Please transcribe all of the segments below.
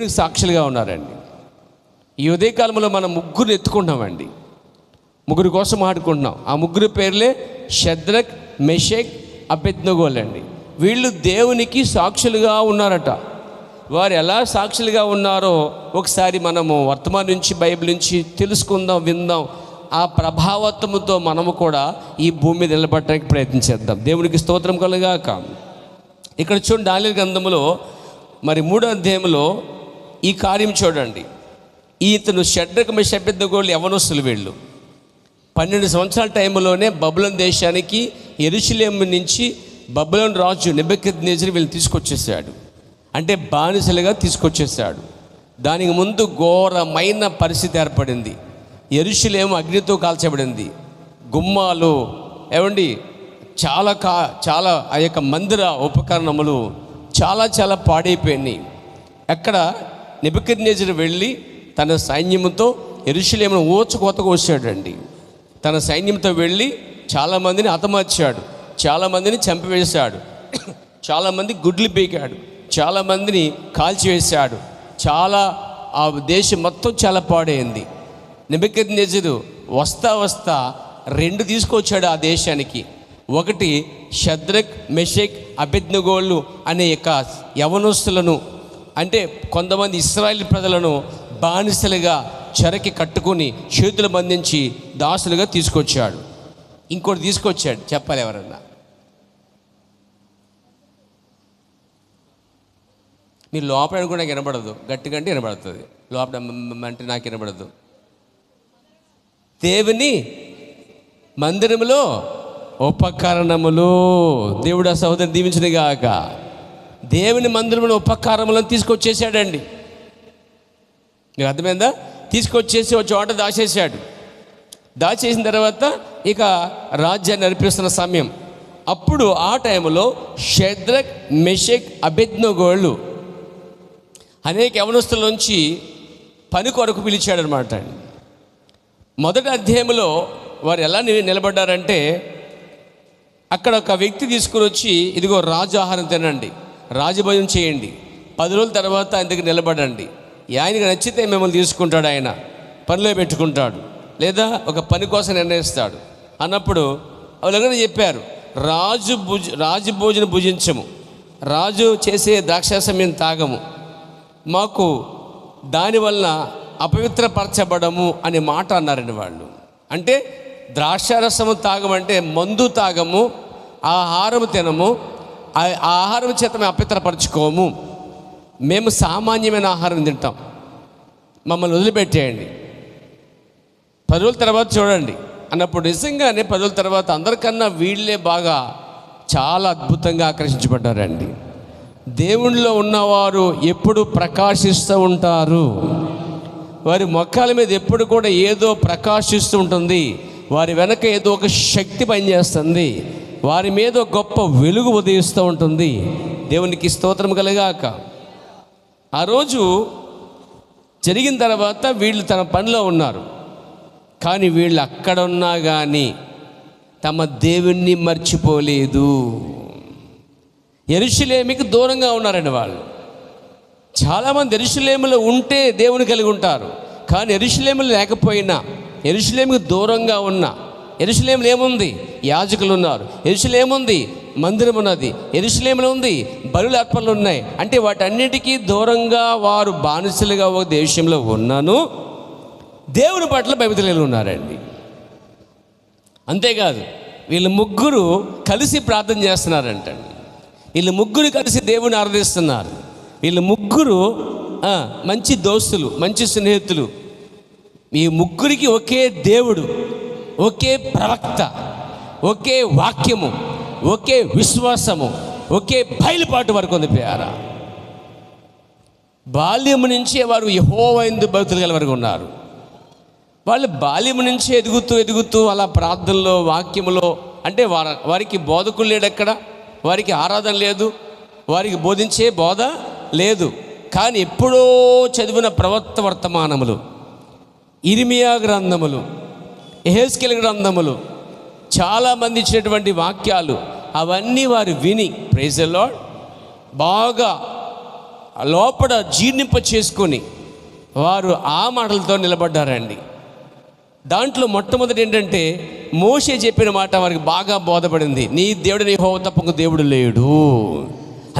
దేవునికి సాక్షులుగా ఉన్నారండి. ఈ ఉదయకాలంలో మనం ముగ్గురు ఎత్తుకుంటున్నామండి. ముగ్గురు కోసం ఆడుకుంటున్నాం. ఆ ముగ్గురు పేర్లే షద్రక్, మెషక్, అబేద్నెగోలు అండి. వీళ్ళు దేవునికి సాక్షులుగా ఉన్నారట. వారు ఎలా సాక్షులుగా ఉన్నారో ఒకసారి మనము వర్తమానం నుంచి, బైబిల్ నుంచి తెలుసుకుందాం, విందాం. ఆ ప్రభావత్వముతో మనము కూడా ఈ భూమి మీద నిలబడటానికి ప్రయత్నించేద్దాం. దేవునికి స్తోత్రం కలుగాక. ఇక్కడ చూడండి, దానియేలు గ్రంథములో మరి 3వ అధ్యాయంలో ఈ కార్యం చూడండి. ఇతను షడ్రక్, మెషక్, అబేద్నెగోలు యవ్వనస్తులు. వీళ్ళు 12 సంవత్సరాల టైంలోనే బబులోను దేశానికి యెరూషలేము నుంచి బబులోను రాజు నెబుకద్నెజరు వీళ్ళని తీసుకొచ్చేసాడు. అంటే బానిసలుగా తీసుకొచ్చేసాడు. దానికి ముందు ఘోరమైన పరిస్థితి ఏర్పడింది. యెరూషలేము అగ్నితో కాల్చబడింది. గుమ్మాలు ఏమండి చాలా ఆ యొక్క మందిర ఉపకరణములు చాలా పాడైపోయినాయి. అక్కడ నెబుకద్నెజరు వెళ్ళి తన సైన్యంతో యెరూషలేమును ఊచకోతకు వచ్చాడండి. తన సైన్యంతో వెళ్ళి చాలామందిని హతమార్చాడు, చాలామందిని చంపివేశాడు, చాలామంది గుడ్లు పీకాడు, చాలామందిని కాల్చివేశాడు. ఆ దేశం మొత్తం చాలా పాడైంది. నెబుకద్నెజరు వస్తా 2 తీసుకొచ్చాడు ఆ దేశానికి. ఒకటి షద్రక్, మెషక్, అబేద్నెగోలు అనే యొక్క యవనస్తులను, అంటే కొంతమంది ఇశ్రాయేలు ప్రజలను బానిసలుగా చెరకి కట్టుకుని చేతులు బంధించి దాసులుగా తీసుకొచ్చాడు. ఇంకోటి తీసుకొచ్చాడు, చెప్పాలి ఎవరన్నా? మీరు లోపల అనుకుంటే నాకు వినబడదు, గట్టిగా అంటే వినబడుతుంది. లోపల అంటే నాకు వినబడదు. దేవుని మందిరములో ఉపకరణములు. దేవుడు ఆ సహోదరుని దీవించును గాక. దేవుని మందిరంలో ఉపకరణములను తీసుకొచ్చేసాడండి. మీకు అర్థమైందా? తీసుకొచ్చేసి ఒక చోట దాచేసాడు. దాచేసిన తర్వాత ఇక రాజ్యాన్ని నడిపిస్తున్న సమయం. అప్పుడు ఆ టైంలో షద్రక్, మెషక్, అబేద్నెగోలు అనేక యవనస్తుల నుంచి పని కొరకు పిలిచాడనమాట. మొదటి అధ్యాయంలో వారు ఎలా నిలబడ్డారంటే, అక్కడ ఒక వ్యక్తి తీసుకుని వచ్చి, ఇదిగో రాజు ఆహారం తినండి, రాజభోజనం చేయండి, 10 రోజుల తర్వాత ఆయన దగ్గర నిలబడండి, ఆయనకి నచ్చితే మిమ్మల్ని తీసుకుంటాడు, ఆయన పనిలో పెట్టుకుంటాడు, లేదా ఒక పని కోసం నిర్ణయిస్తాడు అన్నప్పుడు వాళ్ళందరూ చెప్పారు, రాజు భోజనం భుజించము, రాజు చేసే ద్రాక్షారసం మేము తాగము, మాకు దానివల్ల అపవిత్రపరచబడము అనే మాట అన్నారండి వాళ్ళు. అంటే ద్రాక్షారసము తాగమంటే మందు తాగము, ఆహారం తినము, ఆ ఆహారం చేత మేము అపవిత్రపరచుకోము, మేము సామాన్యమైన ఆహారం తింటాం, మమ్మల్ని వదిలిపెట్టేయండి, 10 రోజుల తర్వాత చూడండి అన్నప్పుడు నిజంగానే 10 రోజుల తర్వాత అందరికన్నా వీళ్ళే బాగా చాలా అద్భుతంగా ఆకర్షించబడ్డారండి. దేవునిలో ఉన్నవారు ఎప్పుడు ప్రకాశిస్తూ ఉంటారు. వారి మొక్కల మీద ఎప్పుడు కూడా ఏదో ప్రకాశిస్తూ ఉంటుంది. వారి వెనక ఏదో ఒక శక్తి పనిచేస్తుంది. వారి మీద గొప్ప వెలుగు ఉదయిస్తూ ఉంటుంది. దేవునికి స్తోత్రం కలుగాక. ఆ రోజు జరిగిన తర్వాత వీళ్ళు తన పనిలో ఉన్నారు. కానీ వీళ్ళు అక్కడ ఉన్నా కానీ తమ దేవుణ్ణి మర్చిపోలేదు. యెరూషలేముకి దూరంగా ఉన్నారండి వాళ్ళు. చాలామంది యెరూషలేములో ఉంటే దేవుని కలిగి ఉంటారు, కానీ యెరూషలేములో లేకపోయినా, యెరూషలేముకి దూరంగా ఉన్న, యెరూషలేములో ఏముంది? యాజకులు ఉన్నారు, యెరూషలేము ఉంది, మందిరం ఉన్నది, యెరూషలేములో ఉంది, బలుల అర్పణలు ఉన్నాయి. అంటే వాటన్నిటికీ దూరంగా వారు బానిసలుగా ఒక దేశంలో ఉన్నాను, దేవుని పట్ల భయభక్తులు ఉన్నారండి. అంతేకాదు, వీళ్ళు ముగ్గురు కలిసి ప్రార్థన చేస్తున్నారంటండి. వీళ్ళు ముగ్గురు కలిసి దేవుని ఆరాధిస్తున్నారు. వీళ్ళు ముగ్గురు మంచి దోస్తులు, మంచి స్నేహితులు. ఈ ముగ్గురికి ఒకే దేవుడు, ఒకే ప్రవక్త, ఒకే వాక్యము, ఒకే విశ్వాసము, ఒకే బయలుపాటు వరకు ఉంది. ప్యారా బాల్యము నుంచి వారు యెహోవా యందు భక్తులు గల వరకు ఉన్నారు. వాళ్ళు బాల్యము నుంచి ఎదుగుతూ అలా ప్రార్థనలో, వాక్యములో, అంటే వారికి బోధకులు లేడు, ఎక్కడ వారికి ఆరాధన లేదు, వారికి బోధించే బోధ లేదు. కానీ ఎప్పుడో చదివిన ప్రవక్త వర్తమానములు, ఇర్మియా గ్రంథములు, యెహెజ్కేలు గ్రంథములు, చాలామంది ఇచ్చినటువంటి వాక్యాలు, అవన్నీ వారు విని ప్రైజ్ ది లార్డ్ బాగా లోపల జీర్ణింప చేసుకొని వారు ఆ మాటలతో నిలబడ్డారండి. దాంట్లో మొట్టమొదటి ఏంటంటే మోషే చెప్పిన మాట వారికి బాగా బోధపడింది. నీ దేవుడు యెహోవా తప్ప ఇంకో దేవుడు లేడు.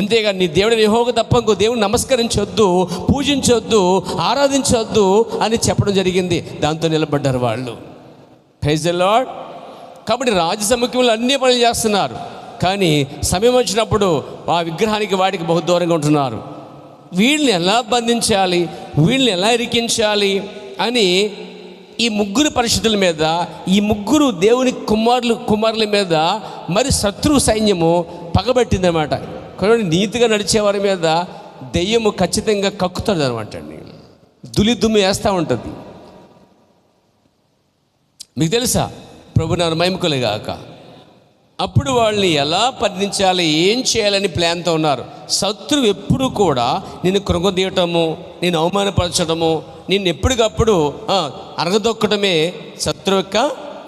అంతేగాని నీ దేవుడు యెహోవా తప్ప ఇంకో దేవుడు నమస్కరించొద్దు, పూజించొద్దు, ఆరాధించొద్దు అని చెప్పడం జరిగింది. దాంతో నిలబడ్డారు వాళ్ళు. Praise the lord. కాబట్టి రాజు సముఖ్యంలో అన్ని పనులు చేస్తున్నారు, కానీ సమయం వచ్చినప్పుడు ఆ విగ్రహానికి వాటికి బహు దూరంగా ఉంటున్నారు. వీళ్ళని ఎలా బంధించాలి, వీళ్ళని ఎలా ఇరికించాలి అని ఈ ముగ్గురు పరిశుద్ధుల మీద, ఈ ముగ్గురు దేవుని కుమారుల మీద మరి శత్రు సైన్యము పగబట్టిందన్నమాట. కాబట్టి నీతిగా నడిచేవారి మీద దెయ్యము ఖచ్చితంగా కక్కుతుంది అనమాట అండి. దుమ్ము వేస్తూ ఉంటుంది. మీకు తెలుసా? ప్రభు నా మహిమకులేగాక. అప్పుడు వాళ్ళని ఎలా బంధించాలి, ఏం చేయాలని ప్లాన్తో ఉన్నారు. శత్రువు ఎప్పుడు కూడా నిన్ను కృంగదీయటము, నేను అవమానపరచడము, నిన్ను ఎప్పటికప్పుడు అరగదొక్కడమే శత్రువు యొక్క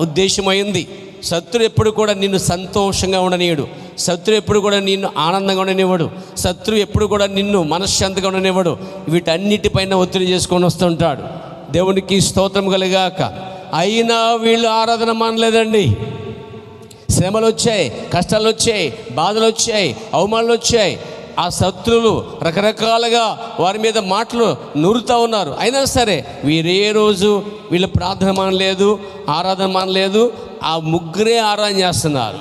ఉద్దేశమైంది. శత్రువు ఎప్పుడు కూడా నిన్ను సంతోషంగా ఉండనివ్వడు. శత్రువు ఎప్పుడు కూడా నిన్ను ఆనందంగా ఉండనివ్వడు. శత్రువు ఎప్పుడు కూడా నిన్ను మనశ్శాంతిగా ఉండనివ్వడు. వీటన్నిటిపైన ఒత్తిడి చేసుకొని వస్తుంటాడు. దేవునికి స్తోత్రం కలుగాక. అయినా వీళ్ళు ఆరాధన మానలేదండి. శ్రమలు వచ్చాయి, కష్టాలు వచ్చాయి, బాధలు వచ్చాయి, అవమానాలు వచ్చాయి. ఆ శత్రువులు రకరకాలుగా వారి మీద మాటలు నూరుతూ ఉన్నారు. అయినా సరే వీరే రోజు వీళ్ళ ప్రార్థన మానలేదు, ఆరాధన మానలేదు. ఆ ముగ్గురే ఆరాధన చేస్తున్నారు,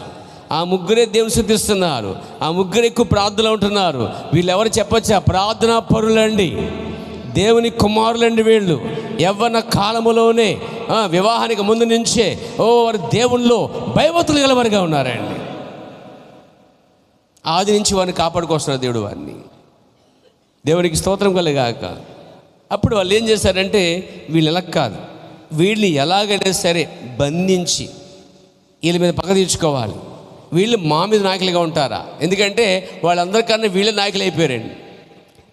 ఆ ముగ్గురే దేవుని స్తుతిస్తున్నారు, ఆ ముగ్గురు ఎక్కువ ప్రార్థనలు ఉంటున్నారు. వీళ్ళెవరు చెప్పచ్చా? ప్రార్థనా పరులండి, దేవుని కుమారులండి వీళ్ళు. యవ్వన కాలములోనే వివాహానికి ముందు నుంచే వారు దేవుల్లో భయభక్తులు గలవారుగా ఉన్నారండి. ఆది నుంచి వారిని కాపాడుకొస్తున్నారు దేవుడు వారిని. దేవునికి స్తోత్రం కలుగాక. అప్పుడు వాళ్ళు ఏం చేశారంటే, వీళ్ళు ఎలా కాదు, వీళ్ళని ఎలాగైనా సరే బంధించి వీళ్ళ మీద పగ తీర్చుకోవాలి. వీళ్ళు మా మీద నాయకులుగా ఉంటారా? ఎందుకంటే వాళ్ళందరికన్నా వీళ్ళ నాయకులు అయిపోయారండి.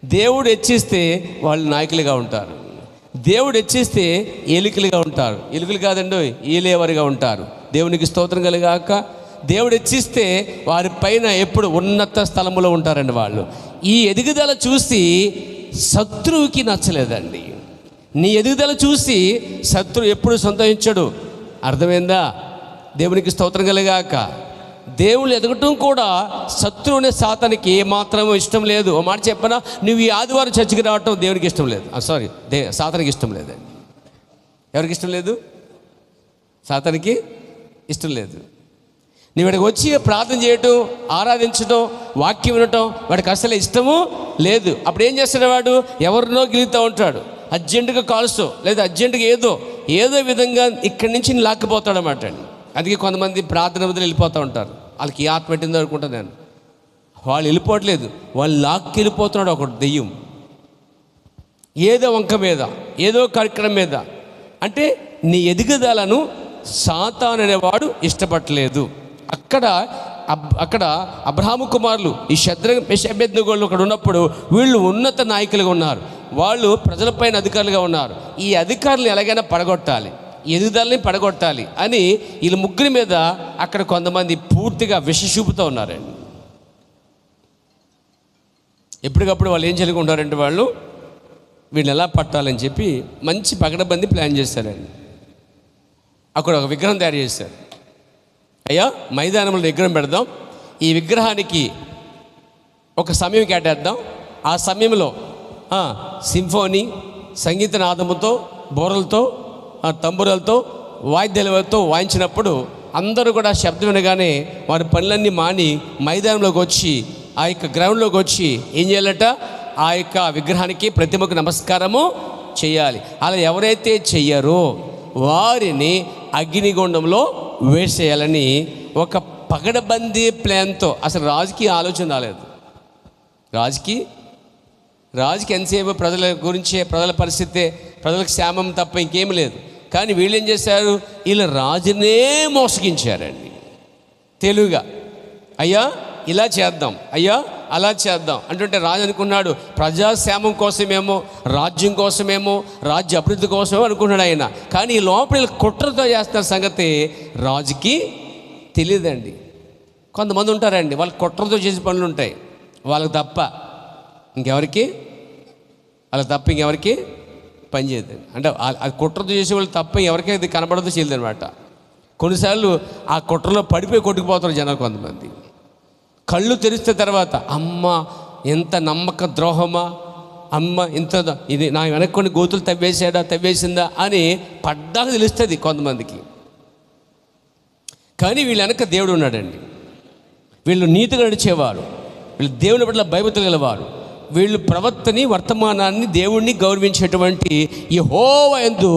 దేవుడు హెచ్చిస్తే వాళ్ళు నాయకులుగా ఉంటారు, దేవుడు హెచ్చిస్తే ఏలికలుగా ఉంటారు. ఏలికలు కాదండి, ఏలేవారిగా ఉంటారు. దేవునికి స్తోత్రం కలుగాక. దేవుడు హెచ్చిస్తే వారి పైన ఎప్పుడు ఉన్నత స్థలములో ఉంటారండి వాళ్ళు. ఈ ఎదుగుదల చూసి శత్రువుకి నచ్చలేదండి. నీ ఎదుగుదల చూసి శత్రువు ఎప్పుడు సంతోషించడు. అర్థమైందా? దేవునికి స్తోత్రం కలుగాక. దేవుళ్ళు ఎదగటం కూడా శత్రువునే సాతానికి ఏమాత్రమూ ఇష్టం లేదు. ఓ మాట చెప్పనా, నువ్వు ఈ ఆదివారం చర్చికి రావటం దేవునికి ఇష్టం లేదు. సాతానికి ఇష్టం లేదండి. ఎవరికి ఇష్టం లేదు? సాతానికి ఇష్టం లేదు. నువ్వు ఇక్కడికి వచ్చి ప్రార్థన చేయటం, ఆరాధించడం, వాక్యం వినటం వాడికి అసలు ఇష్టము లేదు. అప్పుడు ఏం చేస్తాడు వాడు? ఎవరినో గెలుతూ ఉంటాడు, అర్జెంటుగా కాల్స్తో లేదా అర్జెంటుగా ఏదో విధంగా ఇక్కడి నుంచి లాక్కిపోతాడు అన్నమాట అండి. అందుకే కొంతమంది ప్రార్థన వదిలి వెళ్ళిపోతూ ఉంటారు. వాళ్ళకి ఆత్మ పెట్టిందో అనుకుంటాను నేను. వాళ్ళు వెళ్ళిపోవట్లేదు, వాళ్ళు లాక్కి వెళ్ళిపోతున్నాడు ఒక దెయ్యం. ఏదో వంక మీద, ఏదో కార్యక్రమం మీద. అంటే నీ ఎదుగుదలను సాతాను అనేవాడు ఇష్టపడలేదు. అక్కడ అబ్రహాము కుమారులు ఈ షద్రక్ మెషక్ అబేద్నెగోలు అక్కడ ఉన్నప్పుడు వీళ్ళు ఉన్నత నాయకులుగా ఉన్నారు. వాళ్ళు ప్రజలపైన అధికారులుగా ఉన్నారు. ఈ అధికారులు ఎలాగైనా పడగొట్టాలి, ఎదుగుదలని పడగొట్టాలి అని వీళ్ళ ముగ్గురి మీద అక్కడ కొంతమంది పూర్తిగా విష చూపుతూ ఉన్నారండి. ఎప్పటికప్పుడు వాళ్ళు ఏం చేయకుంటారంటే, వాళ్ళు వీళ్ళని ఎలా పట్టాలని చెప్పి మంచి పగడబంది ప్లాన్ చేశారండి. అక్కడ ఒక విగ్రహం తయారు చేశారు. అయ్యా, మైదానంలో విగ్రహం పెడదాం, ఈ విగ్రహానికి ఒక సమయం కేటాద్దాం. ఆ సమయంలో సింఫోనీ సంగీత నాదముతో, బోరలతో, తంబురలతో, వాయిద్యాలతో వాయించినప్పుడు అందరూ కూడా శబ్దం వినగానే వారి పనులన్నీ మాని మైదానంలోకి వచ్చి, ఆ యొక్క గ్రౌండ్లోకి వచ్చి ఏం చేయాలట? ఆ యొక్క విగ్రహానికి, ప్రతిమకు నమస్కారము చేయాలి. అలా ఎవరైతే చెయ్యారో వారిని అగ్నిగుండంలో వేసేయాలని ఒక పగడబందీ ప్లాన్తో. అసలు రాజుకి ఆలోచన రాలేదు. రాజుకి ఎంతసేపు ప్రజల గురించే, ప్రజల పరిస్థితే, ప్రజలకు క్షేమం తప్ప ఇంకేం లేదు. కానీ వీళ్ళు ఏం చేశారు? వీళ్ళు రాజునే మోసగించారండి తెలివిగా. అయ్యా ఇలా చేద్దాం, అయ్యా అలా చేద్దాం అంటుంటే రాజు అనుకున్నాడు ప్రజాక్షేమం కోసమేమో, రాజ్యం కోసమేమో, రాజ్య అభివృద్ధి కోసమేమో అనుకున్నాడు ఆయన. కానీ ఈ లోపల కుట్రతో చేస్తున్న సంగతి రాజుకి తెలియదండి. కొంతమంది ఉంటారండి, వాళ్ళు కుట్రతో చేసే పనులు ఉంటాయి వాళ్ళకి తప్ప. ఇంకెవరికి అలా తప్ప ఇంకెవరికి పని చేయదు. అంటే అది కుట్రతో చేసేవాళ్ళు తప్ప ఎవరికి అది కనబడదో చేయలేదు అనమాట. కొన్నిసార్లు ఆ కుట్రలో పడిపోయి కొట్టుకుపోతారు జనాలు. కొంతమంది కళ్ళు తెరిస్తే తర్వాత అమ్మ ఎంత నమ్మక ద్రోహమా, అమ్మ ఇంత ఇది నా వెనక్కి కొన్ని గోతులు తవ్వేసిందా అని పడ్డాక తెలుస్తుంది కొంతమందికి. కానీ వీళ్ళ వెనక దేవుడు ఉన్నాడండి. వీళ్ళు నీతిగా నడిచేవారు, వీళ్ళు దేవుని పట్ల భయభక్తులు గలవారు, వీళ్ళు ప్రవర్తని వర్తమానాన్ని దేవుణ్ణి గౌరవించేటువంటి యెహోవా యందు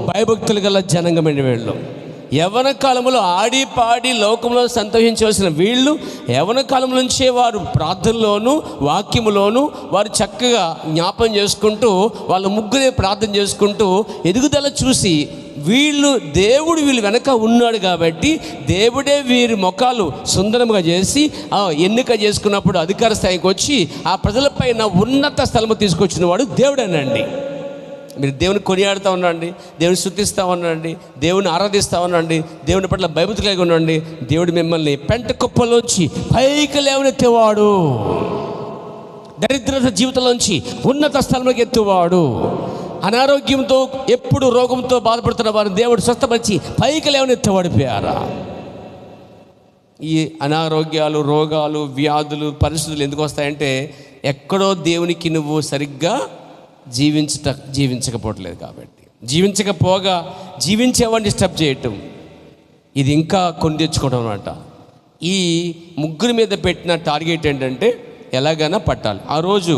భయభక్తులు గల జనాంగమైన వీళ్ళు. యవ్వన కాలంలో ఆడి పాడి లోకంలో సంతోషించవలసిన వీళ్ళు యవ్వన కాలం నుంచే వారు ప్రార్థనలోను వాక్యములోను వారు చక్కగా జ్ఞాపం చేసుకుంటూ వాళ్ళ ముగ్గురే ప్రార్థన చేసుకుంటూ ఎదుగుదల చూసి దేవుడు వీళ్ళు వెనక ఉన్నాడు కాబట్టి దేవుడే వీరి ముఖాలు సుందరముగా చేసి ఎన్నిక చేసుకున్నప్పుడు అధికార స్థాయికి వచ్చి ఆ ప్రజలపైన ఉన్నత స్థలము తీసుకొచ్చిన వాడు దేవుడేనండి. మీరు దేవుని కొనియాడుతూ ఉండండి, దేవుని స్తుతిస్తూ ఉండండి, దేవుని ఆరాధిస్తూ ఉండండి, దేవుని పట్ల భయభక్తులు కలిగి ఉండండి. దేవుడు మిమ్మల్ని పెంట కుప్పలోంచి పైకి లేవనెత్తేవాడు, దరిద్రత జీవితంలోంచి ఉన్నత స్థలంలోకి ఎత్తువాడు. అనారోగ్యంతో ఎప్పుడు రోగంతో బాధపడుతున్న వారు దేవుడు స్వస్థపరిచి పైకి లేవనెత్తేవాడు. ప్యారా, ఈ అనారోగ్యాలు, రోగాలు, వ్యాధులు, పరిస్థితులు ఎందుకు వస్తాయంటే ఎక్కడో దేవునికి నువ్వు సరిగ్గా జీవించకపోవట్లేదు కాబట్టి. జీవించకపోగా జీవించేవాడిని డిస్టర్బ్ చేయటం, ఇది ఇంకా కొని తెచ్చుకోవడం అన్నమాట. ఈ ముగ్గురి మీద పెట్టిన టార్గెట్ ఏంటంటే ఎలాగైనా పట్టాలి. ఆ రోజు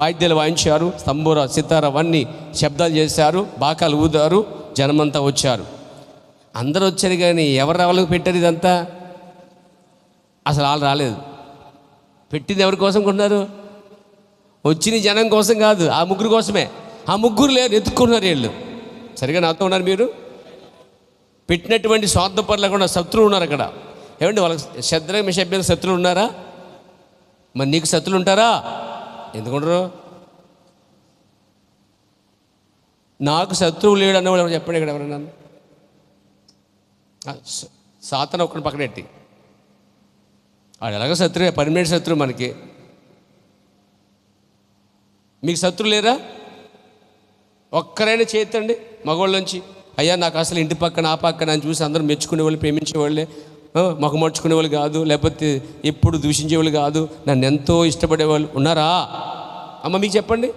వాయిద్యాలు వాయించారు, స్తంబూర సితార అవన్నీ శబ్దాలు చేశారు, బాకాలు ఊదారు, జనమంతా వచ్చారు. అందరూ వచ్చారు కానీ ఎవరు రావాలని పెట్టారు ఇదంతా? అసలు వాళ్ళు రాలేదు. పెట్టింది ఎవరి కోసం కొన్నారు? వచ్చిన జనం కోసం కాదు, ఆ ముగ్గురు కోసమే. ఆ ముగ్గురు లేరు, ఎత్తుకున్నారు వీళ్ళు. సరిగా నాతో ఉన్నారు మీరు? పెట్టినటువంటి స్వార్థపరులు కూడా శత్రువులు ఉన్నారు అక్కడ. ఏమండి వాళ్ళకి శత్రువు మీ శబ్దానికి శత్రువులు ఉన్నారా? మరి నీకు శత్రువులు ఉంటారా? ఎందుకుంటారు? నాకు శత్రువు లేడు అన్నవాళ్ళు ఎవరు చెప్పండి ఇక్కడ ఎవరన్నా? సాతాను ఒక్కడిని పక్కనెట్టి, వాడు ఎలాగో శత్రువే, పర్మనెంట్ శత్రువు మనకి. మీకు శత్రువు లేరా? ఒక్కరైనా చేతండి మగవాళ్ళ నుంచి. అయ్యా నాకు అసలు ఇంటి పక్కన ఆ పక్కన అని చూసి అందరూ మెచ్చుకునేవాళ్ళు, ప్రేమించేవాళ్ళే, మాకు మర్చుకునేవాళ్ళు కాదు, లేకపోతే ఎప్పుడు దూషించేవాళ్ళు కాదు, నన్ను ఎంతో ఇష్టపడేవాళ్ళు ఉన్నారా? అమ్మ మీకు చెప్పండి,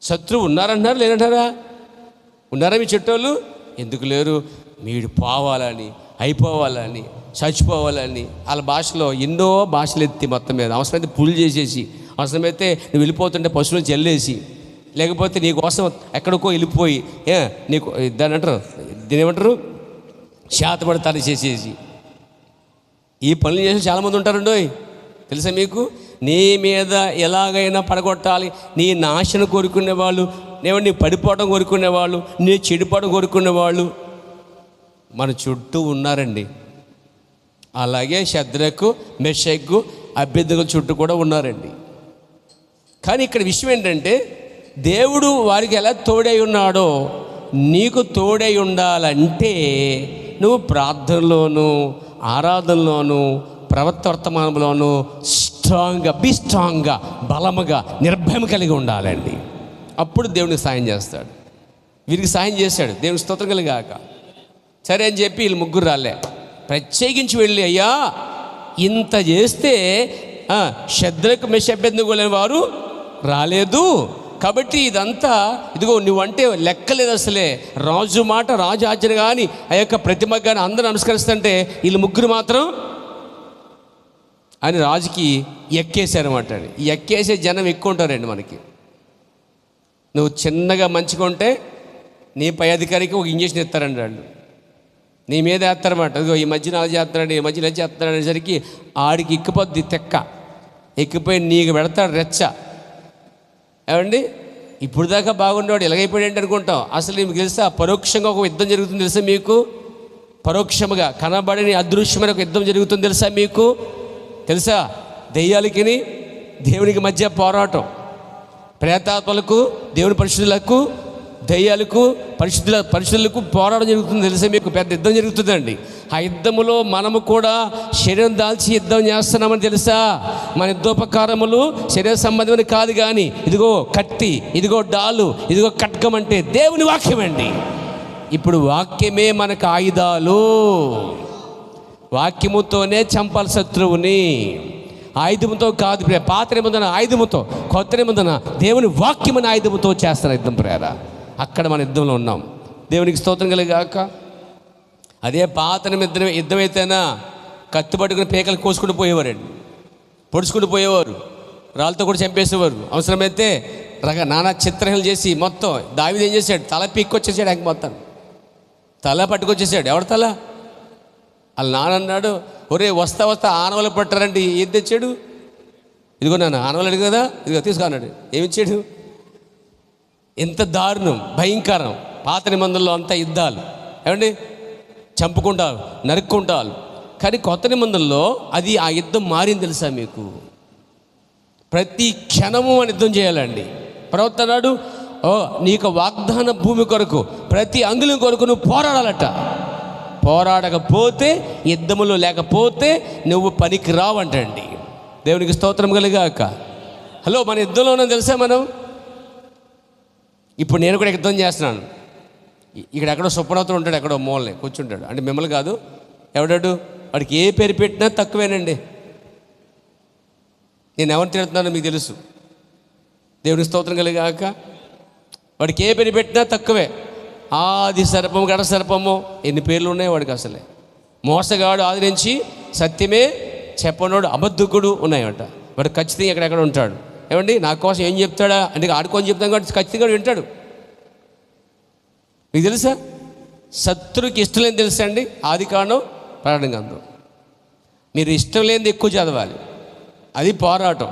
శత్రువు ఉన్నారంటున్నారు లేదంటారా? ఉన్నారా మీ చుట్టోళ్ళు? ఎందుకు లేరు? మీరు పోవాలని, అయిపోవాలని, చచ్చిపోవాలని వాళ్ళ భాషలో ఎన్నో భాషలు ఎత్తి మొత్తం మీద అవసరమైతే పులు చేసేసి, అవసరమైతే నువ్వు వెళ్ళిపోతుంటే పశువులను చెల్లేసి, లేకపోతే నీ కోసం ఎక్కడికో వెళ్ళిపోయి నీకు దాన్ని అంటారు, దీని ఏమంటారు, శాతపడతాను చేసేసి ఈ పనులు చేసి చాలామంది ఉంటారండో. తెలుసా మీకు? నీ మీద ఎలాగైనా పడగొట్టాలి, నీ నాశనం కోరుకునే వాళ్ళు, నీ పడిపోవడం కోరుకునే వాళ్ళు, నీ చెడిపోవడం కోరుకునే వాళ్ళు మన చుట్టూ ఉన్నారండి. అలాగే షద్రకు, మెషకు, అభ్యర్థుల చుట్టూ కూడా ఉన్నారండి. కానీ ఇక్కడ విషయం ఏంటంటే దేవుడు వారికి ఎలా తోడై ఉన్నాడో నీకు తోడై ఉండాలంటే నువ్వు ప్రార్థనలోను, ఆరాధనలోను, వర్తమానంలోను స్ట్రాంగ్గా, బలముగా, నిర్భయం కలిగి ఉండాలండి. అప్పుడు దేవునికి సాయం చేస్తాడు. వీరికి సాయం చేశాడు, దేవునికి స్తోత్రం కలిగాక. సరే అని చెప్పి వీళ్ళు ముగ్గురు రాలే, ప్రత్యేకించి వెళ్ళి అయ్యా ఇంత చేస్తే షద్రకు మెషబెద్నెగోలైన వారు రాలేదు కాబట్టి ఇదంతా ఇదిగో నువ్వంటే లెక్కలేదు అసలే. రాజు మాట రాజు ఆజ్ఞ కానీ ఆ యొక్క ప్రతిమకు కానీ అందరూ నమస్కరిస్తుంటే వీళ్ళు ముగ్గురు మాత్రం అని రాజుకి ఎక్కేశారన్నమాట. ఈ ఎక్కేసే జనం ఎక్కువ ఉంటారండి మనకి. నువ్వు చిన్నగా మంచిగా ఉంటే నీ పై అధికారికి ఒక ఇంజక్షన్ ఇస్తారండి వాళ్ళు, నీ మీద వేస్తారన్నమాట. ఇదిగో ఈ మధ్యన అలా చేస్తున్నాడు, ఈ మధ్యన ఎలా చేస్తున్నాడు అనేసరికి ఆడికి ఎక్కిపోద్ది తెక్క, ఎక్కిపోయి నీకు పెడతాడు రెచ్చ. ఏమండి ఇప్పుడు దాకా బాగుండేవాడు ఎలాగైపోయాడు ఏంటి అనుకుంటాం. అసలు మీకు తెలుసా పరోక్షంగా ఒక యుద్ధం జరుగుతుంది తెలుసా మీకు? పరోక్షముగా కనబడని అదృశ్యమైన ఒక యుద్ధం జరుగుతుంది తెలుసా మీకు? తెలుసా? దెయ్యాలకి దేవునికి మధ్య పోరాటం, ప్రేతాత్మలకు దేవుని పరిశుద్ధులకు, దెయ్యాలకు పరిశుద్ధులకు పోరాటం జరుగుతుంది తెలుసా మీకు? పెద్ద యుద్ధం జరుగుతుందండి. ఆ యుద్ధములో మనము కూడా శరీరం దాల్చి యుద్ధం చేస్తున్నామని తెలుసా? మన యుద్ధోపకారములు శరీర సంబంధమని కాదు, కానీ ఇదిగో కత్తి, ఇదిగో డాలు, ఇదిగో ఖడ్గం అంటే దేవుని వాక్యం అండి. ఇప్పుడు వాక్యమే మనకు ఆయుధాలు. వాక్యముతోనే చంపాలి శత్రువుని, ఆయుధముతో కాదు. పాత నిబంధన ఆయుధముతో, కొత్త నిబంధన దేవుని వాక్యమని ఆయుధముతో చేస్తారు యుద్ధం ప్రేర. అక్కడ మన యుద్ధంలో ఉన్నాం. దేవునికి స్తోత్రం కలిగాక. అదే పాత నిబంధన యుద్ధం అయితేనా కత్తి పట్టుకుని పేకలు కోసుకుంటూ పోయేవారండి, పొడుచుకుంటూ పోయేవారు, రాళ్ళతో కూడా చంపేసేవారు. అవసరమైతే నానా చిత్రహింసలు చేసి మొత్తం దావీదు ఏం చేశాడు? తల పీక్కొచ్చేసాడు. ఆయనకి మొత్తం తల పట్టుకొచ్చేసాడు. ఎవరి తల? వాళ్ళ నాన్న అన్నాడు, ఒరే వస్తా ఆనవలు పట్టారండి. ఏం తెచ్చాడు? ఇదిగో నాన్న ఆనవలు అడిగి కదా, ఇదిగో తీసుకో అన్నాడు. ఏమిచ్చాడు? ఎంత దారుణం, భయంకరం. పాత నిబంధనలో అంతా యుద్ధాలు ఏమండి, చంపుకుంటారు, నరుక్కుంటారు. కానీ కొత్త నిబంధనలో అది ఆ యుద్ధం మారింది తెలుసా మీకు? ప్రతి క్షణము మన యుద్ధం చేయాలండి. ప్రవక్త అన్నాడు, నీకు వాగ్దాన భూమి కొరకు ప్రతి అంగుళం కొరకు నువ్వు పోరాడాలట. పోరాడకపోతే, యుద్ధములో లేకపోతే నువ్వు పనికి రావంటండి. దేవునికి స్తోత్రం కలిగాక. హలో, మన యుద్ధంలో ఉన్నాం తెలుసా మనం? ఇప్పుడు నేను కూడా యుద్ధం చేస్తున్నాను. ఇక్కడ ఎక్కడో సుప్రభాతం ఉంటాడు, ఎక్కడో మూలని కూర్చుంటాడు. అంటే మిమ్మల్ని కాదు, ఎవడాడు వాడికి ఏ పేరు పెట్టినా తక్కువేనండి. నేను ఎవరిని తిడుతున్నానో మీకు తెలుసు. దేవునికి స్తోత్రం కలిగాక. వాడికి ఏ పేరు పెట్టినా తక్కువే. ఆది సర్పము, గడ సర్పము, ఎన్ని పేర్లు ఉన్నాయి వాడికి. అసలే మోసగాడు ఆది నుంచి, సత్యమే చెప్పనోడు, అబద్ధకుడు ఉన్నాయట. వాడు ఖచ్చితంగా ఎక్కడెక్కడ ఉంటాడు. ఏమండి, నా కోసం ఏం చెప్తాడా అంటే ఆడుకొని చెప్తాను కాబట్టి ఖచ్చితంగా వింటాడు. మీకు తెలుసా? శత్రువుకి ఇష్టం లేని తెలుసా అండి? ఆది కాండం, ప్రకటన గ్రంథం. మీరు ఇష్టం లేనిది ఎక్కువ చదవాలి. అది పోరాటం.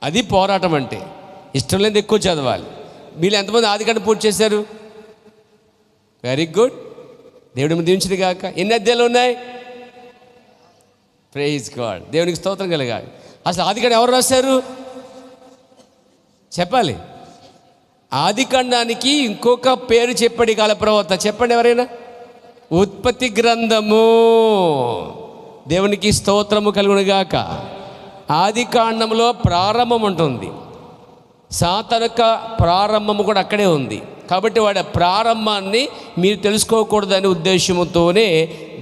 అది పోరాటం అంటే ఇష్టం లేనిది ఎక్కువ చదవాలి. మీరు ఎంతమంది ఆది కాండం పూర్తి చేశారు? Very good. దేవుడి దీవించింది కాక. ఎన్ని అధ్యాయాలు ఉన్నాయి? Praise god. దేవునికి స్తోత్రం కలిగాలి. అసలు ఆది కాండం ఎవరు రాశారు చెప్పాలి? ఆది కాండానికి ఇంకొక పేరు చెప్పాడు కాల ప్రవక్త. చెప్పండి ఎవరైనా. ఉత్పత్తి గ్రంథము. దేవునికి స్తోత్రము కలుగునుగాక. ఆది కాండంలో ప్రారంభం ఉంటుంది. సాతానుక ప్రారంభము కూడా అక్కడే ఉంది. కాబట్టి వాడి ప్రారంభాన్ని మీరు తెలుసుకోకూడదనే ఉద్దేశంతోనే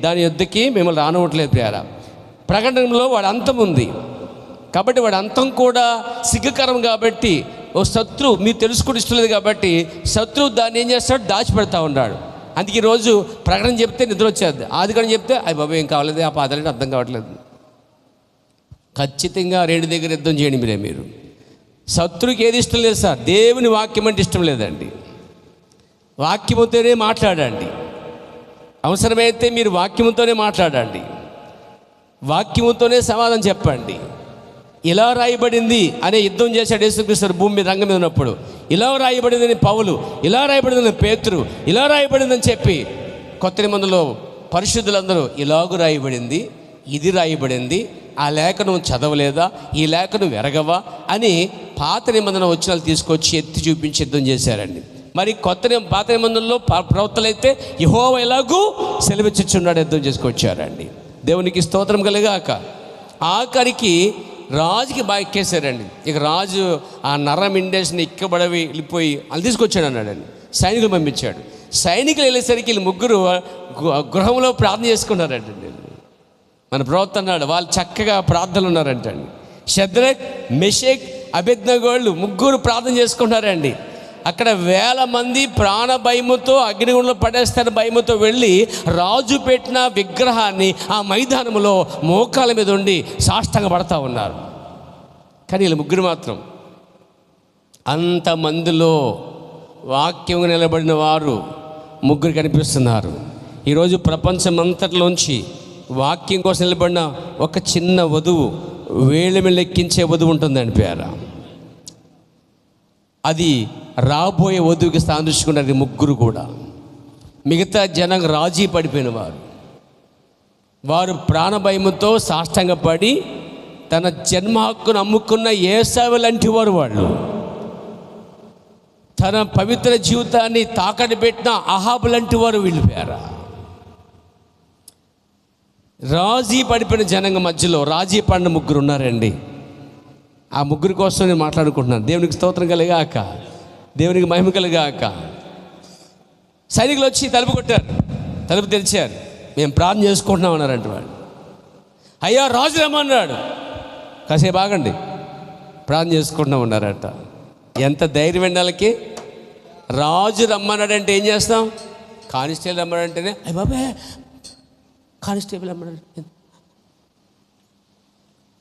దాని యుద్ధకి మిమ్మల్ని రానివ్వట్లేదు ప్రియారా. ప్రకటనలో వాడి అంతం ఉంది. కాబట్టి వాడి అంతం కూడా సిగ్గుకరం. కాబట్టి ఓ శత్రువు మీరు తెలుసుకుని ఇష్టం లేదు కాబట్టి శత్రువు దాన్ని ఏం చేస్తాడు? దాచిపెడతా ఉన్నాడు. అందుకే ఈరోజు ప్రకటన చెప్తే నిద్ర వచ్చేది, ఆది కాండం చెప్తే అయ్యి బాబు ఏం కావలేదు, ఆ పాదాలంటే అర్థం కావట్లేదు. ఖచ్చితంగా రెండు దగ్గర యుద్ధం చేయండి మీరే. మీరు శత్రువుకి ఏది ఇష్టం లేదు సార్? దేవుని వాక్యం అంటే ఇష్టం లేదండి. వాక్యముతోనే మాట్లాడండి. అవసరమైతే మీరు వాక్యముతోనే మాట్లాడండి, వాక్యముతోనే సమాధానం చెప్పండి. ఇలా రాయబడింది అనే యుద్ధం చేశాడు యేసుక్రీస్తు భూమి మీద, రంగం మీద ఉన్నప్పుడు. ఇలా రాయబడిందని పౌలు, ఇలా రాయబడిందని పేతురు, ఇలా రాయబడిందని చెప్పి కొత్త నిబంధనలో పరిశుద్ధులందరూ ఇలాగూ రాయబడింది, ఇది రాయబడింది, ఆ లేఖను చదవలేదా, ఈ లేఖను ఎరగవా అని పాత నిబంధన వచనాలు తీసుకొచ్చి ఎత్తి చూపించి యుద్ధం చేశారండి. మరి పాత నిబంధనలో ప్రవక్తలు అయితే యెహోవా ఎలాగూ సెలవిచ్చుచున్నాడు యుద్ధం చేసుకొచ్చారండి. దేవునికి స్తోత్రం కలిగాక. ఆఖరికి రాజుకి బాగా ఎక్కేశారండి. ఇక రాజు ఆ నరం ఇండేషన్ ఎక్కబడవి వెళ్ళిపోయి అది తీసుకొచ్చాడు అన్నాడండి. సైనికులు పంపించాడు. సైనికులు వెళ్ళేసరికి వీళ్ళు ముగ్గురు గృహంలో ప్రార్థన చేసుకున్నారంటండి. మన ప్రవక్త అన్నాడు వాళ్ళు చక్కగా ప్రార్థనలు ఉన్నారంటండి. షద్రక్, మెషక్, అబేద్నెగోలు ముగ్గురు ప్రార్థన చేసుకుంటారండి. అక్కడ వేల మంది ప్రాణ భయముతో అగ్నిగుండంలో పడేస్తారని భయముతో వెళ్ళి రాజు పెట్టిన విగ్రహాన్ని ఆ మైదానంలో మోకాల మీద ఉండి సాష్టాంగ పడతా ఉన్నారు. కానీ వీళ్ళు ముగ్గురు మాత్రం, అంతమందిలో వాక్యం నిలబడిన వారు ముగ్గురు కనిపిస్తున్నారు. ఈరోజు ప్రపంచమంతటిలోంచి వాక్యం కోసం నిలబడిన ఒక చిన్న వధువు, వేళ్ళ మీద లెక్కించే వధువు ఉంటుందండి పేర. అది రాబోయే వధువుకి స్థానం తీసుకున్నారు ముగ్గురు కూడా. మిగతా జనం రాజీ పడిపోయిన వారు ప్రాణభయముతో సాష్టాంగపడి తన జన్మ హక్కును అమ్ముకున్న ఏసావు లాంటి వారు. వాళ్ళు తన పవిత్ర జీవితాన్ని తాకట్టు పెట్టిన అహాబు లాంటి వారు వీళ్ళు పేర. రాజీ పడిపోయిన జనాంగం మధ్యలో రాజీ పడిన ముగ్గురు ఉన్నారండి. ఆ ముగ్గురు కోసం నేను మాట్లాడుకుంటున్నాను. దేవునికి స్తోత్రం కలిగాక, దేవునికి మహిమ కలిగాక. సైనికులు వచ్చి తలుపు కొట్టారు, తలుపు తెరిచారు. మేము ప్రార్థన చేసుకుంటున్నాం అన్నారంట వాళ్ళు. అయ్యా రాజు రమ్మన్నాడు. కాసేపు ఆగండి, ప్రార్థన చేసుకుంటున్నాం ఉన్నారట. ఎంత ధైర్యం అండి వాళ్ళకి. రాజు రమ్మన్నాడంటే ఏం చేస్తాం? కానిస్టేబుల్ రమ్మన్నాడంటేనే అయ్య బాబాయ్ కానిస్టేబుల్ రమ్మన్నాడు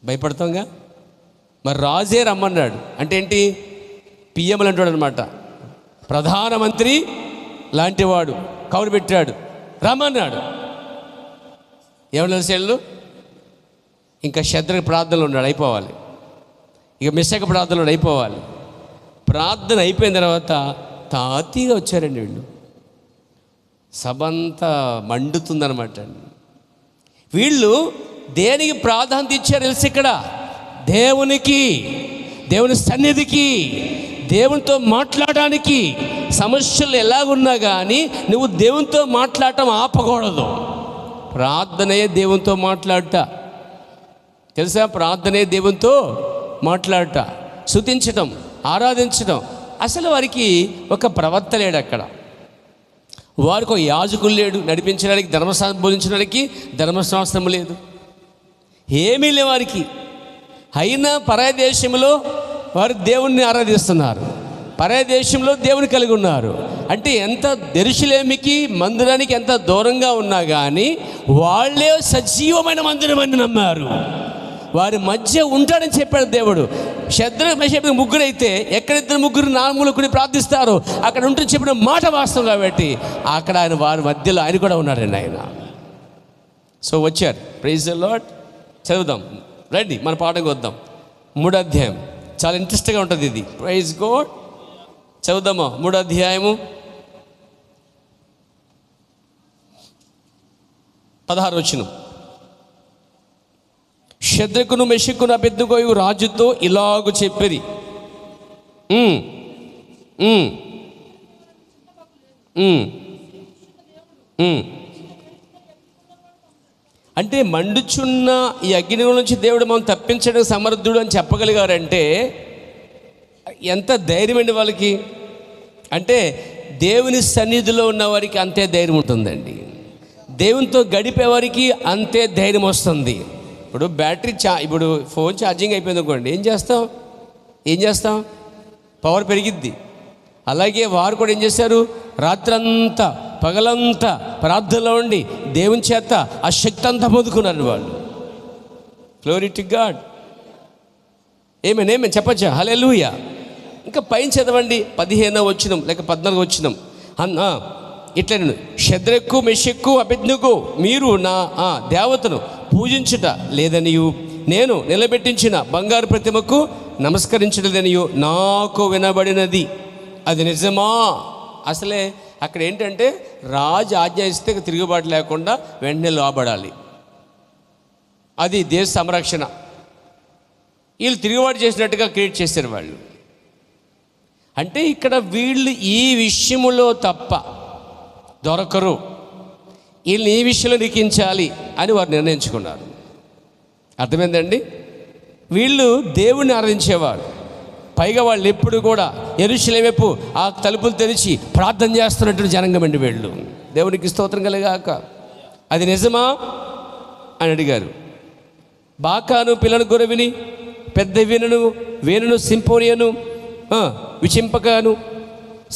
భయపడతాంగా. మరి రాజే రమ్మన్నాడు అంటే ఏంటి? పిఎంలు అంటాడు అనమాట. ప్రధానమంత్రి లాంటివాడు కౌరు పెట్టాడు, రమ్మన్నాడు. ఎవరు తెలిసేళ్ళు? ఇంకా శత్రుకి ప్రార్థనలు ఉన్నాడు, అయిపోవాలి. ఇక మిస్సక ప్రార్థనలు అయిపోవాలి. ప్రార్థన అయిపోయిన తర్వాత తాతీగా వచ్చారండి వీళ్ళు. సభ అంతా మండుతుందనమాట అండి. వీళ్ళు దేనికి ప్రాధాన్యత ఇచ్చారు తెలుసు? ఇక్కడ దేవునికి, దేవుని సన్నిధికి, దేవునితో మాట్లాడడానికి. సమస్యలు ఎలాగున్నా కానీ నువ్వు దేవునితో మాట్లాడటం ఆపకూడదు. ప్రార్థనే దేవునితో మాట్లాడట తెలుసా? ప్రార్థనే దేవునితో మాట్లాడట, స్తుతించటం, ఆరాధించడం. అసలు వారికి ఒక ప్రవక్త లేడు అక్కడ. వారికి ఒక యాజకులు లేడు, నడిపించడానికి ధర్మశాస్త్రం బోధించడానికి ధర్మశాస్త్రం లేదు, ఏమీ లేవు వారికి. అయినా పరాయ దేశంలో వారు దేవుణ్ణి ఆరాధిస్తున్నారు, పరాయ దేశంలో దేవుని కలిగి ఉన్నారు. అంటే ఎంత యెరూషలేముకి మందిరానికి ఎంత దూరంగా ఉన్నా కానీ వాళ్ళే సజీవమైన మందిరం అని నమ్మారు. వారి మధ్య ఉంటాడని చెప్పాడు దేవుడు. శద్రకు మెషకు ముగ్గురైతే ఎక్కడిద్దరు ముగ్గురు నామములకుని ప్రార్థిస్తారో అక్కడ ఉంటుంది చెప్పిన మాట వాస్తవం. కాబట్టి అక్కడ ఆయన వారి మధ్యలో ఆయన కూడా ఉన్నాడండి ఆయన. సో వచ్చారు. Praise the lord. చదువుదాం రండి, మన పాఠంకి వద్దాం. 3వ అధ్యాయం చాలా ఇంట్రెస్టింగ్గా ఉంటుంది ఇది. Praise God. చదువుదామా 3వ అధ్యాయము 16వ వచనం. శద్రకును మెషకును అబేద్నెగోయు రాజుతో ఇలాగు చెప్పిరి. అంటే మండుచున్న ఈ అగ్ని నుంచి దేవుడు మనం తప్పించడానికి సమర్థుడు అని చెప్పగలిగారంటే ఎంత ధైర్యం అండి వాళ్ళకి. అంటే దేవుని సన్నిధిలో ఉన్న వారికి అంతే ధైర్యం ఉంటుందండి. దేవునితో గడిపేవారికి అంతే ధైర్యం వస్తుంది. ఇప్పుడు బ్యాటరీ ఇప్పుడు ఫోన్ ఛార్జింగ్ అయిపోయింది అనుకోండి, ఏం చేస్తాం? పవర్ పెరిగిద్ది. అలాగే వారు కూడా ఏం చేశారు? రాత్రంతా పగలంతా ప్రార్థనలో ఉండి దేవుని చేత ఆ శక్తి అంతా పొందుకున్నారు వాళ్ళు. Glory to God. ఏమేమి చెప్పచ్చా? హల్లెలూయా. ఇంకా పైన చదవండి 15వ వచనం లేక 14వ వచనం. ఇట్లా శద్రకు మెషకు అబేద్నెగో మీరు నా దేవతను పూజించుట లేదనియు నేను నిలబెట్టించిన బంగారు ప్రతిమకు నమస్కరించలేదనియు నాకు వినబడినది. అది నిజమా? అసలే అక్కడ ఏంటంటే రాజు ఆజ్ఞ ఇస్తే తిరుగుబాటు లేకుండా వెంటనే లోబడాలి. అది దేశ సంరక్షణ. వీళ్ళు తిరుగుబాటు చేసినట్టుగా క్రియేట్ చేశారు వాళ్ళు. అంటే ఇక్కడ వీళ్ళు ఈ విషయములో తప్ప దొరకరు, వీళ్ళని ఈ విషయంలో లిఖించాలి అని వారు నిర్ణయించుకున్నారు. అర్థమైందండి? వీళ్ళు దేవుణ్ణి ఆరాధించేవారు. పైగా వాళ్ళు ఎప్పుడు కూడా యెరూషలేము వైపు ఆ తలుపులు తెరిచి ప్రార్థన చేస్తున్నట్టు జనంగం అండి వీళ్ళు. దేవునికి స్తోత్రం కలిగాక. అది నిజమా అని అడిగారు. బాకాను పిల్లను గొరవిని పెద్ద వీణను సింపోనియను విచింపకాను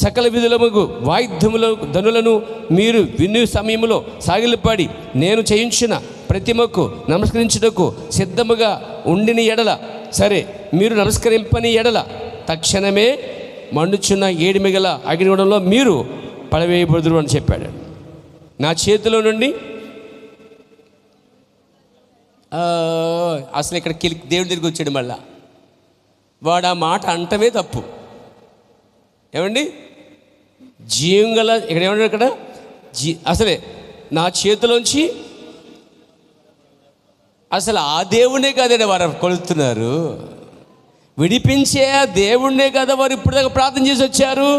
సకల విధులముగు వాయిద్యముల ధనులను మీరు విను సమయంలో సాగిలపడి నేను చేయించిన ప్రతిమకు నమస్కరించుటకు సిద్ధముగా ఉండిన ఎడల సరే, మీరు నమస్కరింపని ఎడల తక్షణమే మండుచున్న ఏడిమిగల అగ్నిగుండంలో మీరు పడవేయబడుదురు అని చెప్పాడు. నా చేతిలో నుండి అసలు ఇక్కడ దేవుడి దగ్గరికి వచ్చాడు. మళ్ళా వాడు ఆ మాట అంటమే తప్పు. ఏమండి? జీవంగల ఇక్కడ ఏమన్నాడు? ఇక్కడ అసలే నా చేతిలోంచి అసలు ఆ దేవుడే కదండి వారు కొలుతున్నారు. విడిపించే ఆ దేవుడినే కదా వారు ఇప్పుడు దాకా ప్రార్థన చేసి వచ్చారు.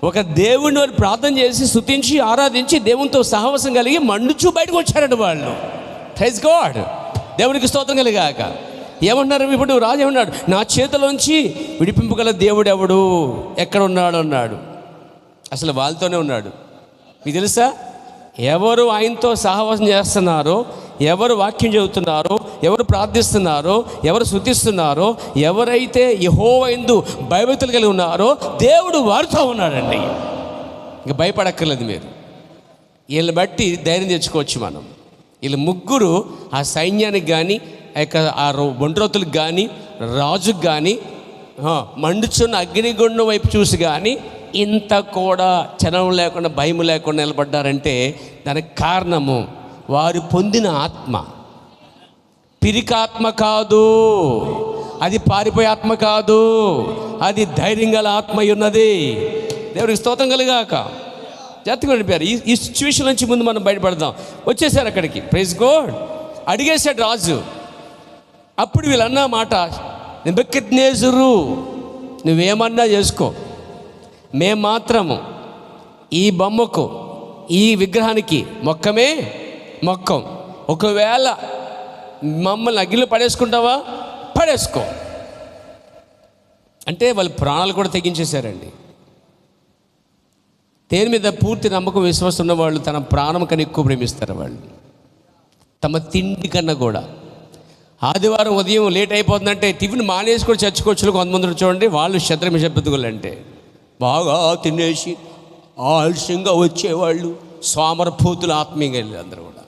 ఒక దేవుడిని వారు ప్రార్థన చేసి స్తుతించి ఆరాధించి దేవునితో సహవాసం కలిగి మండుచూ బయటకు వచ్చారండి వాళ్ళు. Praise god. దేవునికి స్తోత్రం కలిగాక. ఏమన్నారు ఇప్పుడు? రాజు ఏమన్నాడు? నా చేతిలోంచి విడిపింపగల దేవుడు ఎవడు, ఎక్కడ ఉన్నాడు అన్నాడు. అసలు వాళ్ళతోనే ఉన్నాడు. మీకు తెలుసా, ఎవరు ఆయనతో సహవాసం చేస్తున్నారో, ఎవరు వాక్యం చెబుతున్నారో, ఎవరు ప్రార్థిస్తున్నారో, ఎవరు స్తుతిస్తున్నారో, ఎవరైతే యెహోవా యందు భయభక్తులు కలిగి ఉన్నారో దేవుడు వారితో ఉన్నాడండి. ఇంక భయపడక్కర్లేదు మీరు. వీళ్ళని బట్టి ధైర్యం తెచ్చుకోవచ్చు మనం. వీళ్ళు ముగ్గురు ఆ సైన్యానికి కానీ, ఆ ఒండ్రోతులకు కానీ, రాజుకు కానీ, మండుచున్న అగ్నిగుండం వైపు చూసి కానీ ఇంత కూడా చలనం లేకుండా, భయం లేకుండా నిలబడ్డారంటే దానికి కారణము వారు పొందిన ఆత్మ. పిరికాత్మ కాదు, అది పారిపోయే ఆత్మ కాదు, అది ధైర్యం గల ఆత్మ ఉన్నది. దేవుడికి స్తోత్రం కలిగాక. జాగ్రత్తగా నడిపారు. ఈ సిచ్యువేషన్ నుంచి ముందు మనం బయటపడదాం. వచ్చేసారు అక్కడికి. Praise God. అడిగేశాడు రాజు. అప్పుడు వీళ్ళన్న మాట, నెబుకద్నెజరు, నువ్వేమన్నా చేసుకో, మేము మాత్రము ఈ బొమ్మకు, ఈ విగ్రహానికి మొక్కం. ఒకవేళ మమ్మల్ని అగ్నిలో పడేసుకుంటావా? పడేసుకో. అంటే వాళ్ళు ప్రాణాలు కూడా తెగించేశారండి. దేని మీద పూర్తి నమ్మకం, విశ్వాసం ఉన్న వాళ్ళు తన ప్రాణం కన్నా ఎక్కువ ప్రేమిస్తారు. వాళ్ళు తమ తిండి కన్నా కూడా. ఆదివారం ఉదయం లేట్ అయిపోతుందంటే టిఫిన్ మానేసి కూడా చర్చకొచ్చులు కొంతమంది చూడండి, వాళ్ళు శత్రుమిషబతుకులు అంటే బాగా తినేసి ఆలస్యంగా వచ్చేవాళ్ళు, సోమరభూతులు, ఆత్మీయంగా వెళ్ళి అందరూ కూడా.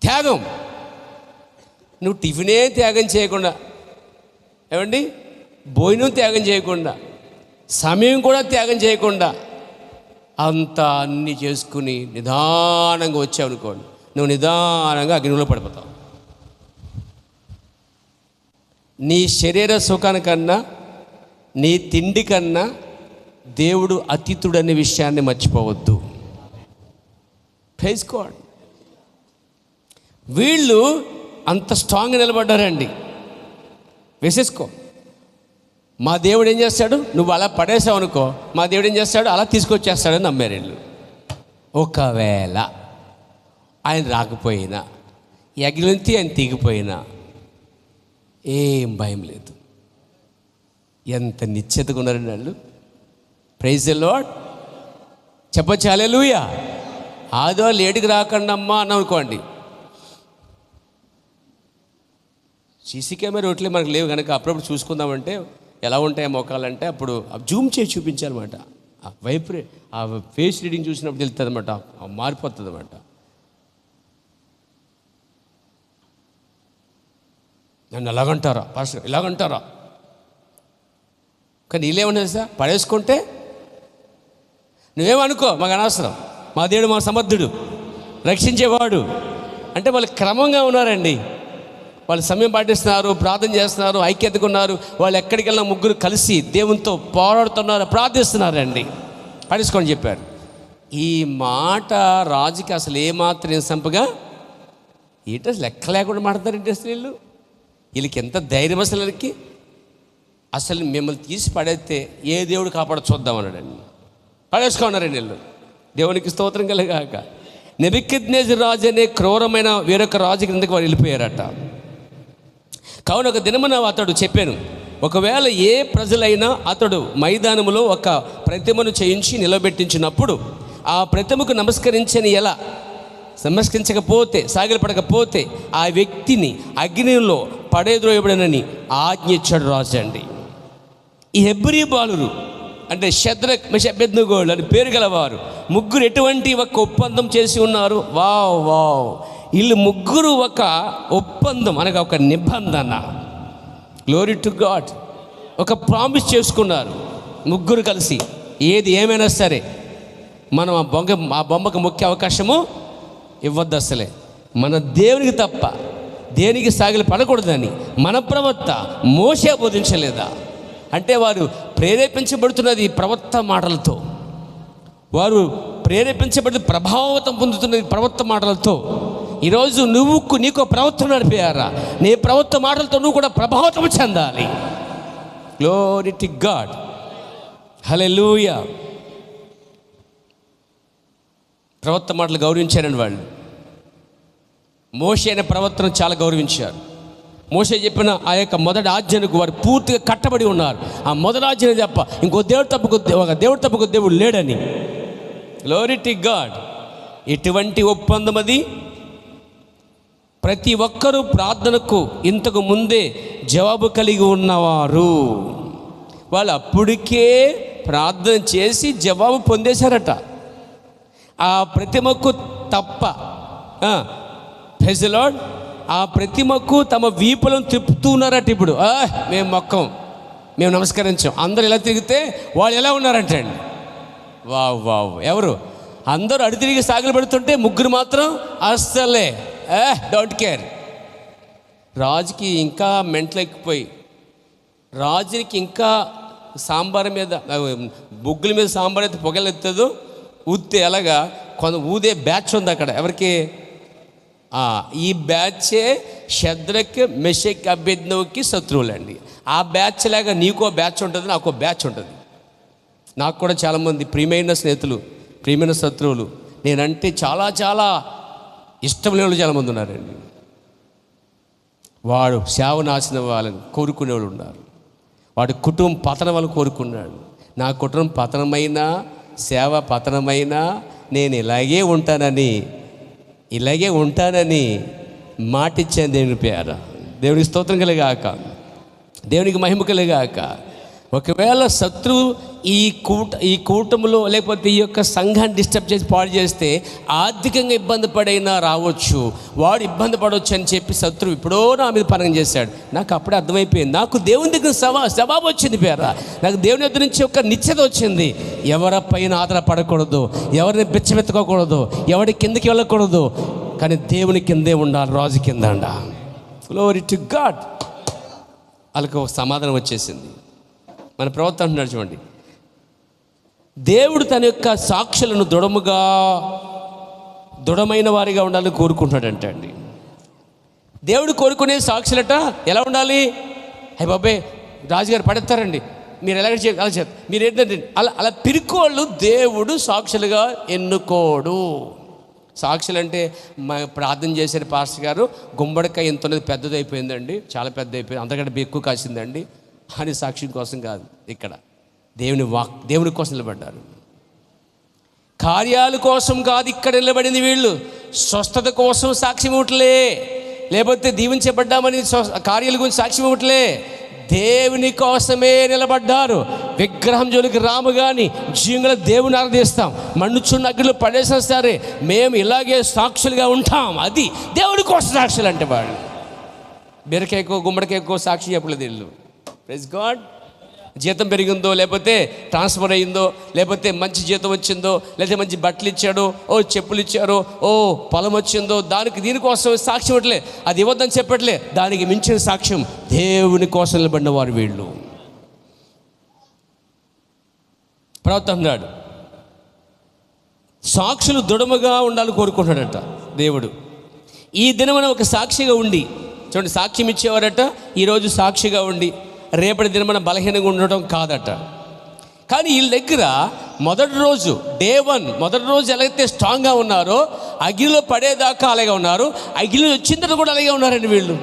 త్యాగం. నువ్వు టిఫినే త్యాగం చేయకుండా, ఏమండి, భోజనం త్యాగం చేయకుండా, సమయం కూడా త్యాగం చేయకుండా, అంతా అన్నీ చేసుకుని నిదానంగా వచ్చావు అనుకోండి, నువ్వు నిదానంగా అగ్నిలో పడిపోతావు. నీ శరీర సుఖానికన్నా, నీ తిండి కన్నా దేవుడు అతీతుడనే విషయాన్ని మర్చిపోవద్దు. Praise god. వీళ్ళు అంత స్ట్రాంగ్గా నిలబడ్డారండి. వేసేసుకో. మా దేవుడు ఏం చేస్తాడు, నువ్వు అలా పడేసావు అనుకో, మా దేవుడు ఏం చేస్తాడు, అలా తీసుకొచ్చేస్తాడని నమ్మారు వీళ్ళు. ఒకవేళ ఆయన రాకపోయినా, ఈ అగ్నిలోంచి ఆయన దిగిపోయినా ఏం భయం లేదు. ఎంత నిశ్చతగా ఉన్నారండి వాళ్ళు. Praise the lord. చెప్పొచ్చు హల్లెలూయా. ఆదివారం లేటుకి రాకండి అమ్మా అని అనుకోండి. సీసీ కెమెరా ఒకటి మనకు లేవు కనుక అప్పుడప్పుడు చూసుకుందామంటే ఎలా ఉంటాయి మోకాలంటే అప్పుడు జూమ్ చేసి చూపించాలన్నమాట. ఆ ఫేస్ రీడింగ్ చూసినప్పుడు తెలుస్తుంది అనమాట, మారిపోతుంది అనమాట. నన్ను ఎలాగంటారా పాస్టర్, ఇలాగంటారా? కానీ వీళ్ళేమన్నా సార్, పడేసుకుంటే నువ్వేమనుకో, మాకు అనవసరం, మా దేవుడు మా సమర్థుడు, రక్షించేవాడు అంటే వాళ్ళు క్రమంగా ఉన్నారండి. వాళ్ళు సమయం పాటిస్తున్నారు, ప్రార్థన చేస్తున్నారు, ఐక్యతగా ఉన్నారు. వాళ్ళు ఎక్కడికి వెళ్ళినా ముగ్గురు కలిసి దేవునితో పోరాడుతున్నారు, ప్రార్థిస్తున్నారండి. పడేసుకొని చెప్పారు. ఈ మాట రాజుకి అసలు ఏమాత్రం సంపగా ఏంటి లెక్క లేకుండా మాట్లాడతారు. ఇంట్రెస్ట్ వీళ్ళకి ఎంత ధైర్యం అసలు మిమ్మల్ని తీసి పడేస్తే ఏ దేవుడు కాపాడ చూద్దామన్నాడండి. పడేసుకున్నారండి వీళ్ళు. దేవునికి స్తోత్రం కలిగాక. నెబుకద్నెజరు రాజు అనే క్రూరమైన వేరొక రాజు కిందకి వారు వెళ్ళిపోయారట. కావున ఒక దినమున అతడు చెప్పాను, ఒకవేళ ఏ ప్రజలైనా అతడు మైదానములో ఒక ప్రతిమను చేయించి నిలబెట్టించినప్పుడు ఆ ప్రతిమకు నమస్కరించకపోతే, సాగిలపడకపోతే ఆ వ్యక్తిని అగ్నిలో పడేద్రోయబడనని ఆజ్ఞ ఇచ్చాడు రాజు అండి. ఈ హెబ్రీ బాలురు అంటే షద్రక్, మెషక్, అబేద్నెగోలు అని పేరు గలవారు ముగ్గురు ఎటువంటి ఒక ఒప్పందం చేసి ఉన్నారు. వావ్. వీళ్ళు ముగ్గురు ఒక ఒప్పందం అనగా ఒక నిబంధన, గ్లోరీ టు గాడ్, ఒక ప్రామిస్ చేసుకున్నారు ముగ్గురు కలిసి. ఏది ఏమైనా సరే మనం ఆ బొమ్మకు ముఖ్య అవకాశము ఇవ్వద్దు. అసలే మన దేవునికి తప్ప దేనికి సాగిలి పడకూడదని మన ప్రవక్త మోషే బోధించలేదా? అంటే వారు ప్రేరేపించబడుతున్నది ప్రవక్త మాటలతో, వారు ప్రేరేపించబడి ప్రభావితం పొందుతున్నది ప్రవక్త మాటలతో. ఈరోజు నీకు ప్రవక్త నడిపారా, నీ ప్రవక్త మాటలతో నువ్వు కూడా ప్రభావితం చెందాలి. Glory to God. హల్లెలూయా. ప్రవక్త మాటలు గౌరవించారండి వాళ్ళు. మోషే అనే ప్రవర్తన చాలా గౌరవించారు. మోషే చెప్పిన ఆ యొక్క మొదటి ఆజ్ఞకు వారు పూర్తిగా కట్టబడి ఉన్నారు. ఆ మొదటి ఆజ్ఞని తప్ప ఇంకో దేవుడు తప్పకు దేవుడు లేడని. Glory to God. ఎటువంటి ఒప్పందం అది? ప్రతి ఒక్కరూ ప్రార్థనకు ఇంతకు ముందే జవాబు కలిగి ఉన్నవారు. వాళ్ళు అప్పటికే ప్రార్థన చేసి జవాబు పొందేశారట. ఆ ప్రతిమకు తప్ప ప్రైజ్ ది లార్డ్, ఆ ప్రతిమకు తమ వీపులను తిప్పుతున్నారట. ఇప్పుడు మేము మొక్కం, మేము నమస్కరించాం. అందరూ ఎలా తిరిగితే వాళ్ళు ఎలా ఉన్నారంటే అండి, వావ్ వావ్. ఎవరు? అందరూ అడి తిరిగి సాగులు పెడుతుంటే ముగ్గురు మాత్రం అస్సలే డోంట్ కేర్. రాజుకి ఇంకా మెంటలెక్కిపోయి, రాజుకి ఇంకా సాంబార్ మీద బొగ్గుల మీద సాంబార్ అయితే పొగలెత్తదు, ఊతే ఎలాగా కొంత ఊదే బ్యాచ్ ఉంది అక్కడ. ఎవరికి? ఈ బ్యాచే షద్రక్ మెషక్ అబేద్నెగోకి శత్రువులండి. ఆ బ్యాచ్ లాగా నీకో బ్యాచ్ ఉంటుంది, నాకో బ్యాచ్ ఉంటుంది. నాకు కూడా చాలామంది ప్రియమైన స్నేహితులు, ప్రియమైన శత్రువులు, నేనంటే చాలా చాలా ఇష్టం లేని వాళ్ళు చాలామంది ఉన్నారండి. వాడు సేవ నాశనం అవ్వాలని కోరుకునేవాళ్ళు ఉన్నారు. వాడి కుటుంబం పతనం వాళ్ళని కోరుకున్నాడు. నా కుటుంబం పతనమైనా సేవ పతనమైనా నేను ఇలాగే ఉంటానని మాటిచ్చాను దేవుని పేర. దేవునికి స్తోత్రం కలిగాక, దేవునికి మహిమ కలిగాక. ఒకవేళ శత్రువు ఈ కూటమిలో లేకపోతే ఈ యొక్క సంఘాన్ని డిస్టర్బ్ చేసి పాడు చేస్తే ఆర్థికంగా ఇబ్బంది పడైనా రావచ్చు, వాడు ఇబ్బంది పడవచ్చు అని చెప్పి శత్రువు ఇప్పుడో నా మీద పనం చేశాడు. నాకు అప్పుడే అర్థమైపోయింది, నాకు దేవుని దగ్గర జవాబు వచ్చింది పేర. నాకు దేవుని దగ్గర నుంచి ఒక నిశ్చత వచ్చింది. ఎవరిపైన ఆధారపడకూడదు, ఎవరిని బిచ్చమెత్తుకోకూడదు, ఎవరి కిందకి వెళ్ళకూడదు, కానీ దేవుని కిందే ఉండాలి, రాజు కింద ఉండ. Glory to God. వాళ్ళకి ఒక సమాధానం వచ్చేసింది. మన ప్రవర్తన అంటున్నాడు చూడండి, దేవుడు తన యొక్క సాక్షులను దృఢమైన వారిగా ఉండాలని కోరుకుంటున్నాడంట అండి. దేవుడు కోరుకునే సాక్షులట ఎలా ఉండాలి? అయ్య బాబాయ్ రాజుగారు పడేస్తారండి, మీరు ఎలా చేయాలి, మీరు ఏంటంటే అలా పిరుకోళ్ళు దేవుడు సాక్షులుగా ఎన్నుకోడు. సాక్షులు అంటే ప్రార్థన చేశారు పాస్టర్ గారు, గుమ్మడికాయ ఎంత పెద్దది అయిపోయిందండి, చాలా పెద్ద అయిపోయింది, అంతకంటే ఎక్కువ కాసిందండి అని సాక్ష్యం కోసం కాదు. ఇక్కడ దేవుని కోసం నిలబడ్డారు. కార్యాల కోసం కాదు ఇక్కడ నిలబడింది వీళ్ళు, స్వస్థత కోసం సాక్ష్యం ఇవ్వట్లే, లేకపోతే దీవించబడ్డామని కార్యాల గురించి సాక్ష్యం ఇవ్వట్లే, దేవుని కోసమే నిలబడ్డారు. విగ్రహం జోలికి రాము కానీ జీవంగా దేవుని ఆరాధిస్తాం, మన్నుచున్న అగ్నిలో పడేసినా సరే మేము ఇలాగే సాక్షులుగా ఉంటాం. అది దేవుని కోసం సాక్షులు అంటే. వాళ్ళు బీరకాయకో గుమ్మడికాయకో సాక్షి చెప్పలేదు వీళ్ళు. Praise god. జీతం పెరిగిందో, లేకపోతే ట్రాన్స్ఫర్ అయ్యిందో, లేకపోతే మంచి జీతం వచ్చిందో, లేకపోతే మంచి బట్టలు ఇచ్చాడో, చెప్పులు ఇచ్చారో, పొలం వచ్చిందో, దీనికోసం సాక్ష్యం ఇవ్వట్లే, అది ఇవ్వద్దని చెప్పట్లే, దానికి మించిన సాక్ష్యం దేవుని కోసం నిలబడిన వారు వీళ్ళు. ప్రవర్తన్నాడు, సాక్షులు దృఢముగా ఉండాలని కోరుకుంటున్నాడట దేవుడు. ఈ దినమున ఒక సాక్షిగా ఉండి, చూడండి, సాక్ష్యం ఇచ్చేవారట, ఈరోజు సాక్షిగా ఉండి రేపటి దినమున బలహీనంగా ఉండటం కాదట. కానీ వీళ్ళ దగ్గర మొదటి రోజు డే 1 మొదటి రోజు ఎలాగైతే స్ట్రాంగ్గా ఉన్నారో, అగ్నిలో పడేదాకా అలాగే ఉన్నారు, అగ్నిలో వచ్చిన తర్వాత కూడా అలాగే ఉన్నారండి వీళ్ళు.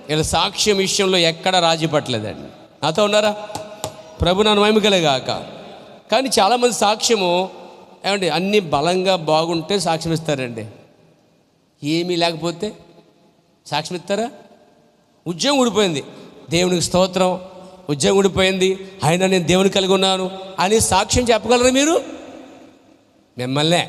వీళ్ళ సాక్ష్యం విషయంలో ఎక్కడ రాజీ పట్టలేదండి. నాతో ఉన్నారా? ప్రభు నన్ను మహిమగలగాక. కానీ చాలామంది సాక్ష్యము ఏమండి అన్నీ బలంగా బాగుంటే సాక్ష్యం ఇస్తారండి, ఏమీ లేకపోతే సాక్ష్యం ఇస్తారా? ఉద్యోగం ఊడిపోయింది, దేవునికి స్తోత్రం, ఉద్యోగం ఊడిపోయింది, అయినా నేను దేవుని కలిగి ఉన్నాను అని సాక్ష్యం చెప్పగలరా మీరు? మిమ్మల్నే.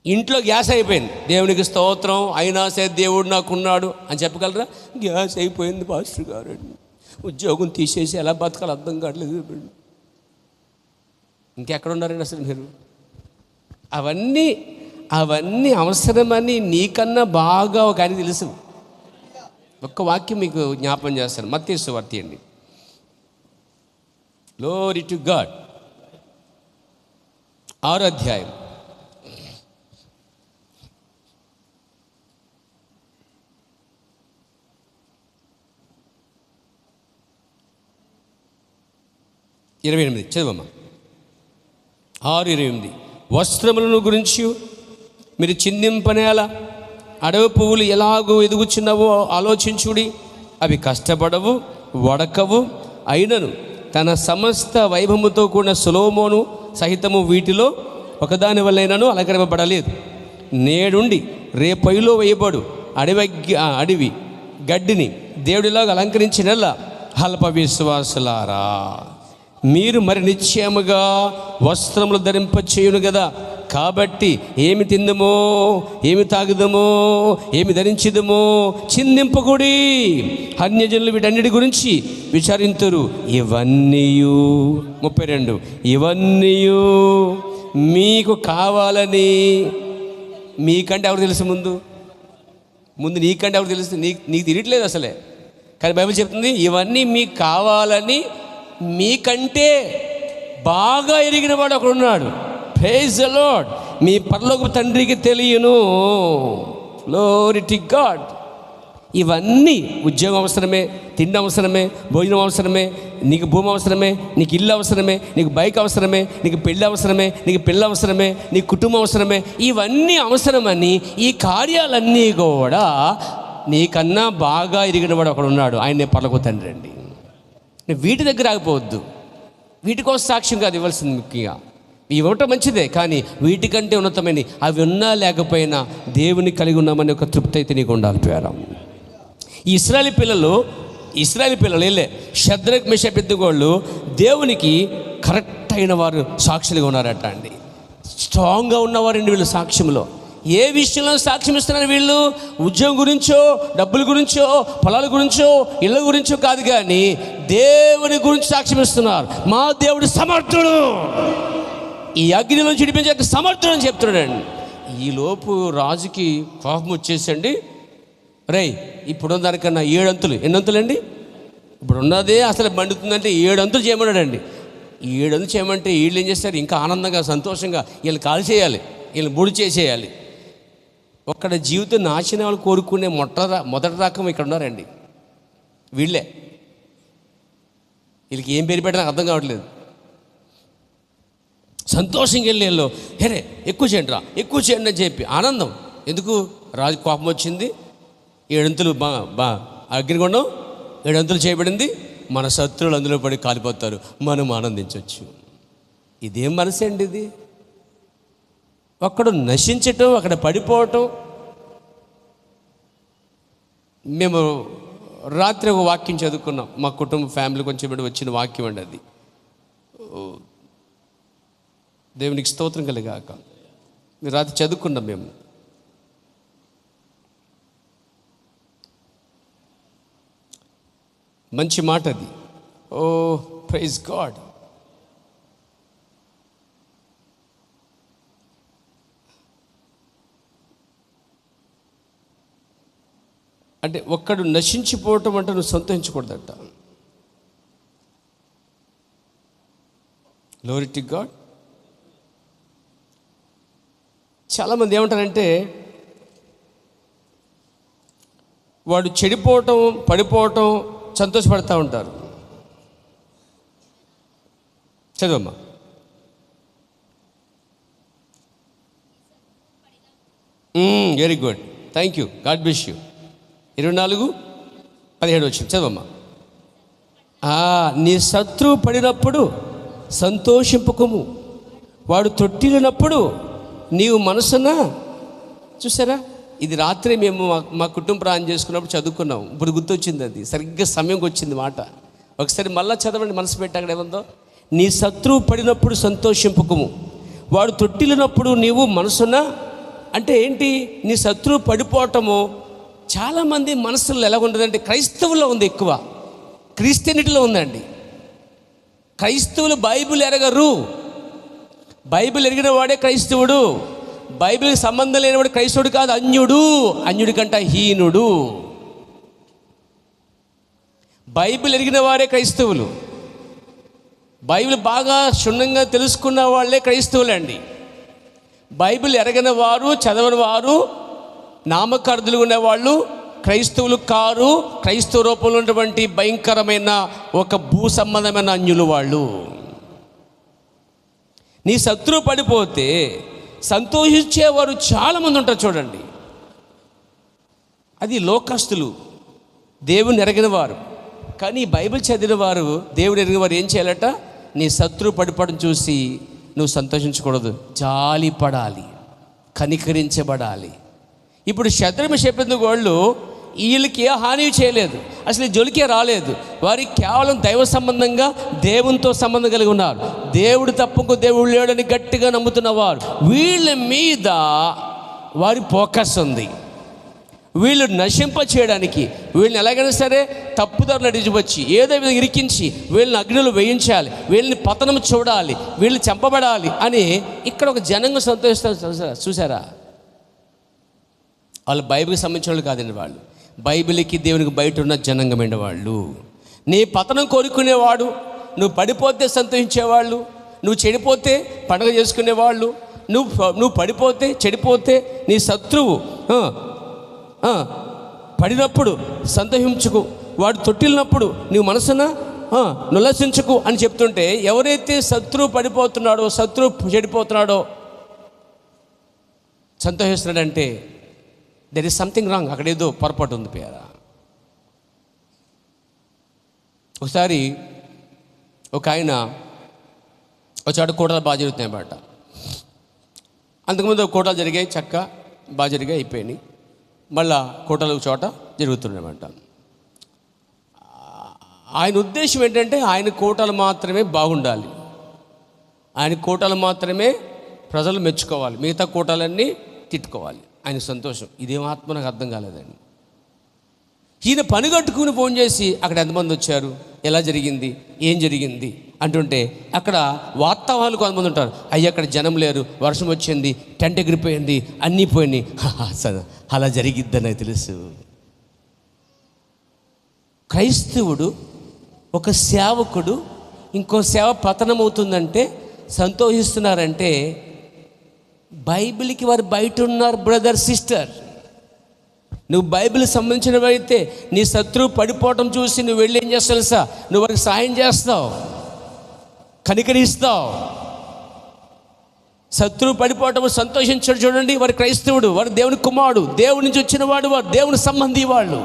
ఇంట్లో గ్యాస్ అయిపోయింది, దేవునికి స్తోత్రం, అయినా సరే దేవుడు నాకున్నాడు అని చెప్పగలరా? గ్యాస్ అయిపోయింది పాస్టర్ గారు, ఉద్యోగం తీసేసి ఎలా బతకాలి అర్థం కావట్లేదు. ఇంకెక్కడ ఉన్నారండి అసలు మీరు? అవన్నీ అవసరమని నీకన్నా బాగా ఒక ఆయన తెలుసు. ఒక్క వాక్యం మీకు జ్ఞాపం చేస్తాను, మత్తయి సువార్త అండి. Glory to God. 6వ అధ్యాయం 28 చదవమ్మా. 6:28 వస్త్రములను గురించి మీరు చిందింపనేల అడవి పువ్వులు ఎలాగో ఎదుగుచున్నావో ఆలోచించుడి. అవి కష్టపడవు, వడకవు, అయినను తన సమస్త వైభవముతో కూడిన సొలొమోను సహితము వీటిలో ఒకదాని వల్లైనను అలంకరింపబడలేదు. నేడుండి రేపైలో వేయబడు అడవి గడ్డిని దేవుడిలాగా అలంకరించినలా అల్ప విశ్వాసులారా, మీరు మరి నిశ్చయముగా వస్త్రములు ధరింపచేయును కదా. కాబట్టి ఏమి తిందమో, ఏమి తాగుదమో, ఏమి ధరించుదమో చిందింపకుడి. అన్యజనులు వీటన్నిటి గురించి విచారింతురు. ఇవన్నీ 32 ఇవన్నీ మీకు కావాలని. మీకంటే ఎవరు తెలుసు? ముందు నీకంటే ఎవరు తెలుసు? నీకు తినట్లేదు అసలే. కానీ బైబిల్ చెప్తుంది ఇవన్నీ మీకు కావాలని మీకంటే బాగా ఎరిగిన వాడు ఒకడున్నాడు. Praise the lord. మీ పరలోక తండ్రికి తెలియను. Glory to God. ఇవన్నీ ఉద్యోగం అవసరమే, తిండి అవసరమే, భోజనం అవసరమే, నీకు భూమి అవసరమే, నీకు ఇల్లు అవసరమే, నీకు బైక్ అవసరమే, నీకు పెళ్ళి అవసరమే, నీకు పిల్ల అవసరమే, నీకు కుటుంబం అవసరమే. ఇవన్నీ అవసరమని ఈ కార్యాలన్నీ కూడా నీకన్నా బాగా ఎరిగిన వాడు ఒకడు ఉన్నాడు. ఆయనే పరలోక తండ్రి అండి. వీటి దగ్గర ఆగిపోవద్దు. వీటి కోసం సాక్ష్యం కాదు ఇవ్వాల్సింది. ముఖ్యంగా ఇవ్వటం మంచిదే, కానీ వీటికంటే ఉన్నతమైన అవి ఉన్నా లేకపోయినా దేవుని కలిగి ఉన్నామని ఒక తృప్తి అయితే నీకు ఉండాలి. పేరం ఈ ఇశ్రాయేలు పిల్లలు వెళ్ళే షద్రక్ మెషక్ అబేద్నెగోళ్ళు దేవునికి కరెక్ట్ అయిన వారు సాక్షులుగా ఉన్నారట అండి. స్ట్రాంగ్గా ఉన్నవారండి వీళ్ళు సాక్ష్యంలో. ఏ విషయంలో సాక్ష్యం ఇస్తున్నారు వీళ్ళు? ఉద్యోగం గురించో, డబ్బుల గురించో, పొలాల గురించో, ఇళ్ళ గురించో కాదు, కానీ దేవుని గురించి సాక్ష్యం ఇస్తున్నారు. మా దేవుడు సమర్థుడు, ఈ అగ్నిలో చిడిపించే సమర్థుడు అని చెప్తున్నాడండి. ఈలోపు రాజుకి కోపం వచ్చేసండి. రై ఇప్పుడు దానికన్నా 7 అంతులు. ఎన్ని అంతులండి? ఇప్పుడు ఉన్నదే అసలు మండుతుందంటే 7 అంతులు చేయమన్నాడండి. 7 అంతులు చేయమంటే వీళ్ళు ఏం చేస్తారు? ఇంకా ఆనందంగా సంతోషంగా వీళ్ళు కాల్ చేయాలి, వీళ్ళు బుడి చేసేయాలి. ఒక్కడ జీవితం నాశనం వాళ్ళు కోరుకునే మొదటి రకం ఇక్కడ ఉన్నారండి. వీళ్ళే. వీళ్ళకి ఏం పేరు పెట్టడానికి అర్థం కావట్లేదు. సంతోషంగా వెళ్ళి వీళ్ళు హేరే ఎక్కువ చేయండి అని చెప్పి ఆనందం. ఎందుకు? రాజు కోపం వచ్చింది. 7 అంతులు అగ్నిగుండం 7 అంతులు చేయబడింది. మన శత్రువులు అందులో పడి కాలిపోతారు, మనం ఆనందించవచ్చు. ఇదేం మనసు అండి ఇది? ఒక్కడు నశించటం, అక్కడ పడిపోవటం. మేము రాత్రి ఒక వాక్యం చదువుకున్నాం. మా కుటుంబ ఫ్యామిలీ కొంచెం వచ్చిన వాక్యం అండి అది. దేవునికి స్తోత్రం కలిగాక. రాత్రి చదువుకున్నాం మేము. మంచి మాట అది. ఓ ప్రైజ్ గాడ్. అంటే ఒక్కడు నశించిపోవటం అంటే నువ్వు సంతోషించకూడదట. Glory to God. చాలామంది ఏమంటారంటే వాడు చెడిపోవటం, పడిపోవటం సంతోషపడుతూ ఉంటారు. చదవమ్మా. Very good, thank you, God bless you. 24:17 వచ్చింది. చదవమ్మా. నీ శత్రువు పడినప్పుడు సంతోషింపకము, వాడు తొట్టిల్లినప్పుడు నీవు మనసున. చూసారా, ఇది రాత్రి మేము మా కుటుంబ ప్రాణం చేసుకున్నప్పుడు చదువుకున్నాం. ఇప్పుడు గుర్తొచ్చింది అది, సరిగ్గా సమయంకి వచ్చింది మాట. ఒకసారి మళ్ళా చదవండి, మనసు పెట్టి. అక్కడ ఏముందో? నీ శత్రువు పడినప్పుడు సంతోషింపకము, వాడు తొట్టిల్లినప్పుడు నీవు మనసున. అంటే ఏంటి? నీ శత్రువు పడిపోవటము చాలామంది మనసులో ఎలా ఉండదంటే, క్రైస్తవుల్లో ఉంది ఎక్కువ, క్రిస్టియనిటీలో ఉందండి. క్రైస్తవులు బైబిల్ ఎరగరు. బైబిల్ ఎరిగిన వాడే క్రైస్తవుడు. బైబిల్కి సంబంధం లేనివాడు క్రైస్తవుడు కాదు, అన్యుడు. అన్యుడి కంట హీనుడు. బైబిల్ ఎరిగిన వారే క్రైస్తవులు. బైబిల్ బాగా క్షుణ్ణంగా తెలుసుకున్న వాళ్ళే క్రైస్తవులండి. బైబిల్ ఎరగని వారు, చదవని వారు, నామకార్థులు ఉన్నవాళ్ళు క్రైస్తవులు కారు. క్రైస్తవ రూపంలో ఉన్నటువంటి భయంకరమైన ఒక భూ సంబంధమైన అన్యులు వాళ్ళు. నీ శత్రువు పడిపోతే సంతోషించేవారు చాలామంది ఉంటారు చూడండి. అది లోకస్తులు, దేవుని ఎరగిన వారు. కానీ బైబిల్ చదివిన వారు, దేవుడు ఎరిగిన వారు ఏం చేయాలట? నీ శత్రువు పడిపోవడం చూసి నువ్వు సంతోషించకూడదు, జాలి పడాలి, కనికరించబడాలి. ఇప్పుడు శత్రువు చెప్పిన వాళ్ళు వీళ్ళకి ఏ హాని చేయలేదు, అసలు జొలికే రాలేదు. వారికి కేవలం దైవ సంబంధంగా దేవునితో సంబంధం కలిగి ఉన్నారు. దేవుడు తప్పకు దేవుడు లేడని గట్టిగా నమ్ముతున్నవారు, వీళ్ళ మీద వారి ఫోకస్ ఉంది. వీళ్ళు నశింప చేయడానికి, వీళ్ళని ఎలాగైనా సరే తప్పుదారు నడిచివచ్చి ఏదో విధంగా ఇరికించి వీళ్ళని అగ్నిలో వేయించాలి, వీళ్ళని పతనం చూడాలి, వీళ్ళు చంపబడాలి అని ఇక్కడ ఒక జనంగా సంతోషిస్తారు. చూసారా? వాళ్ళు బైబిల్కి సంబంధించిన వాళ్ళు కాదండి. వాళ్ళు బైబిల్కి దేవునికి బయట ఉన్న జనంగమైన వాళ్ళు. నీ పతనం కోరుకునేవాడు, నువ్వు పడిపోతే సంతోషించేవాళ్ళు, నువ్వు చెడిపోతే పండుగ చేసుకునేవాళ్ళు, నువ్వు పడిపోతే చెడిపోతే నీ శత్రువు పడినప్పుడు సంతోషించుకు, వాడు తొట్టిల్లినప్పుడు నీవు మనసున నులసించుకు అని చెప్తుంటే, ఎవరైతే శత్రువు పడిపోతున్నాడో, శత్రువు చెడిపోతున్నాడో సంతోషిస్తున్నాడంటే దెర్ ఈస్ సంథింగ్ రాంగ్. అక్కడ ఏదో పొరపాటు ఉంది పేర. ఒకసారి ఒక ఆయన వచ్చాడు, కూటలు బాగా జరుగుతున్నాయి అన్నమాట. అంతకుముందు కూటలు జరిగాయి, చక్క బాగా జరిగాయి, అయిపోయినాయి. మళ్ళా కూటలు చోట జరుగుతున్నాయన్నమాట. ఆయన ఉద్దేశం ఏంటంటే ఆయన కూటలు మాత్రమే బాగుండాలి, ఆయన కూటలు మాత్రమే ప్రజలు మెచ్చుకోవాలి, మిగతా కూటలన్నీ తిట్టుకోవాలి. ఆయన సంతోషం. ఇదేం ఆత్మ నాకు అర్థం కాలేదండి. ఈయన పని కట్టుకుని ఫోన్ చేసి అక్కడ ఎంతమంది వచ్చారు, ఎలా జరిగింది, ఏం జరిగింది అంటుంటే అక్కడ వార్తావాళ్ళు కొంతమంది ఉంటారు, అయ్యి అక్కడ జనం లేరు, వర్షం వచ్చింది, టెంట్ ఎగిరిపోయింది, అన్నీ పోయినాయి. అలా జరిగిద్దని నాకు తెలుసు. క్రైస్తవుడు, ఒక సేవకుడు ఇంకో సేవ పతనమవుతుందంటే సంతోషిస్తున్నారంటే బైబిల్కి వారు బయట ఉన్నారు. బ్రదర్, సిస్టర్, నువ్వు బైబిల్ సంబంధించినవైతే నీ శత్రువు పడిపోవటం చూసి నువ్వు వెళ్ళి ఏం చేస్తావు తెలుసా? నువ్వు వారికి సాయం చేస్తావు, కనికరిస్తావు. శత్రువు పడిపోవటం సంతోషించాడు చూడండి, వారి క్రైస్తవుడు, వారు దేవుని కుమారుడు, దేవుడి నుంచి వచ్చిన వాడు, వారు దేవుని సంబంధి వాళ్ళు.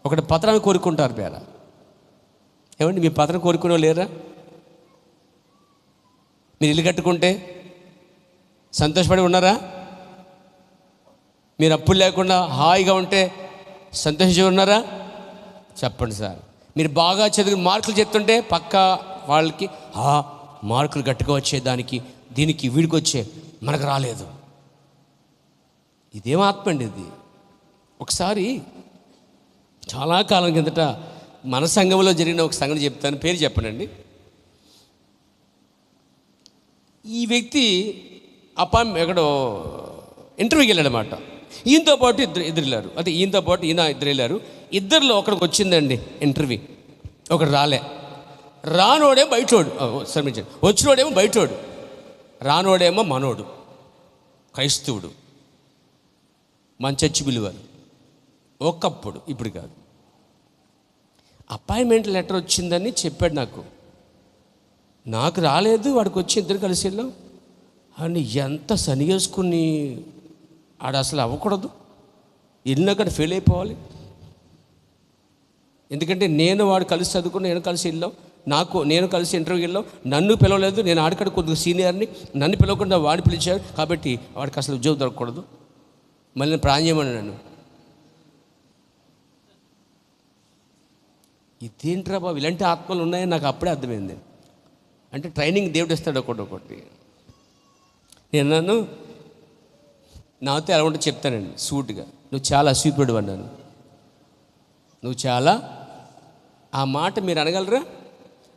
ఒకటి పతనాన్ని కోరుకుంటారు పేర. ఏమండి, మీ పతనం కోరుకునే లేరా? మీరు ఇల్లు కట్టుకుంటే సంతోషపడి ఉన్నారా? మీరు అప్పులు లేకుండా హాయిగా ఉంటే సంతోషించి ఉన్నారా? చెప్పండి సార్. మీరు బాగా చదివి మార్కులు చెప్తుంటే పక్క వాళ్ళకి మార్కులు గట్టిగా వచ్చేదానికి దీనికి వీడికి వచ్చే మనకు రాలేదు. ఇదేం ఆత్మ అండి ఇది? ఒకసారి చాలా కాలం కిందట మన సంఘంలో జరిగిన ఒక సంగతి చెప్తాను, పేరు చెప్పనండి. ఈ వ్యక్తి ఎక్కడో ఇంటర్వ్యూకి వెళ్ళాడనమాట. ఈయనతో పాటు ఇద్దరు వెళ్ళారు. అదే ఈయనతో పాటు ఈయన ఇద్దరు వెళ్ళారు. ఇద్దరిలో ఒకడికి వచ్చిందండి ఇంటర్వ్యూ, ఒకడు రానోడేమో బయటోడు, క్షమించండి, వచ్చినోడేమో బయటోడు, రానోడేమో మనోడు, క్రైస్తవుడు, మన చర్చి పిలువారు ఒకప్పుడు, ఇప్పుడు కాదు. అపాయింట్మెంట్ లెటర్ వచ్చిందని చెప్పాడు నాకు రాలేదు, వాడికి వచ్చి ఇద్దరు కలిసి వెళ్ళాం అని ఎంత సనిగేసుకుని ఆడ అసలు అవ్వకూడదు, వెళ్ళినాక ఫెయిల్ అయిపోవాలి. ఎందుకంటే వాడు కలిసి చదువుకుని నేను కలిసి వెళ్ళాం, నేను కలిసి ఇంటర్వ్యూకి వెళ్ళాం, నన్ను పిలవలేదు, నేను ఆడికాడ కొద్దిగా సీనియర్ని, నన్ను పిలవకుండా వాడిని పిలిచారు, కాబట్టి వాడికి అసలు ఉద్యోగం దొరకకూడదు, మళ్ళీ నేను ప్రాణం చేయమని నన్ను. ఇదేంట్రా బాబు, ఇలాంటి ఆత్మలు ఉన్నాయని నాకు అప్పుడే అర్థమైంది. అంటే ట్రైనింగ్ దేవుడు ఇస్తాడు ఒకటి. నేను నాతో ఎలా ఉంటే చెప్తానండి సూట్గా, నువ్వు చాలా అసూయపడు అన్నాను, నువ్వు చాలా, ఆ మాట మీరు అనగలరా?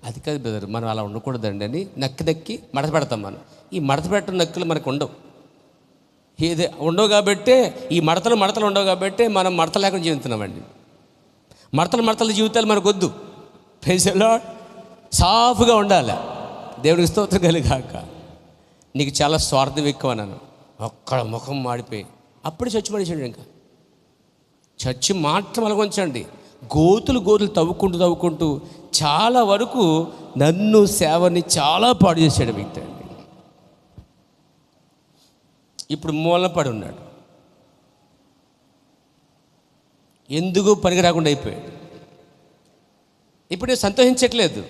అది కాదు బ్రదర్, మనం అలా ఉండకూడదండి అని నక్కి మడత పెడతాం. మనం ఈ మడత పెట్టడం నక్కులు మనకు ఉండవు, ఏదే ఉండవు కాబట్టే, ఈ మడతలు ఉండవు కాబట్టే మనం మడత లేకుండా జీవిస్తున్నామండి. మడతల జీవితాలు మనకు వద్దు. Praise the lord. సాఫ్గా ఉండాలి. దేవుడికి స్తోత్రం కలిగాక. నీకు చాలా స్వార్థం ఎక్కువ అన్నాను, ఒక్కడ ముఖం మాడిపోయి అప్పుడు చచ్చి పడేసాడు. ఇంకా చచ్చి మాత్రం అలగొంచండి, గోతులు తవ్వుకుంటూ చాలా వరకు నన్ను సేవని చాలా పాడు చేశాడు వ్యక్తి అండి. ఇప్పుడు మూలన పడి ఉన్నాడు. ఎందుకు పనికి రాకుండా అయిపోయాడు. ఇప్పుడు నేను సంతోషించట్లేదు.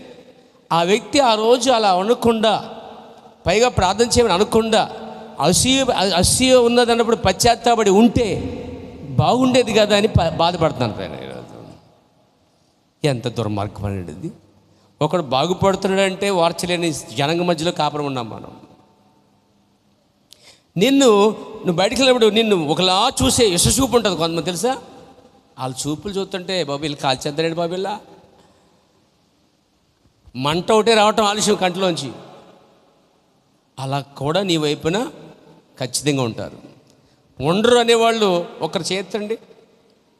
ఆ వ్యక్తి ఆ రోజు అలా అనకుండా, పైగా ప్రార్థన చేయమని అనకుండా, అసూయ ఉన్నదన్నప్పుడు పశ్చాత్తాపడి ఉంటే బాగుండేది కదా అని బాధపడుతున్నాను. ఎంత దుర్మార్గం అనేది. ఒకడు బాగుపడుతున్నాడంటే వార్చలేని జనంగ మధ్యలో కాపురం ఉన్నాం మనం. నువ్వు బయటికి వెళ్ళినప్పుడు నిన్ను ఒకలా చూసే చూపు ఉంటుంది కొంతమంది, తెలుసా? వాళ్ళ చూపులు చూస్తుంటే బాబు వీళ్ళు కాల్చేద్దలేడు, బాబు వీళ్ళ మంట ఒకటే రావటం ఆలస్యం కంటిలోంచి. అలా కూడా నీ వైపున ఖచ్చితంగా ఉంటారు. ఉండరు అనేవాళ్ళు ఒకరు చేతండి,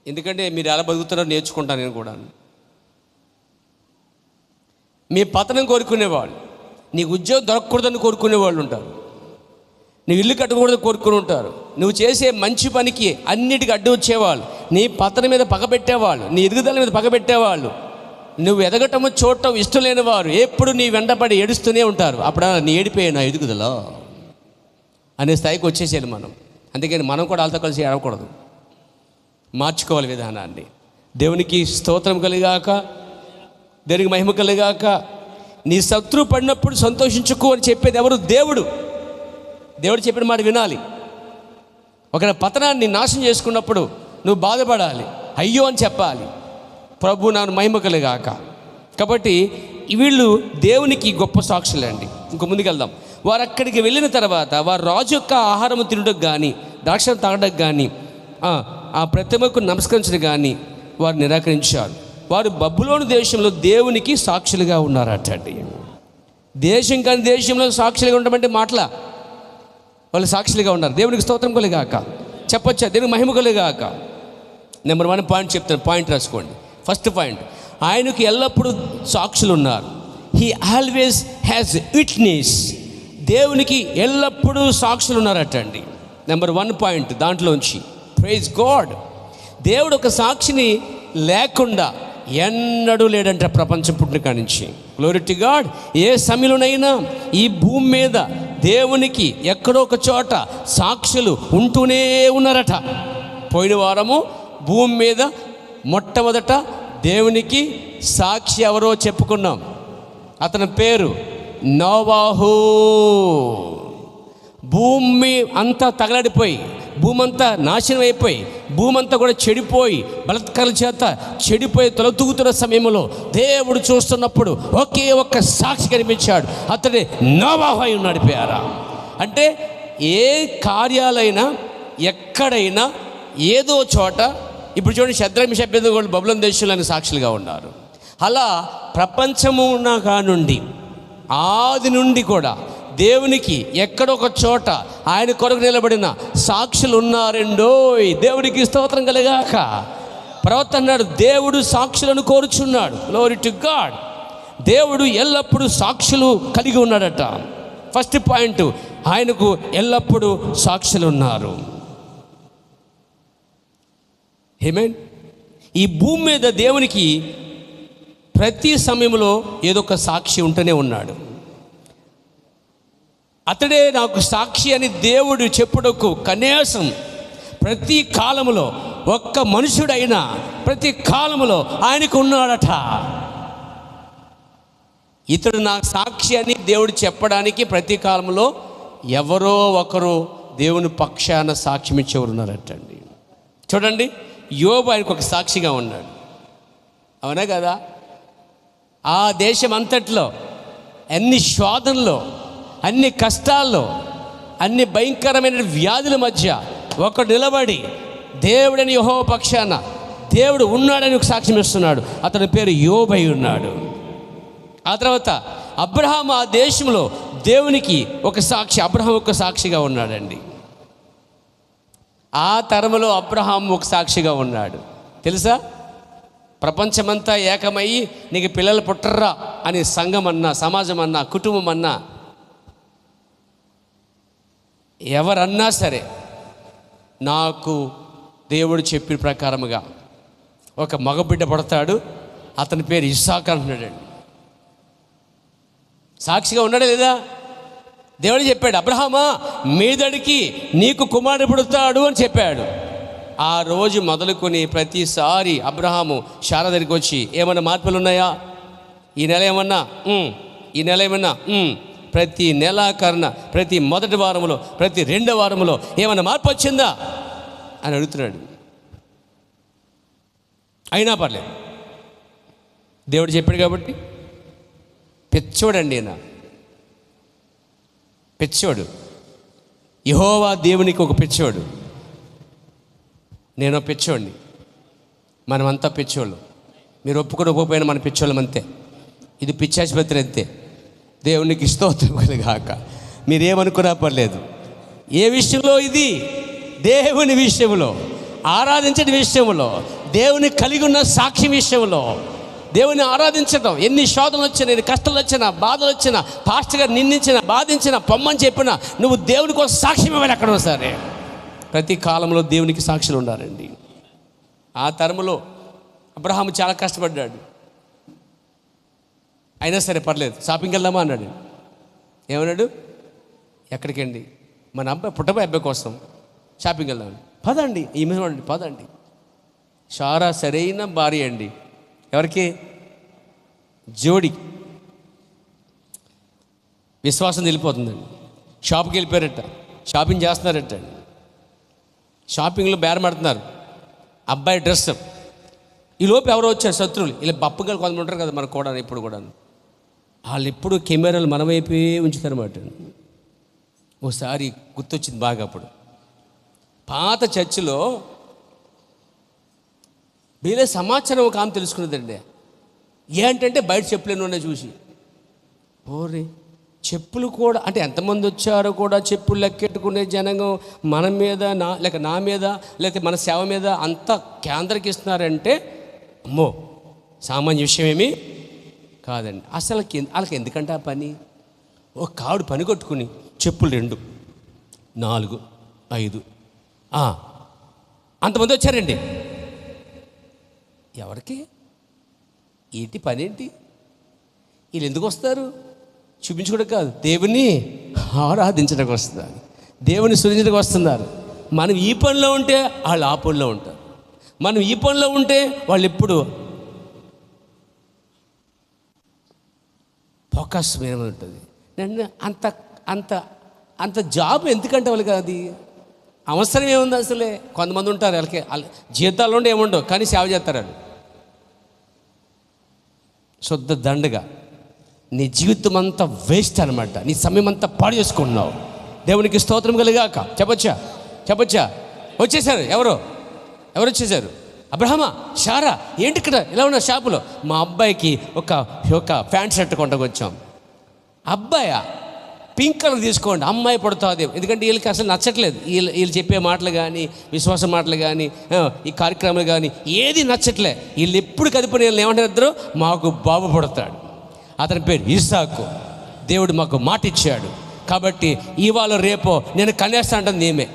ఎందుకంటే మీరు ఎలా బతుకుతున్నారో నేర్చుకుంటాను నేను కూడా. మీ పతనం కోరుకునేవాళ్ళు, నీకు ఉద్యోగం దొరకకూడదని కోరుకునేవాళ్ళు ఉంటారు, నువ్వు ఇల్లు కట్టకూడదని కోరుకుని ఉంటారు, నువ్వు చేసే మంచి పనికి అన్నిటికీ అడ్డు వచ్చేవాళ్ళు, నీ పతనం మీద పగబెట్టేవాళ్ళు, నీ ఎదుగుదల మీద పగబెట్టేవాళ్ళు, నువ్వు ఎదగటము చూడటం ఇష్టం లేని వారు ఎప్పుడు నీ వెంటపడి ఏడుస్తూనే ఉంటారు. అప్పుడు నీ ఏడిపోయే నా ఎదుగుదల అనే స్థాయికి వచ్చేసేది మనం. అందుకని మనం కూడా వాళ్ళతో కలిసి ఏడవకూడదు, మార్చుకోవాలి విధానాన్ని. దేవునికి స్తోత్రం కలిగాక, దేవునికి మహిమ కలిగాక. నీ శత్రువు పడినప్పుడు సంతోషించుకో అని చెప్పేది ఎవరు? దేవుడు. దేవుడు చెప్పిన మాట వినాలి. ఒక పతనాన్ని నాశనం చేసుకున్నప్పుడు నువ్వు బాధపడాలి, అయ్యో అని చెప్పాలి, ప్రభు నాను మహిమ కలిగాక. కాబట్టి వీళ్ళు దేవునికి గొప్ప సాక్షులండి. ఇంకో ముందుకెళ్దాం. వారు అక్కడికి వెళ్ళిన తర్వాత వారు రాజు యొక్క ఆహారము తినడానికి కానీ, ద్రాక్షను తాగడానికి కానీ, ఆ ప్రతిమకు నమస్కరించడం కానీ వారు నిరాకరించారు. వారు బబులోను దేశంలో దేవునికి సాక్షులుగా ఉన్నారట అండి. దేశం కాని దేశంలో సాక్షులుగా ఉండమంటే మాటలా, వాళ్ళు సాక్షులుగా ఉన్నారు. దేవునికి స్తోత్రం కలిగాక. చెప్పొచ్చా? దేవునికి మహిమ కలిగాక. నెంబర్ 1 పాయింట్ చెప్తాను, పాయింట్ రాసుకోండి. ఫస్ట్ పాయింట్, ఆయనకు ఎల్లప్పుడూ సాక్షులు ఉన్నారు. He always has witness. దేవునికి ఎల్లప్పుడూ సాక్షులు ఉన్నారట అండి. నెంబర్ 1 పాయింట్ దాంట్లోంచి. Praise god. దేవుడు ఒక సాక్షిని లేకుండా ఎన్నడూ లేడంట ప్రపంచం పుట్టిన కాడి నుంచి. Glory to God. ఏ సమయంలోనైనా ఈ భూమి మీద దేవునికి ఎక్కడో ఒక చోట సాక్షులు ఉంటూనే ఉన్నారట. పోయిన వారము భూమి మీద మొట్టమొదట దేవునికి సాక్షి ఎవరో చెప్పుకున్నాం. అతని పేరు నోవాహు. భూమి అంతా తగలడిపోయి, భూమి అంతా నాశనం అయిపోయి, భూమి అంతా కూడా చెడిపోయి, బలత్కారాల చేత చెడిపోయి తొలతూగుతున్న సమయంలో దేవుడు చూస్తున్నప్పుడు ఒకే ఒక్క సాక్షి కనిపించాడు. అతడే నోవాహు అయి ఉన్నాడు. పేరా అంటే ఏ కార్యాలైనా ఎక్కడైనా ఏదో చోట, ఇప్పుడు చూడండి, శద్రక్ మేషక్ అబేద్నెగోలు బబులోను దేశంలోని సాక్షులుగా ఉన్నారు. అలా ప్రపంచము నుండి ఆది నుండి కూడా దేవునికి ఎక్కడొక చోట ఆయన కొరకు నిలబడిన సాక్షులు ఉన్నారండోయ్. దేవుడికి స్తోత్రం కలిగాక. ప్రవక్త అన్నాడు, దేవుడు సాక్షులను కోరుచున్నాడు. Glory to God. దేవుడు ఎల్లప్పుడూ సాక్షులు కలిగి ఉన్నాడట. ఫస్ట్ పాయింట్, ఆయనకు ఎల్లప్పుడూ సాక్షులు ఉన్నారు. ఆమేన్. ఈ భూమి మీద దేవునికి ప్రతి సమయంలో ఏదో ఒక సాక్షి ఉంటూనే ఉన్నాడు. అతడే నాకు సాక్షి అని దేవుడు చెప్పుటకు కనీసం ప్రతి కాలములో ఒక్క మనుషుడైనా ప్రతి కాలములో ఆయనకు ఉన్నాడట. ఇతడు నా సాక్షి అని దేవుడు చెప్పడానికి ప్రతి కాలంలో ఎవరో ఒకరు దేవుని పక్షాన సాక్ష్యం ఇచ్చేవారు ఉన్నారటండి. చూడండి, యోబు ఆయనకు ఒక సాక్షిగా ఉన్నాడు. అవునా కదా? ఆ దేశం అంతట్లో అన్ని శోధనలో, అన్ని కష్టాల్లో, అన్ని భయంకరమైన వ్యాధుల మధ్య ఒకడు నిలబడి దేవుడని యెహోవా పక్షాన దేవుడు ఉన్నాడని ఒక సాక్ష్యం ఇస్తున్నాడు. అతని పేరు యోబు అయి ఉన్నాడు. ఆ తర్వాత అబ్రహాము ఆ దేశంలో దేవునికి ఒక సాక్షి, అబ్రహాం ఒక సాక్షిగా ఉన్నాడండి. ఆ తరములో అబ్రహాం ఒక సాక్షిగా ఉన్నాడు. తెలుసా? ప్రపంచమంతా ఏకమయ్యి నీకు పిల్లలు పుట్టర్రా అని సంఘం అన్నా, సమాజం అన్నా, కుటుంబం అన్నా, ఎవరన్నా సరే, నాకు దేవుడు చెప్పిన ప్రకారముగా ఒక మగబిడ్డ పడతాడు, అతని పేరు ఇస్సాకు అంటున్నాడండి. సాక్షిగా ఉన్నాడా లేదా? దేవుడు చెప్పాడు, అబ్రహామా మీదడికి నీకు కుమారుడు పుడతాడు అని చెప్పాడు. ఆ రోజు మొదలుకొని ప్రతిసారి అబ్రహాము శారా దగ్గరికి వచ్చి, ఏమన్నా మార్పులు ఉన్నాయా, ఈ నెల ఏమన్నా, ఈ నెల ఏమన్నా, ప్రతి నెలాఖరున, ప్రతి మొదటి వారంలో, ప్రతి రెండో వారంలో ఏమన్నా మార్పు వచ్చిందా అని అడుగుతున్నాడు. అయినా పర్లేదు, దేవుడు చెప్పాడు కాబట్టి. పిచ్చోడండి, పిచ్చోడు. యెహోవా దేవునికి ఒక పిచ్చోడు. నేను పిచ్చోడిని, మనమంతా పిచ్చోళ్ళు. మీరు ఒప్పుకోకపోయినా మన పిచ్చోళ్ళం అంతే. ఇది పిచ్చాసుపత్రి అంతే. దేవునికి స్తోత్రం కలుగాక. మీరేమనుకున్నా పర్లేదు. ఏ విషయంలో? ఇది దేవుని విషయంలో, ఆరాధించే విషయంలో, దేవుని కలిగి ఉన్న సాక్ష్యం విషయంలో, దేవుని ఆరాధించడం. ఎన్ని శోధనలు వచ్చినా, ఎన్ని కష్టాలు వచ్చినా, బాధలు వచ్చినా, పాస్టర్ గారు నిందించిన, బాధించిన, పొమ్మని చెప్పినా నువ్వు దేవుని కోసం సాక్ష్యం ఇవ్వాలి. ఎక్కడో సరే ప్రతి కాలంలో దేవునికి సాక్షులు ఉండాలండి. ఆ తరములో అబ్రహాము చాలా కష్టపడ్డాడు. అయినా సరే పర్లేదు, షాపింగ్కి వెళ్దామా అన్నాడు. ఏమన్నాడు? ఎక్కడికండి? మన అబ్బాయి పుట్టబోయే అబ్బాయి కోసం షాపింగ్కి వెళ్దామని. పదండి, ఈమె చూడండి, పదండి. శారా సరైన భార్య అండి. ఎవరికి? జోడి. విశ్వాసం వెళ్ళిపోతుందండి. షాప్కి వెళ్ళిపోయారట, షాపింగ్ చేస్తున్నారట. షాపింగ్లో బేరమాడుతున్నారు. అబ్బాయి డ్రెస్. ఈ లోపు ఎవరో వచ్చారు శత్రువులు. ఇలా బప్పగారు కొంతమంది ఉంటారు కదా మనకు కూడా, ఇప్పుడు కూడా వాళ్ళు ఎప్పుడు కెమెరాలు మన వైపే ఉంచుతారన్నమాట. ఓసారి గుర్తొచ్చింది బాగా. అప్పుడు పాత చర్చిలో వీళ్ళ సమాచారం ఒక ఆమె తెలుసుకున్నదండి. ఏంటంటే బయట చెప్పులేని ఉన్నాయి చూసి, ఓరే చెప్పులు కూడా, అంటే ఎంతమంది వచ్చారో కూడా చెప్పులు లెక్కెట్టుకునే జనంగం మన మీద, నా మీద, లేకపోతే మన సేవ మీద అంత కేంద్రీకరిస్తున్నారంటే అమ్మో సామాన్య విషయం ఏమీ కాదండి. అసలు వాళ్ళకి ఎందుకంటే ఆ పని? ఒక కావుడు పని కొట్టుకుని చెప్పులు 2, 4, 5 అంతమంది వచ్చారండి. ఎవరికి ఏంటి పని? ఏంటి వీళ్ళు ఎందుకు వస్తారు? చూపించుకోవడం కాదు, దేవుని ఆరాధించడానికి వస్తున్నారు, దేవుని స్తుతించడానికి వస్తున్నారు. మనం ఈ పనిలో ఉంటే వాళ్ళు ఆ పనిలో ఉంటారు. మనం ఈ పనిలో ఉంటే వాళ్ళు ఎప్పుడు ఫోకస్ మీద ఉంటుంది. నన్ను అంత అంత అంత జాబ్ ఎందుకంటే వాళ్ళకి అది అవసరం ఏముంది అసలే? కొంతమంది ఉంటారు వాళ్ళకి జీతాలు ఉండి ఏముండవు, కానీ సేవ చేస్తారు వాళ్ళు శుద్ధ దండగా. నీ జీవితం అంతా వేస్ట్ అనమాట. నీ సమయం అంతా పాడు చేసుకుంటున్నావు. దేవునికి స్తోత్రం కలిగాక. చెప్పొచ్చా? వచ్చేసారు. ఎవరు వచ్చేసారు? అబ్రహమా, శారా. ఏంటి ఇక్కడ ఇలా ఉన్న షాపులో? మా అబ్బాయికి ఒక ప్యాంట్ షర్ట్ కొంటకు వచ్చాం. అబ్బాయా? పింక్ కలర్ తీసుకోండి, అమ్మాయి పడుతుంది. ఎందుకంటే వీళ్ళకి అసలు నచ్చట్లేదు. వీళ్ళు చెప్పే మాటలు కానీ, విశ్వాస మాటలు కానీ, ఈ కార్యక్రమాలు కానీ ఏది నచ్చట్లే. వీళ్ళు ఎప్పుడు కదిపోయిన వీళ్ళని ఏమంటారు? మాకు బాబు పడతాడు, అతని పేరు ఇస్సాకు, దేవుడు మాకు మాట ఇచ్చాడు, కాబట్టి ఇవాళ రేపో నేను కన్యాస్తా అంటుంది నేమే.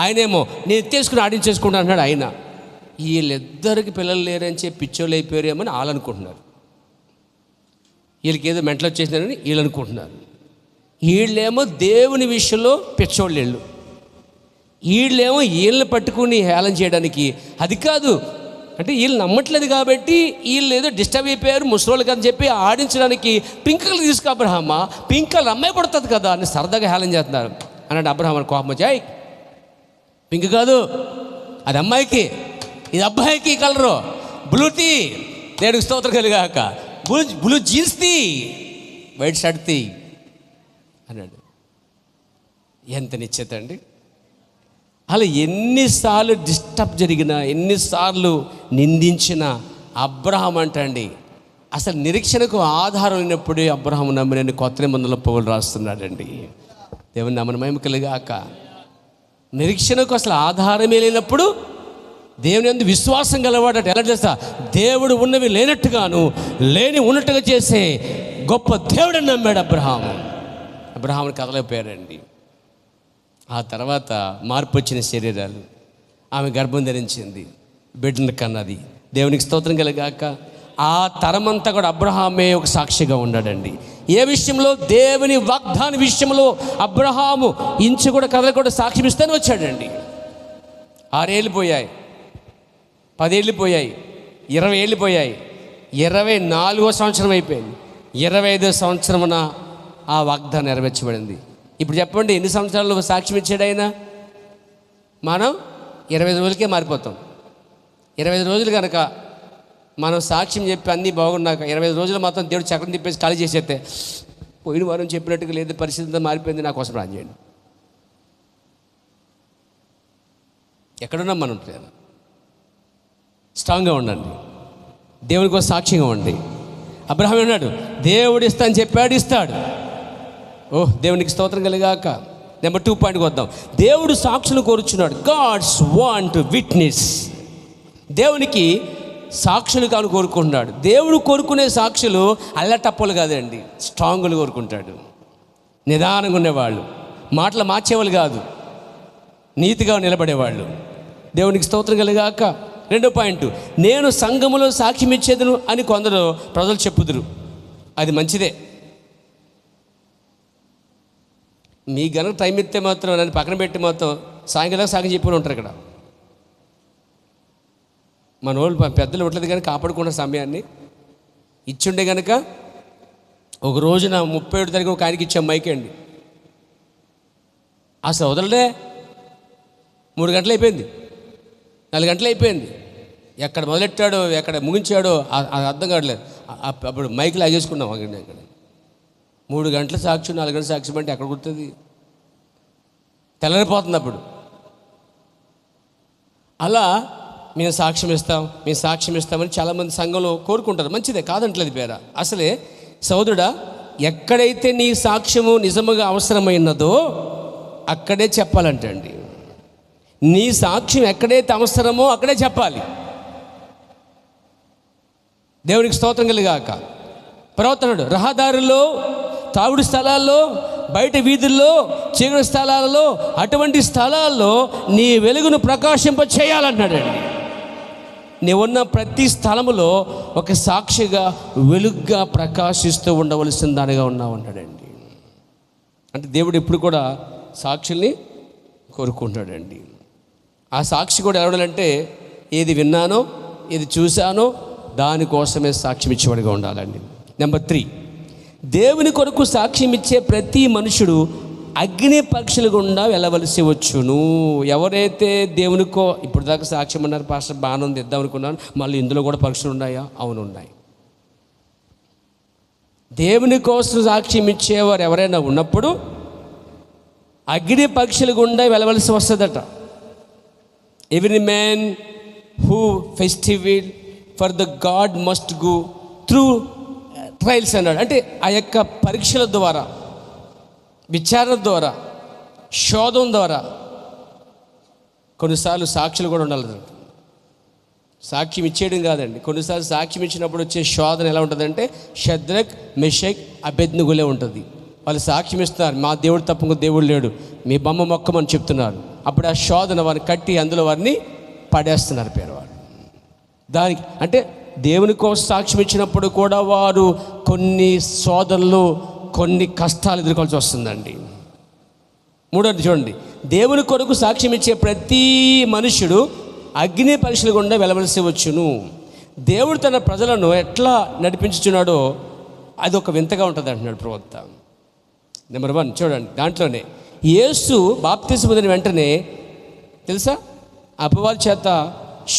ఆయనేమో నేను తీసుకుని ఆడించేసుకుంటా అంటున్నాడు ఆయన. వీళ్ళిద్దరికి పిల్లలు లేరని చెప్పి పిచ్చోళ్ళు అయిపోయారేమని వాళ్ళు అనుకుంటున్నారు. వీళ్ళకి ఏదో మెంటలు వచ్చేసినారని వీళ్ళు అనుకుంటున్నారు. వీళ్ళేమో దేవుని విషయంలో పిచ్చోళ్ళు. వీళ్ళేమో వీళ్ళని పట్టుకుని హేళన చేయడానికి, అది కాదు అంటే వీళ్ళు నమ్మట్లేదు కాబట్టి వీళ్ళు ఏదో డిస్టర్బ్ అయిపోయారు ముసలోళ్ళు అని చెప్పి ఆడించడానికి పింక్ కలర్ తీసుకో అబ్రహమ్మ, పింక్ కలర్ అమ్మాయి పడుతుంది కదా అని సరదాగా హేళన చేస్తున్నారు అన్నట్టు. అబ్రహం కోపం వచ్చాయి, పింక్ కాదు అది అమ్మాయికి, ఇది అబ్బాయికి కలరు, బ్లూ తీ, దేవుడికి స్తోత్రం కలిగాక, బ్లూ జీన్స్ తీ, వైట్ షర్ట్ తీ అన్నాడు. ఎంత నిశ్చేత అండి! అలా ఎన్నిసార్లు డిస్టర్బ్ జరిగినా, ఎన్నిసార్లు నిందించిన అబ్రహాం అంటండి అసలు నిరీక్షణకు ఆధారం లేనప్పుడే అబ్రహాం నమ్మినని కొత్త నిబంధనలో పౌలు రాస్తున్నాడండి. దేవుని నామమున మహిమ కలుగాక. నిరీక్షణకు అసలు ఆధారమే లేనప్పుడు దేవుని యందు విశ్వాసం గలవాడట. ఎలా చేస్తా? దేవుడు ఉన్నవి లేనట్టుగాను లేని ఉన్నట్టుగా చేసే గొప్ప దేవుడని నమ్మాడు అబ్రహాం. అబ్రహాంని కదలైపోయాడండి. ఆ తర్వాత మార్పు వచ్చిన శరీరాలు, ఆమె గర్భం ధరించింది, బిడ్డను కన్నది. దేవునికి స్తోత్రం కలిగాక. ఆ తరమంతా కూడా అబ్రహామే ఒక సాక్షిగా ఉన్నాడండి. ఏ విషయంలో? దేవుని వాగ్దాన విషయంలో అబ్రహాము ఇంచు కూడా కదలకుండా సాక్ష్యం ఇస్తూనే వచ్చాడండి. 6 ఏళ్ళు పోయాయి, 10 ఏళ్ళు పోయాయి, 20 ఏళ్ళు పోయాయి, 24వ సంవత్సరం అయిపోయింది. 25వ సంవత్సరమున ఆ వాగ్దానం నెరవేర్చబడింది. ఇప్పుడు చెప్పండి, ఎన్ని సంవత్సరాలు సాక్ష్యం ఇచ్చాడు ఆయన? మనం 25 రోజులకే మారిపోతాం. 25 రోజులు కనుక మనం సాక్ష్యం చెప్పి అన్నీ బాగున్నాక 25 రోజులు మాత్రం దేవుడు చక్రం తిప్పేసి ఖాళీ చేసేస్తే, పోయిన వారం చెప్పినట్టుగా లేదు, పరిస్థితి అంతా మారిపోయింది, నా కోసం ప్రార్థన చేయండి. ఎక్కడున్నాం మనం? స్ట్రాంగ్గా ఉండండి, దేవుని కోసం సాక్ష్యంగా ఉండి. అబ్రహాం అన్నాడు, దేవుడు ఇస్తా అని చెప్పాడు, ఇస్తాడు. దేవునికి స్తోత్రం కలిగాక. నెంబర్ 2 పాయింట్కి వద్దాం. దేవుడు సాక్షులు కోరుచున్నాడు. God's want witness. దేవునికి సాక్షులు కాను కోరుకుంటున్నాడు. దేవుడు కోరుకునే సాక్షులు అల్లటప్పలు కాదండి, స్ట్రాంగులు కోరుకుంటాడు. నిదానంగా ఉండేవాళ్ళు, మాటలు మార్చేవాళ్ళు కాదు, నీతిగా నిలబడేవాళ్ళు. దేవునికి స్తోత్రం కలిగాక. 2వ పాయింట్, నేను సంఘములో సాక్ష్యం ఇచ్చేదను అని కొందరు ప్రజలు చెప్పుదురు. అది మంచిదే. మీ గనక టైం ఇస్తే మాత్రం నన్ను పక్కన పెట్టి మాత్రం సాయంకాలం సాక్ష్యం చెప్పి ఉంటారు ఇక్కడ. మన వాళ్ళు పెద్దలు ఉండలేదు కానీ కాపాడుకున్న సమయాన్ని ఇచ్చుండే కనుక ఒక రోజున 37 తారీఖు ఒక ఆయనకి ఇచ్చాం మైక్ అండి. అసలు వదలలే. 3 గంటలు అయిపోయింది, 4 గంటలు అయిపోయింది. ఎక్కడ మొదలెట్టాడో ఎక్కడ ముగించాడో అది అర్థం కావట్లేదు. అప్పుడు మైక్ లాగేసుకున్నాం అక్కడ. 3 గంటల సాక్షి, 4 గంటల సాక్షి అంటే ఎక్కడ కుడుతుంది? తెల్లరిపోతుంది అప్పుడు. అలా మేము సాక్ష్యం ఇస్తామని చాలామంది సంఘంలో కోరుకుంటారు. మంచిదే, కాదంటలేదు పేర. అసలే సోదరుడా, ఎక్కడైతే నీ సాక్ష్యము నిజముగా అవసరమైనదో అక్కడే చెప్పాలంటండి. నీ సాక్ష్యం ఎక్కడైతే అవసరమో అక్కడే చెప్పాలి. దేవునికి స్తోత్రం కలిగాక. ప్రవర్తనుడు రహదారుల్లో, తాగుడు స్థలాల్లో, బయట వీధుల్లో, చీకటి స్థలాలలో, అటువంటి స్థలాల్లో నీ వెలుగును ప్రకాశింప చేయాలన్నాడండి. నీవున్న ప్రతి స్థలములో ఒక సాక్షిగా వెలుగ్గా ప్రకాశిస్తూ ఉండవలసిన దానిగా ఉన్నావు అన్నాడండి. అంటే దేవుడు ఎప్పుడు కూడా సాక్షుల్ని కోరుకుంటాడండి. ఆ సాక్షి కూడా ఎవడాలంటే ఏది విన్నానో, ఏది చూశానో దానికోసమే సాక్ష్యం ఇచ్చేవాడిగా ఉండాలండి. నెంబర్ 3, దేవుని కొరకు సాక్ష్యం ఇచ్చే ప్రతి మనుషుడు అగ్ని పరీక్షల గుండా వెళ్ళవలసి వచ్చును. ఎవరైతే దేవునికో, ఇప్పుడు దాకా సాక్ష్యం అన్నారు పాస్టర్, బాగానే ఉంది, ఇద్దాం అనుకున్నాను, మళ్ళీ ఇందులో కూడా పరీక్షలు ఉన్నాయా? అవును, ఉన్నాయి. దేవుని కోసం సాక్ష్యం ఇచ్చేవారు ఎవరైనా ఉన్నప్పుడు అగ్ని పరీక్షల గుండా వెళ్ళవలసి వస్తుందట. Every man who festival for the God must go through trials అన్నాడు. అంటే ఆ యొక్క పరీక్షల ద్వారా, విచారణ ద్వారా, శోధం ద్వారా కొన్నిసార్లు సాక్షులు కూడా ఉండాలి. సాక్ష్యం ఇచ్చేయడం కాదండి, కొన్నిసార్లు సాక్ష్యం ఇచ్చినప్పుడు వచ్చే శోధన ఎలా ఉంటుందంటే షద్రక్, మెషక్, అబేద్నెగోలే ఉంటుంది. వాళ్ళు సాక్ష్యం ఇస్తున్నారు, మా దేవుడు తప్ప ఇంకో దేవుడు లేడు, మీ బొమ్మ మొక్కమని చెప్తున్నారు. అప్పుడు ఆ శోధన వారిని కట్టి అందులో వారిని పడేస్తున్నారు పేరువారు. దానికి అంటే దేవుని కోసం సాక్ష్యం ఇచ్చినప్పుడు కూడా వారు కొన్ని శోధనలు, కొన్ని కష్టాలు ఎదుర్కోవాల్సి వస్తుందండి. 3వది చూడండి, దేవుని కొరకు సాక్ష్యం ఇచ్చే ప్రతి మనుష్యుడు అగ్ని పరీక్షల గుండా వెళ్ళవలసి వచ్చును. దేవుడు తన ప్రజలను ఎట్లా నడిపించుచున్నాడో అది ఒక వింతగా ఉంటుంది అంటున్నాడు ప్రవక్త. నెంబర్ 1 చూడండి, దాంట్లోనే యేసు బాప్తిస్మం పొందిన వెంటనే తెలుసా, అపవాది చేత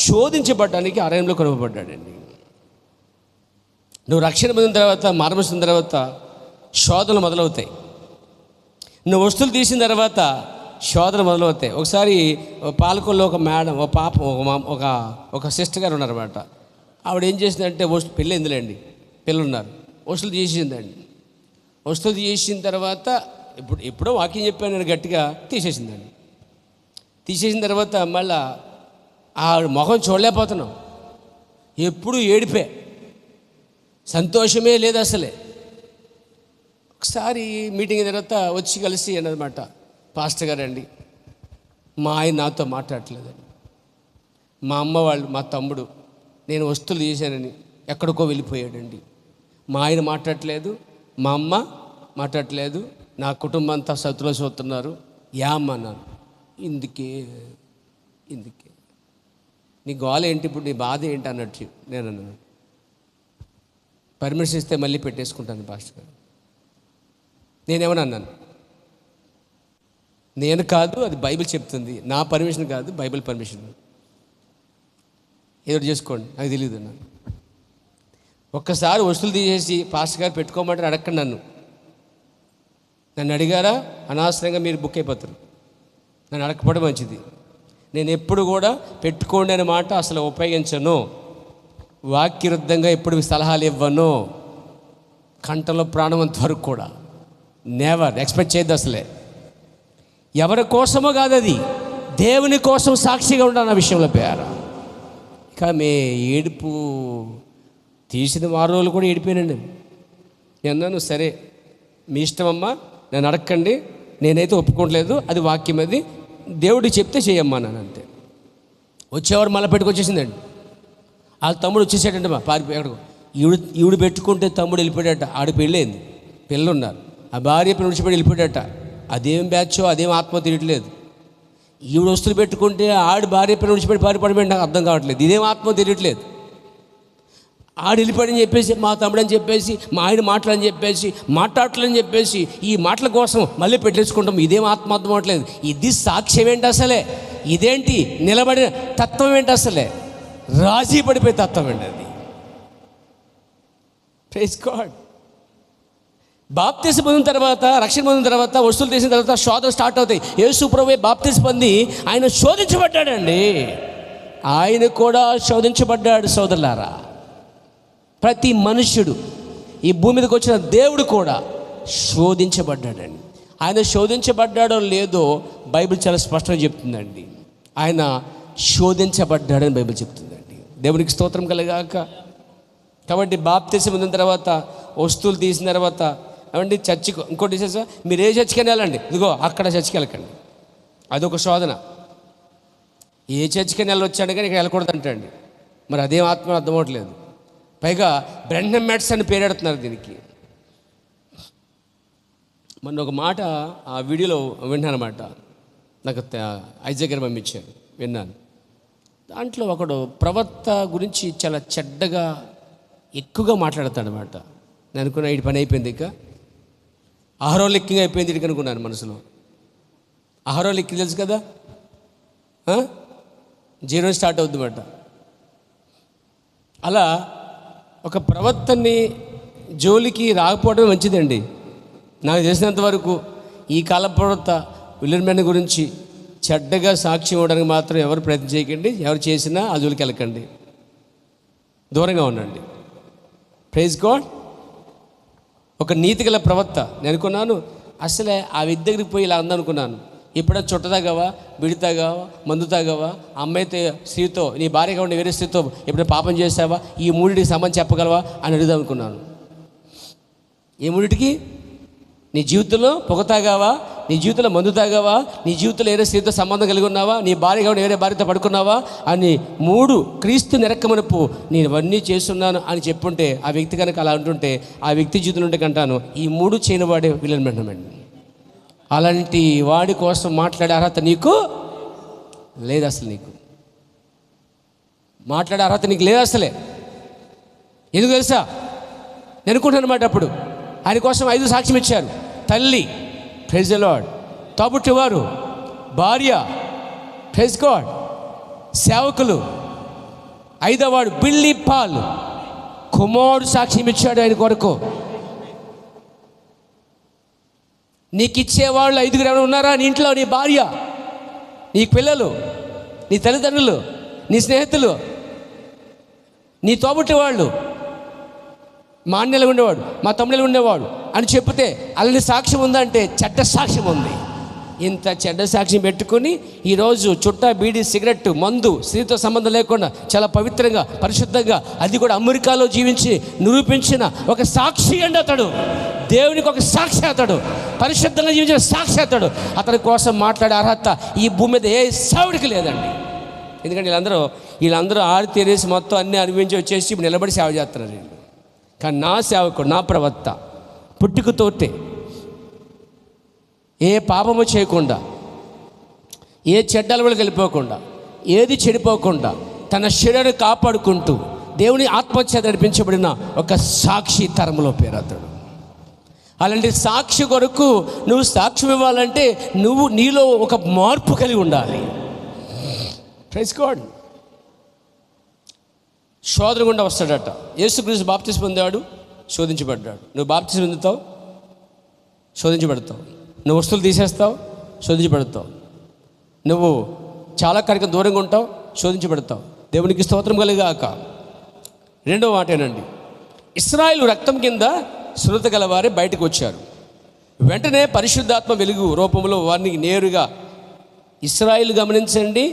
శోధించబడడానికి అరణ్యంలో కొనుగోబడ్డాడండి. నువ్వు రక్షణ పొందిన తర్వాత, మారమసిన తర్వాత శోధనలు మొదలవుతాయి. నువ్వు వస్తువులు తీసిన తర్వాత శోధనలు మొదలవుతాయి. ఒకసారి పాలకొల్లో ఒక మేడం, ఒక పాప, ఒక సిస్టర్ గారు ఉన్నారన్నమాట. ఆవిడ ఏం చేసిందంటే, పెళ్ళి ఎందులేండి, పిల్లలు ఉన్నారు, వస్తువులు తీసేసిందండి. వస్తువులు తీసేసిన తర్వాత ఎప్పుడో వాకింగ్ చెప్పాను నేను గట్టిగా, తీసేసిందండి. తీసేసిన తర్వాత మళ్ళా ఆ ముఖం చూడలేకపోతున్నాం, ఎప్పుడు ఏడిపే, సంతోషమే లేదు అసలే. ఒకసారి మీటింగ్ తర్వాత వచ్చి కలిసి అన్నదన్నమాట, పాస్టర్ గారండి, మా ఆయన నాతో మాట్లాడట్లేదండి, మా అమ్మ వాళ్ళు, మా తమ్ముడు నేను వస్తువులు తీశానని ఎక్కడికో వెళ్ళిపోయాడండి. మా ఆయన మాట్లాడట్లేదు, మా అమ్మ మాట్లాడట్లేదు, నా కుటుంబం అంతా సతులో చూస్తున్నారు. అన్నాను. ఇందుకే నీ గోల ఏంటి, ఇప్పుడు నీ బాధ ఏంటి అన్నట్టు నేను అన్నాను. పర్మిషన్ ఇస్తే మళ్ళీ పెట్టేసుకుంటాను పాస్టర్ గారు. నేనేమన్నా అన్నాను, నేను కాదు, అది బైబిల్ చెప్తుంది, నా పర్మిషన్ కాదు, బైబిల్ పర్మిషన్. ఏదో చేసుకోండి, నాకు తెలియదు అన్నాను. ఒక్కసారి వస్తువులు తీసేసి పాస్టర్ గారు పెట్టుకోమంటే అడగండి. నన్ను అడిగారా అనవసరంగా మీరు బుక్ అయిపోతారు. నన్ను అడగకపోవడం మంచిది. నేను ఎప్పుడు కూడా పెట్టుకోండి అనే మాట అసలు ఉపయోగించను. వాక్యరుద్ధంగా ఎప్పుడు సలహాలు ఇవ్వను. కంటలో ప్రాణం వరకు కూడా నెవర్ ఎక్స్పెక్ట్ చేయద్దు. అసలే ఎవరి కోసమో కాదు, అది దేవుని కోసం సాక్షిగా ఉండాలన్న విషయంలో పేరు. ఇక మే ఏడుపు తీసిన 6 రోజులు కూడా ఏడిపోయానండి. నేను అన్నాను, సరే మీ ఇష్టమమ్మా, నన్ను అడగండి, నేనైతే ఒప్పుకోవట్లేదు, అది వాక్యం, అది దేవుడు చెప్తే చేయమ్మా నన్ను. అంతే. వచ్చేవారు మళ్ళీ పెట్టుకొచ్చేసిందండి. వాళ్ళ తమ్ముడు వచ్చేసాడంటే పారిపోయాడు. ఈవిడు పెట్టుకుంటే తమ్ముడు వెళ్ళిపోయాడట. ఆడ పెళ్ళైంది, పిల్లలున్నారు. ఆ భార్య విడిచిపెట్టి వెళ్ళిపోయాడట. అదేం బ్యాచో, అదేం ఆత్మ తెలియట్లేదు. ఈవిడ వస్తువులు పెట్టుకుంటే ఆడి భార్య పిల్లలు విడిచిపెట్టి పారిపడిపోయి నాకు అర్థం కావట్లేదు. ఇదేం ఆత్మ తెలియట్లేదు. ఆడు వెళ్ళిపోయాడని చెప్పేసి, మా తమ్ముడని చెప్పేసి, మా ఆయన మాటలని చెప్పేసి, మాట్లాడట్లని చెప్పేసి, ఈ మాటల కోసం మళ్ళీ పెట్టేసుకుంటాం. ఇదేం ఆత్మార్థం అవట్లేదు. ఇది సాక్ష్యం ఏంటి అసలే? ఇదేంటి నిలబడిన తత్వం ఏంటి అసలే? రాజీ పడిపోయే తత్వం ఏంటి అది? Praise god. బాప్తిసం పొందిన తర్వాత, రక్షణ పొందిన తర్వాత, వస్తువులు తీసిన తర్వాత శోధనలు స్టార్ట్ అవుతాయి. యేసు ప్రభువే బాప్తిసం పొంది ఆయన శోధించబడ్డాడండి. ఆయన కూడా శోధించబడ్డాడు. సోదరులారా, ప్రతి మనుష్యుడు, ఈ భూమి మీదకి వచ్చిన దేవుడు కూడా శోధించబడ్డాడండి. ఆయన శోధించబడ్డాడో లేదో బైబిల్ చాలా స్పష్టంగా చెప్తుందండి. ఆయన శోధించబడ్డాడని బైబిల్ చెప్తుందండి. దేవునికి స్తోత్రం కలగాక. కాబట్టి బాప్తిసం పొందిన తర్వాత, వస్తువులు తీసిన తర్వాత, ఏమండి చర్చికి, ఇంకోటి చేసా, మీరు ఏ చర్చికి వెళ్ళాలండి, ఇదిగో అక్కడ చర్చికి వెళ్ళకండి, అదొక శోధన. ఏ చర్చికి వెళ్ళొచ్చాడు కానీ ఇక్కడ వెళ్ళకూడదు అంటండి. మరి అదేం ఆత్మ అర్థం అవ్వట్లేదు. పైగా బ్రెండమ్ మ్యాట్స్ అని పేరెడుతున్నారు దీనికి. మొన్న ఒక మాట ఆ వీడియోలో విన్నాను అన్నమాట. నాకు ఐజాక్ గారు పంపించారు, విన్నాను. దాంట్లో ఒకడు ప్రవక్త గురించి చాలా చెడ్డగా ఎక్కువగా మాట్లాడతాడనమాట. నేను అనుకున్నా ఇటు పని అయిపోయింది, ఇక అహరోన్ లెక్కింగ్ అయిపోయింది ఇటుక అనుకున్నాను మనసులో. అహరోన్ లెక్కింగ్ తెలుసు కదా, 0 స్టార్ట్ అవుద్ది అన్నమాట. అలా ఒక ప్రవక్తని జోలికి రాకపోవడం మంచిదండి. నాకు తెలిసినంత వరకు ఈ కాల ప్రవక్త విలియం బ్రానమ్ గురించి చెడ్డగా సాక్ష్యం ఇవ్వడానికి మాత్రం ఎవరు ప్రయత్నం చేయకండి. ఎవరు చేసినా ఆ జోలికి వెళ్ళకండి, దూరంగా ఉండండి. Praise god. ఒక నీతి గల ప్రవక్త. నేను అనుకున్నాను, అసలే ఆ విద్య దగ్గరికి పోయి ఇలా అందనుకున్నాను, ఎప్పుడైనా చుట్టతాగావా, బిడితాగావా, మందు తాగావా, అమ్మాయితో, స్త్రీతో, నీ భార్యగా ఉండే వేరే స్త్రీతో ఎప్పుడైనా పాపం చేసావా, ఈ మూడిటికి సంబంధం చెప్పగలవా అని అడుగుదాం అనుకున్నాను. ఈ మూడిటికి? నీ జీవితంలో పొగ తాగావా, నీ జీవితంలో మందు తాగావా, నీ జీవితంలో వేరే స్త్రీతో సంబంధం కలిగి ఉన్నావా, నీ భార్యగా ఉండే వేరే భార్యతో పడుకున్నావా అని 3 క్రీస్తు నిరక్కమనపు నేను ఇవన్నీ చేస్తున్నాను అని చెప్పుంటే, ఆ వ్యక్తి కనుక అలా అంటుంటే, ఆ వ్యక్తి జీవితంలో ఉంటే కంటాను, ఈ 3 చేయని వాడే విలియం బ్రానమ్ అండి. అలాంటి వాడి కోసం మాట్లాడే అర్హత నీకు లేదు. అసలు నీకు మాట్లాడే అర్హత నీకు లేదు అసలే. ఎందుకు తెలుసా? నేను అనుకుంటాను అన్నమాట. అప్పుడు ఆయన కోసం 5 సాక్ష్యం ఇచ్చారు. తల్లి, ప్రైజ్ ది లార్డ్, తోబుట్టువారు, భార్య, ప్రైజ్ గాడ్, సేవకులు, 5వ వాడు బిల్లీ పాల్, కుమారుడు సాక్ష్యం ఇచ్చాడు ఆయన కొరకు. నీకు ఇచ్చేవాళ్ళు 5 ఎవరైనా ఉన్నారా నీ ఇంట్లో? నీ భార్య, నీ పిల్లలు, నీ తల్లిదండ్రులు, నీ స్నేహితులు, నీ తోబుట్టి వాళ్ళు, మా అన్నెలు ఉండేవాడు, మా తమ్ముళ్ళు ఉండేవాడు అని చెప్తే అలాంటి సాక్ష్యం ఉందంటే చెడ్డ సాక్ష్యం ఉంది. ఇంత చెడ్డ సాక్ష్యం పెట్టుకుని ఈరోజు చుట్టా, బీడీ, సిగరెట్, మందు, స్త్రీతో సంబంధం లేకుండా చాలా పవిత్రంగా, పరిశుద్ధంగా, అది కూడా అమెరికాలో జీవించి నిరూపించిన ఒక సాక్షి అండి అతడు. దేవునికి ఒక సాక్షి అతడు, పరిశుద్ధంగా జీవించిన సాక్షి అతడు. అతని కోసం మాట్లాడే అర్హత ఈ భూమి మీద ఏ సావుడికి లేదండి. ఎందుకంటే వీళ్ళందరూ వీళ్ళందరూ ఆరితేరేసి మొత్తం అన్నీ అనుభవించి వచ్చేసి ఇప్పుడు నిలబడి సేవ చేస్తున్నారు వీళ్ళు. కానీ నా సేవకుడు, నా ప్రవక్త పుట్టుకతోటే ఏ పాపము చేయకుండా, ఏ చెడ్డ అలవాటు వెళ్ళిపోకుండా, ఏది చెడిపోకుండా తన శరీరాన్ని కాపాడుకుంటూ దేవుని ఆత్మచేత నడిపించబడిన ఒక సాక్షి తరంలో పేరు అతడు. అలాంటి సాక్షి కొరకు నువ్వు సాక్ష్యం ఇవ్వాలంటే నువ్వు నీలో ఒక మార్పు కలిగి ఉండాలి. Praise god. శోధన గుండా వస్తాడట. యేసుక్రీస్తు బాప్తిస్మం పొందాడు, శోధించబడ్డాడు. నువ్వు బాప్తిస్మం పొందుతావు, శోధించబడతావు. నువ్వు వస్తువులు తీసేస్తావు, శోధించబడతావు. నువ్వు చాలా కాడికి దూరంగా ఉంటావు, శోధించబడతావు. దేవునికి స్తోత్రం కలిగాక. రెండవ మాట ఏనండి, ఇశ్రాయేలు రక్తం కింద సున్నతి గలవారే బయటకు వచ్చారు. వెంటనే పరిశుద్ధాత్మ వెలుగు రూపంలో వారిని నేరుగా ఇశ్రాయేలు గమనించండి.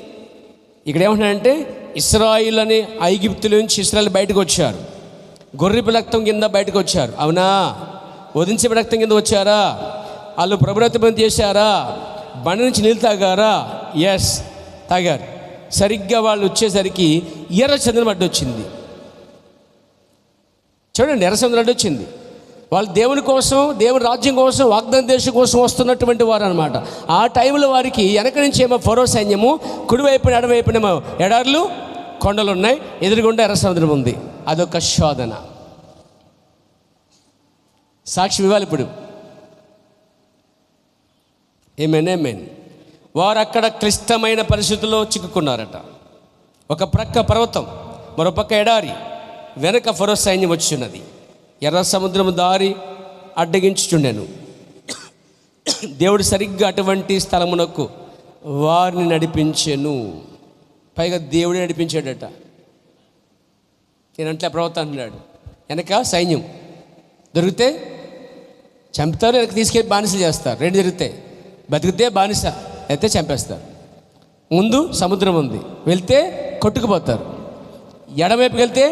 ఇక్కడ ఏమంటున్నాడంటే ఇశ్రాయేల్ అనే ఐగుప్తుల నుంచి ఇశ్రాయేల్ బయటకు వచ్చారు. గొర్రెపు రక్తం కింద బయటకు వచ్చారు. అవునా? వధించే రక్తం కింద వచ్చారా? వాళ్ళు ప్రభుత్వం చేశారా? బండి నుంచి నీళ్ళు తాగారా? ఎస్, తాగారు. సరిగ్గా వాళ్ళు వచ్చేసరికి ఎర్ర చంద్రం అడ్డు వచ్చింది. చూడండి, ఎర్ర చంద్రం అడ్డు వచ్చింది. వాళ్ళు దేవుని కోసం, దేవుని రాజ్యం కోసం, వాగ్దాన దేశం కోసం వస్తున్నటువంటి వారు అనమాట. ఆ టైంలో వారికి వెనక నుంచి ఏమో ఫరో సైన్యము, కుడివైపున ఎడవైపునేమో ఎడార్లు, కొండలు ఉన్నాయి, ఎదురుగుండా ఎర్ర సముద్రం ఉంది. అదొక శోధన. సాక్షి ఇవ్వాలి ఇప్పుడు. ఏమేన్ వారు అక్కడ క్లిష్టమైన పరిస్థితుల్లో చిక్కుకున్నారట. ఒక ప్రక్క పర్వతం, మరో పక్క ఎడారి, వెనక ఫరో సైన్యం వచ్చిన్నది. ఎర్ర సముద్రం దారి అడ్డగించుచుండెను. దేవుడు సరిగ్గా అటువంటి స్థలమునకు వారిని నడిపించెను. పైగా దేవుడే నడిపించాడట. నేనంటే ప్రవక్త అంటున్నాడు. వెనక సైన్యం దొరికితే చంపుతారు, వెనక తీసుకెళ్ళి బానిసలు చేస్తారు. రెండు జరిగితే బతికితే బానిస, అయితే చంపేస్తారు. ముందు సముద్రం ఉంది, వెళ్తే కొట్టుకుపోతారు. ఎడమవైపుకి వెళ్తే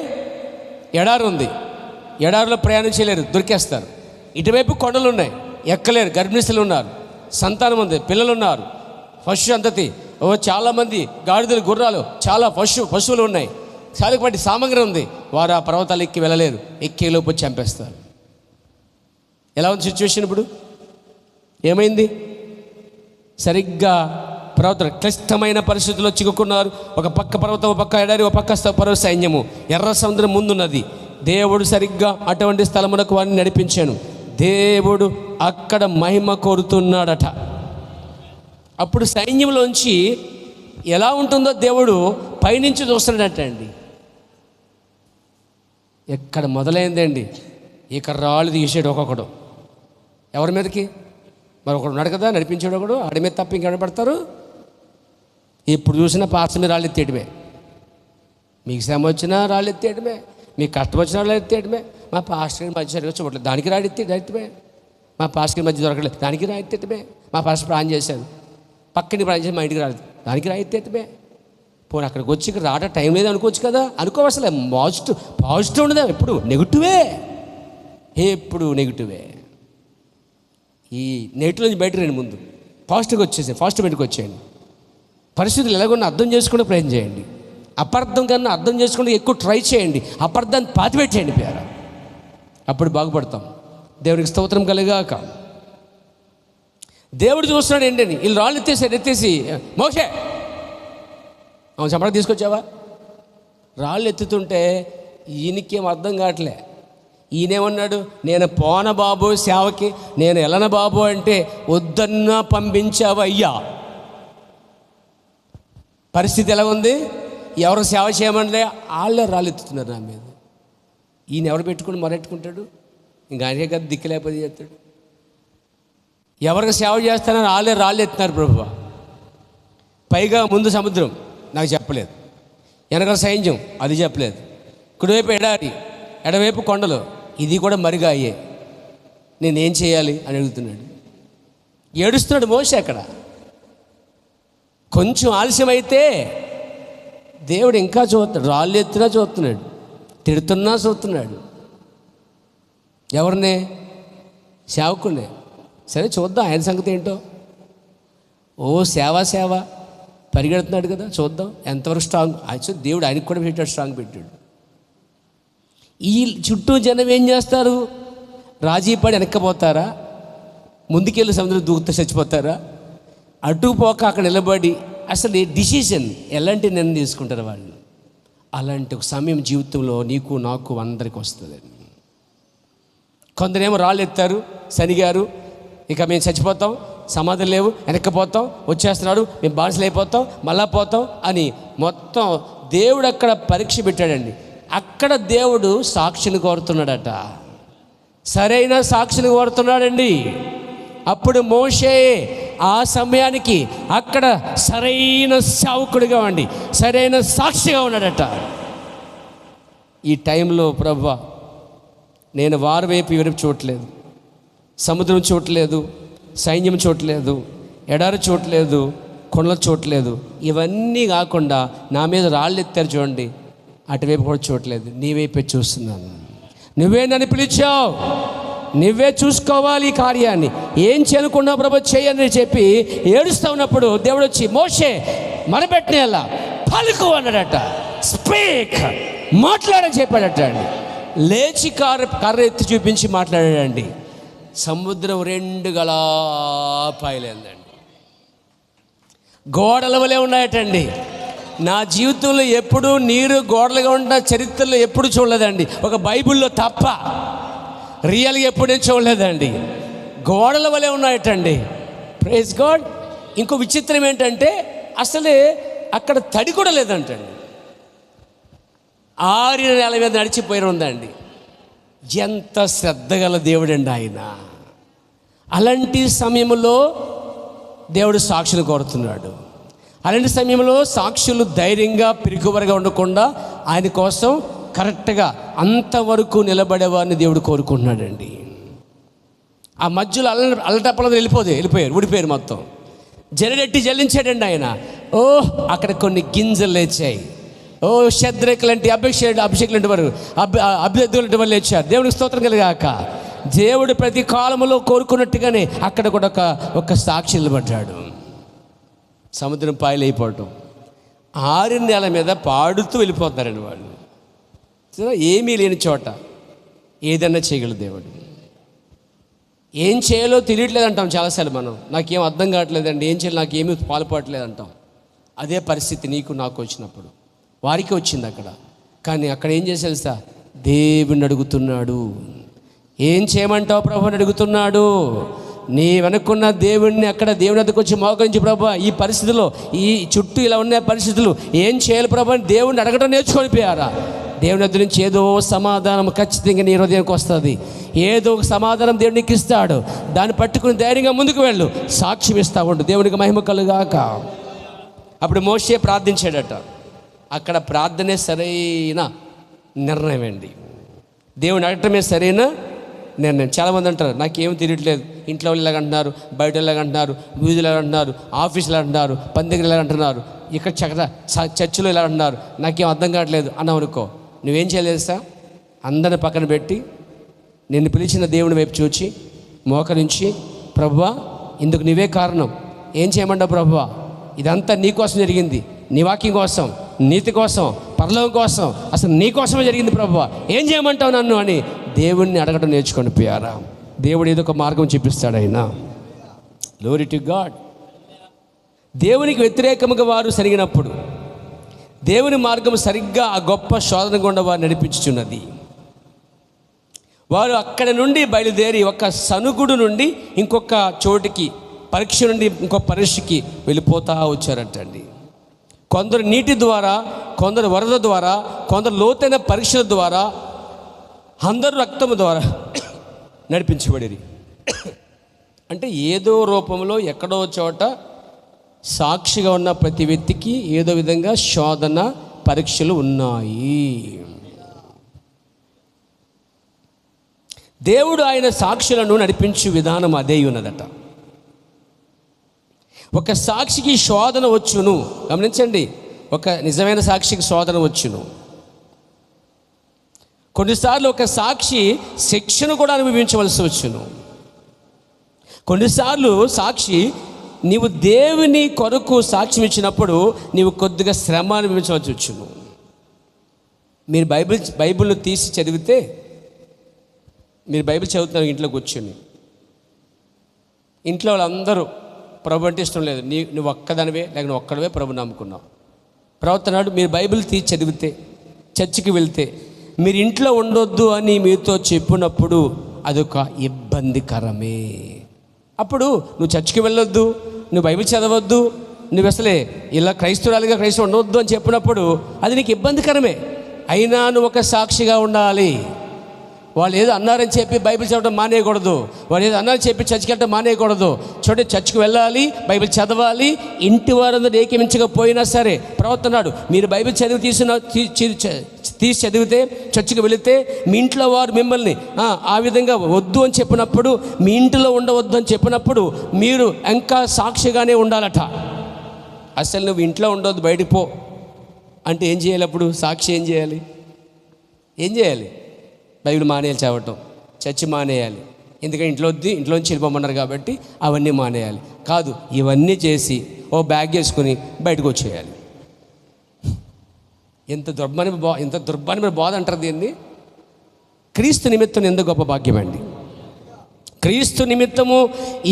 ఎడారు ఉంది, ఎడారిలో ప్రయాణం చేయలేరు, దొరికేస్తారు. ఇటువైపు కొండలు ఉన్నాయి, ఎక్కలేరు, గర్భిణీస్తులు ఉన్నారు, సంతానం ఉంది, పిల్లలు ఉన్నారు, పశు సంతతి చాలామంది, గాడిదలు, గుర్రాలు, చాలా పశువులు ఉన్నాయి, చాలాపాటి సామగ్రి ఉంది. వారు ఆ పర్వతాలు ఎక్కి వెళ్ళలేరు, ఎక్కేలోపు చంపేస్తారు. ఎలా ఉంది సిచ్యువేషన్ ఇప్పుడు? ఏమైంది? సరిగ్గా పర్వతం క్లిష్టమైన పరిస్థితుల్లో చిక్కుకున్నారు. ఒక పక్క పర్వతం, ఒక పక్క ఎడారి, ఒక పక్క పర్వత సైన్యము, ఎర్ర సముద్రం ముందున్నది. దేవుడు సరిగ్గా అటువంటి స్థలమునకు వారిని నడిపించాను. దేవుడు అక్కడ మహిమ కోరుతున్నాడట. అప్పుడు సైన్యంలోంచి ఎలా ఉంటుందో దేవుడు పైనుంచి చూస్తున్నాడట అండి. ఎక్కడ మొదలైందండి, ఇక రాళ్ళు తీసాడు ఒక్కొక్కడు. ఎవరి మీదకి? మరి ఒకడు ఉన్నాడు కదా నడిపించాడు, ఒకడు. ఆడి మీద తప్ప ఇంకెవడ పడతారు? ఇప్పుడు చూసినా పాస్టర్ మీద రాళ్ళు ఎత్తేయడమే, మీకు శ్రమ వచ్చినా రాళ్ళు ఎత్తేయడమే, మీకు కష్టం వచ్చినా రాళ్ళు ఎత్తేయడమే. మా పాస్టర్ మధ్య సరిగ్గా చూడలేదు, దానికి రాళ్ళు ఎత్తేయడమే. మా పాస్టర్ మధ్య దొరకలేదు, దానికి రాయి ఎత్తేయడమే. మా పాస్టర్ ప్రాణం చేశాను, పక్కని ప్రాణం చేసి మా ఇంటికి రాలేదు, దానికి రాయి ఎత్తేయడమే. పోనీ అక్కడికి వచ్చి ఇక్కడ రావడం టైం లేదు అనుకోవచ్చు కదా. అనుకోవసలే. పాజిటివ్ ఉండదా? ఎప్పుడు నెగిటివే, ఎప్పుడు నెగిటివే. ఈ నెగిటివ్ నుంచి బయటకు రండి, ముందు పాజిటివ్గా వచ్చేసేయండి, ఫాస్ట్ బయటకు వచ్చేయండి. పరిస్థితులు ఎలాగొన్నా అర్థం చేసుకునే ప్రయత్నం చేయండి. అపార్థం కన్నా అర్థం చేసుకుంటే ఎక్కువ ట్రై చేయండి. అపార్థాన్ని పాతిపెట్టేయండి పేర, అప్పుడు బాగుపడతాం. దేవునికి స్తోత్రం కలిగాక. దేవుడు చూస్తున్నాడు ఏంటని, వీళ్ళు రాళ్ళు ఎత్తేసి మోషే అవును చంపడానికి తీసుకొచ్చావా? రాళ్ళు ఎత్తుతుంటే ఈయనకేం అర్థం కావట్లే. ఈయనేమన్నాడు, నేను పోన బాబు సేవకి, నేను ఎలన బాబు అంటే వద్దన్నా పంపించావయ్యా. పరిస్థితి ఎలా ఉంది? ఎవరు సేవ చేయమంటే వాళ్ళే రాళ్ళు ఎత్తుతున్నారు నా మీద. ఈయన ఎవరు పెట్టుకుని మొరెట్టుకుంటాడు? ఇంకా ఆయనే కదా దిక్కు లేకపోతే చేస్తాడు. ఎవరికి సేవ చేస్తానని వాళ్ళే రాళ్ళు ఎత్తున్నారు ప్రభువా. పైగా ముందు సముద్రం నాకు చెప్పలేదు, వెనకాల సైన్యం అది చెప్పలేదు, కుడివైపు ఎడారి, ఎడవైపు కొండలు, ఇది కూడా మరిగా అయ్యే. నేనేం చేయాలి అని అడుగుతున్నాడు. ఏడుస్తున్నాడు మోషే. అక్కడ కొంచెం ఆలస్యం అయితే దేవుడు ఇంకా చూస్తున్నాడు, రాళ్ళు ఎత్తినా చూస్తున్నాడు, తిడుతున్నా చూస్తున్నాడు. ఎవరినే? సేవకునే. సరే చూద్దాం ఆయన సంగతి ఏంటో. ఓ సేవ పరిగెడుతున్నాడు కదా, చూద్దాం ఎంతవరకు స్ట్రాంగ్. యాక్చువల్లీ దేవుడు ఆయనకు కూడా పెట్టాడు, స్ట్రాంగ్ పెట్టాడు. ఈ చుట్టూ జనం ఏం చేస్తారు? రాజీ పడి వెనక్కపోతారా? ముందుకెళ్ళి సముద్రం దూకుతూ చచ్చిపోతారా? అటు పోక అక్కడ నిలబడి అసలు డిసిషన్ ఎలాంటి నిర్ణయం తీసుకుంటారు వాళ్ళు? అలాంటి ఒక సమయం జీవితంలో నీకు నాకు అందరికి వస్తుందండి. కొందరేమో రాళ్ళు ఎత్తారు, శనిగారు, ఇక మేము చచ్చిపోతాం, సమాధులు లేవు, వెనక్కిపోతాం, వచ్చేస్తున్నాడు, మేము బానిసలు అయిపోతాం, మళ్ళా పోతాం అని మొత్తం దేవుడు అక్కడ పరీక్ష పెట్టాడండి. అక్కడ దేవుడు సాక్షిని కోరుతున్నాడట, సరైన సాక్షిని కోరుతున్నాడండి. అప్పుడు మోషే ఆ సమయానికి అక్కడ సరైన సేవకుడిగా ఉండి సరైన సాక్షిగా ఉన్నాడట. ఈ టైంలో ప్రభువా, నేను వారి వైపు ఎవరు చూడలేదు, సముద్రం చూడలేదు, సైన్యం చూడలేదు, ఎడారి చూడలేదు, కొండలు చూడలేదు, ఇవన్నీ కాకుండా నా మీద రాళ్ళు ఎత్తారు చూడండి, అటువైపు కూడా చూడలేదు, నీ వైపే చూస్తున్నాను. నువ్వే నన్ను పిలిచావు, నువ్వే చూసుకోవాలి ఈ కార్యాన్ని, ఏం చేయనుకున్నావు ప్రభు చేయని చెప్పి ఏడుస్తూ ఉన్నప్పుడు దేవుడు వచ్చి మోషే మరపెట్టినేలా పలుకు అన్నాడట. స్పీక్, మాట్లాడని చెప్పాడట అండి. లేచి కర్ర ఎత్తి చూపించి మాట్లాడాడండి. సముద్రం రెండు గలా పాయలేదండి. గోడల వలె ఉన్నాయటండి. నా జీవితంలో ఎప్పుడూ నీరు గోడలుగా ఉన్న చరిత్రలో ఎప్పుడు చూడలేదండి, ఒక బైబిల్లో తప్ప. రియల్గా ఎప్పుడూ చూడలేదండి. గోడల వలె ఉన్నాయటండి. Praise God. ఇంకో విచిత్రం ఏంటంటే అసలే అక్కడ తడి కూడా లేదంటండి. ఆరిన నేల మీద నడిచిపోయి ఉందండి. ఎంత శ్రద్ధ గల దేవుడండి ఆయన. అలాంటి సమయంలో దేవుడు సాక్షులు కోరుతున్నాడు. అలాంటి సమయంలో సాక్షులు ధైర్యంగా పిరికివరగా ఉండకుండా ఆయన కోసం కరెక్ట్గా అంతవరకు నిలబడేవారిని దేవుడు కోరుకుంటున్నాడండి. ఆ మధ్యలో అల్లటప్పల వెళ్ళిపోయారు, ఊడిపోయారు మొత్తం. జల్లెట్టి జల్లించాడండి ఆయన. అక్కడ కొన్ని గింజలు లేచాయి. శద్రక్ లాంటి అభిషేక్ లాంటి వారు, అభ్యర్థులు లాంటి వాళ్ళు లేచారు. దేవునికి స్తోత్రం కలిగాక. దేవుడు ప్రతి కాలంలో కోరుకున్నట్టుగానే అక్కడ కూడా ఒక సాక్షి నిలబడ్డాడు. సముద్రం పాయలైపోవటం, ఆరిన నేల మీద పాడుతూ వెళ్ళిపోతారండి వాళ్ళు. ఏమీ లేని చోట ఏదన్నా చేయగలడు దేవుడు. ఏం చేయాలో తెలియట్లేదు అంటాం చాలాసార్లు మనం. నాకేం అర్థం కావట్లేదండి, ఏం చేయాలి, నాకేమీ పాల్పడట్లేదు అంటాం. అదే పరిస్థితి నీకు నాకు వచ్చినప్పుడు వారికి వచ్చింది అక్కడ. కానీ అక్కడ ఏం చేసేది సార్, దేవుణ్ణి అడుగుతున్నాడు. ఏం చేయమంటావు ప్రభు అని అడుగుతున్నాడు. నీ వెనుకున్న దేవుణ్ణి అక్కడ దేవుని వద్దకు వచ్చి మోకరించి, ప్రభు ఈ పరిస్థితుల్లో, ఈ చుట్టూ ఇలా ఉన్న పరిస్థితులు ఏం చేయాలి ప్రభు అని దేవుణ్ణి అడగడం నేర్చుకొని పోయారా? దేవుని వద్ద నుంచి ఏదో సమాధానం ఖచ్చితంగా నీ హృదయానికి వస్తుంది. ఏదో ఒక సమాధానం దేవునికి ఇస్తాడు. దాన్ని పట్టుకుని ధైర్యంగా ముందుకు వెళ్ళు, సాక్ష్యం ఇస్తా ఉండు. దేవునికి మహిమ కలుగాక. అప్పుడు మోషే ప్రార్థించాడట. అక్కడ ప్రార్థనే సరైన నిర్ణయం అండి. దేవుని అడగటమే సరైన నిర్ణయం. చాలామంది అంటారు నాకేం తెలియట్లేదు, ఇంట్లో వాళ్ళు ఇలాగంటున్నారు, బయట ఇలాగంటున్నారు, వీధులు ఇలాగంటున్నారు, ఆఫీసులు అంటున్నారు, పని దగ్గర ఇలా అంటున్నారు, ఇక్కడ చర్చిలో ఇలా అంటున్నారు, నాకేం అర్థం కావట్లేదు అన్నావు అనుకో, నువ్వేం చేయలేదు సార్, అందరిని పక్కన పెట్టి నిన్ను పిలిచిన దేవుని వైపు చూచి మోకరించి, ప్రభువా ఇందుకు నీవే కారణం, ఏం చేయమంటావు ప్రభువా, ఇదంతా నీకోసం జరిగింది, నీ వాక్యం కోసం, నీతి కోసం, పరలోకం కోసం, అసలు నీ కోసమే జరిగింది ప్రభువా, ఏం చేయమంటావు నన్ను అని దేవుణ్ణి అడగడం నేర్చుకొని పోయారా? దేవుడు ఏదో ఒక మార్గం చూపిస్తాడు ఆయన. Glory to God. దేవునికి వ్యతిరేకముగా వారు సరిగినప్పుడు దేవుని మార్గం సరిగ్గా ఆ గొప్ప శోధన గుండా వారు నడిపించుచున్నది. వారు అక్కడ నుండి బయలుదేరి ఒక సనుగుడు నుండి ఇంకొక చోటికి, పరీక్ష నుండి ఇంకొక పరీక్షకి వెళ్ళిపోతూ వచ్చారంటండి. కొందరు నీటి ద్వారా, కొందరు వరద ద్వారా, కొందరు లోతైన పరీక్షల ద్వారా, అందరూ రక్తము ద్వారా నడిపించబడేది. అంటే ఏదో రూపంలో ఎక్కడో చోట సాక్షిగా ఉన్న ప్రతి వ్యక్తికి ఏదో విధంగా శోధన పరీక్షలు ఉన్నాయి. దేవుడు ఆయన సాక్షులను నడిపించే విధానం అదే ఉన్నదట. ఒక సాక్షికి శోధన వచ్చును, గమనించండి, ఒక నిజమైన సాక్షికి శోధన వచ్చును. కొన్నిసార్లు ఒక సాక్షి శిక్షను కూడా అనుభవించవలసి వచ్చును. కొన్నిసార్లు సాక్షి నీవు దేవుని కొరకు సాక్ష్యం ఇచ్చినప్పుడు నీవు కొద్దిగా శ్రమ అనుభవించవచ్చు వచ్చును. మీరు బైబిల్ తీసి చదివితే, మీరు బైబిల్ చదువుతున్నారు ఇంట్లో కూర్చొని, ఇంట్లో వాళ్ళందరూ ప్రభు అంటే ఇష్టం లేదు, నువ్వు ఒక్కదానివే లేక నువ్వు ఒక్కడవే ప్రభు నమ్ముకున్నావు. ప్రవర్తనాడు మీరు బైబిల్ తీసి చదివితే, చర్చికి వెళ్తే, మీరు ఇంట్లో ఉండొద్దు అని మీతో చెప్పినప్పుడు అదొక ఇబ్బందికరమే. అప్పుడు నువ్వు చర్చికి వెళ్ళొద్దు, నువ్వు బైబిల్ చదవద్దు, నువ్వు అసలే ఇలా క్రైస్తవురాలుగా క్రైస్తవు ఉండవద్దు అని చెప్పినప్పుడు అది నీకు ఇబ్బందికరమే. అయినా నువ్వు ఒక సాక్షిగా ఉండాలి. వాళ్ళు ఏదో అన్నారని చెప్పి బైబిల్ చదవడం మానేయకూడదు, వాళ్ళు ఏదో అన్నారని చెప్పి చర్చికి వెళ్ళడం మానేయకూడదు. చూడండి, చర్చికి వెళ్ళాలి, బైబిల్ చదవాలి. ఇంటి వారందరూ ఏకమించకపోయినా సరే ప్రవర్తనాడు మీరు బైబిల్ తీసి చదివితే, చర్చికి వెళితే, మీ ఇంట్లో వారు మిమ్మల్ని ఆ విధంగా వద్దు అని చెప్పినప్పుడు, మీ ఇంటిలో ఉండవద్దు అని చెప్పినప్పుడు మీరు ఇంకా సాక్షిగానే ఉండాలట. అసలు నువ్వు ఇంట్లో ఉండవద్దు, బయటికి పో అంటే ఏం చేయాలి? అప్పుడు సాక్షి ఏం చేయాలి? బైబిల్ మానేయాలి, చదవటం, చర్చి మానేయాలి. ఎందుకంటే ఇంట్లోంచి వెళ్ళిపోమన్నారు కాబట్టి అవన్నీ మానేయాలి. కాదు, ఇవన్నీ చేసి ఓ బ్యాగ్ వేసుకుని బయటకు వచ్చేయాలి. ఎంత దుర్భాగ్యమైన బాధ అంటారు దీన్ని. క్రీస్తు నిమిత్తం ఎంత గొప్ప భాగ్యం అండి. క్రీస్తు నిమిత్తము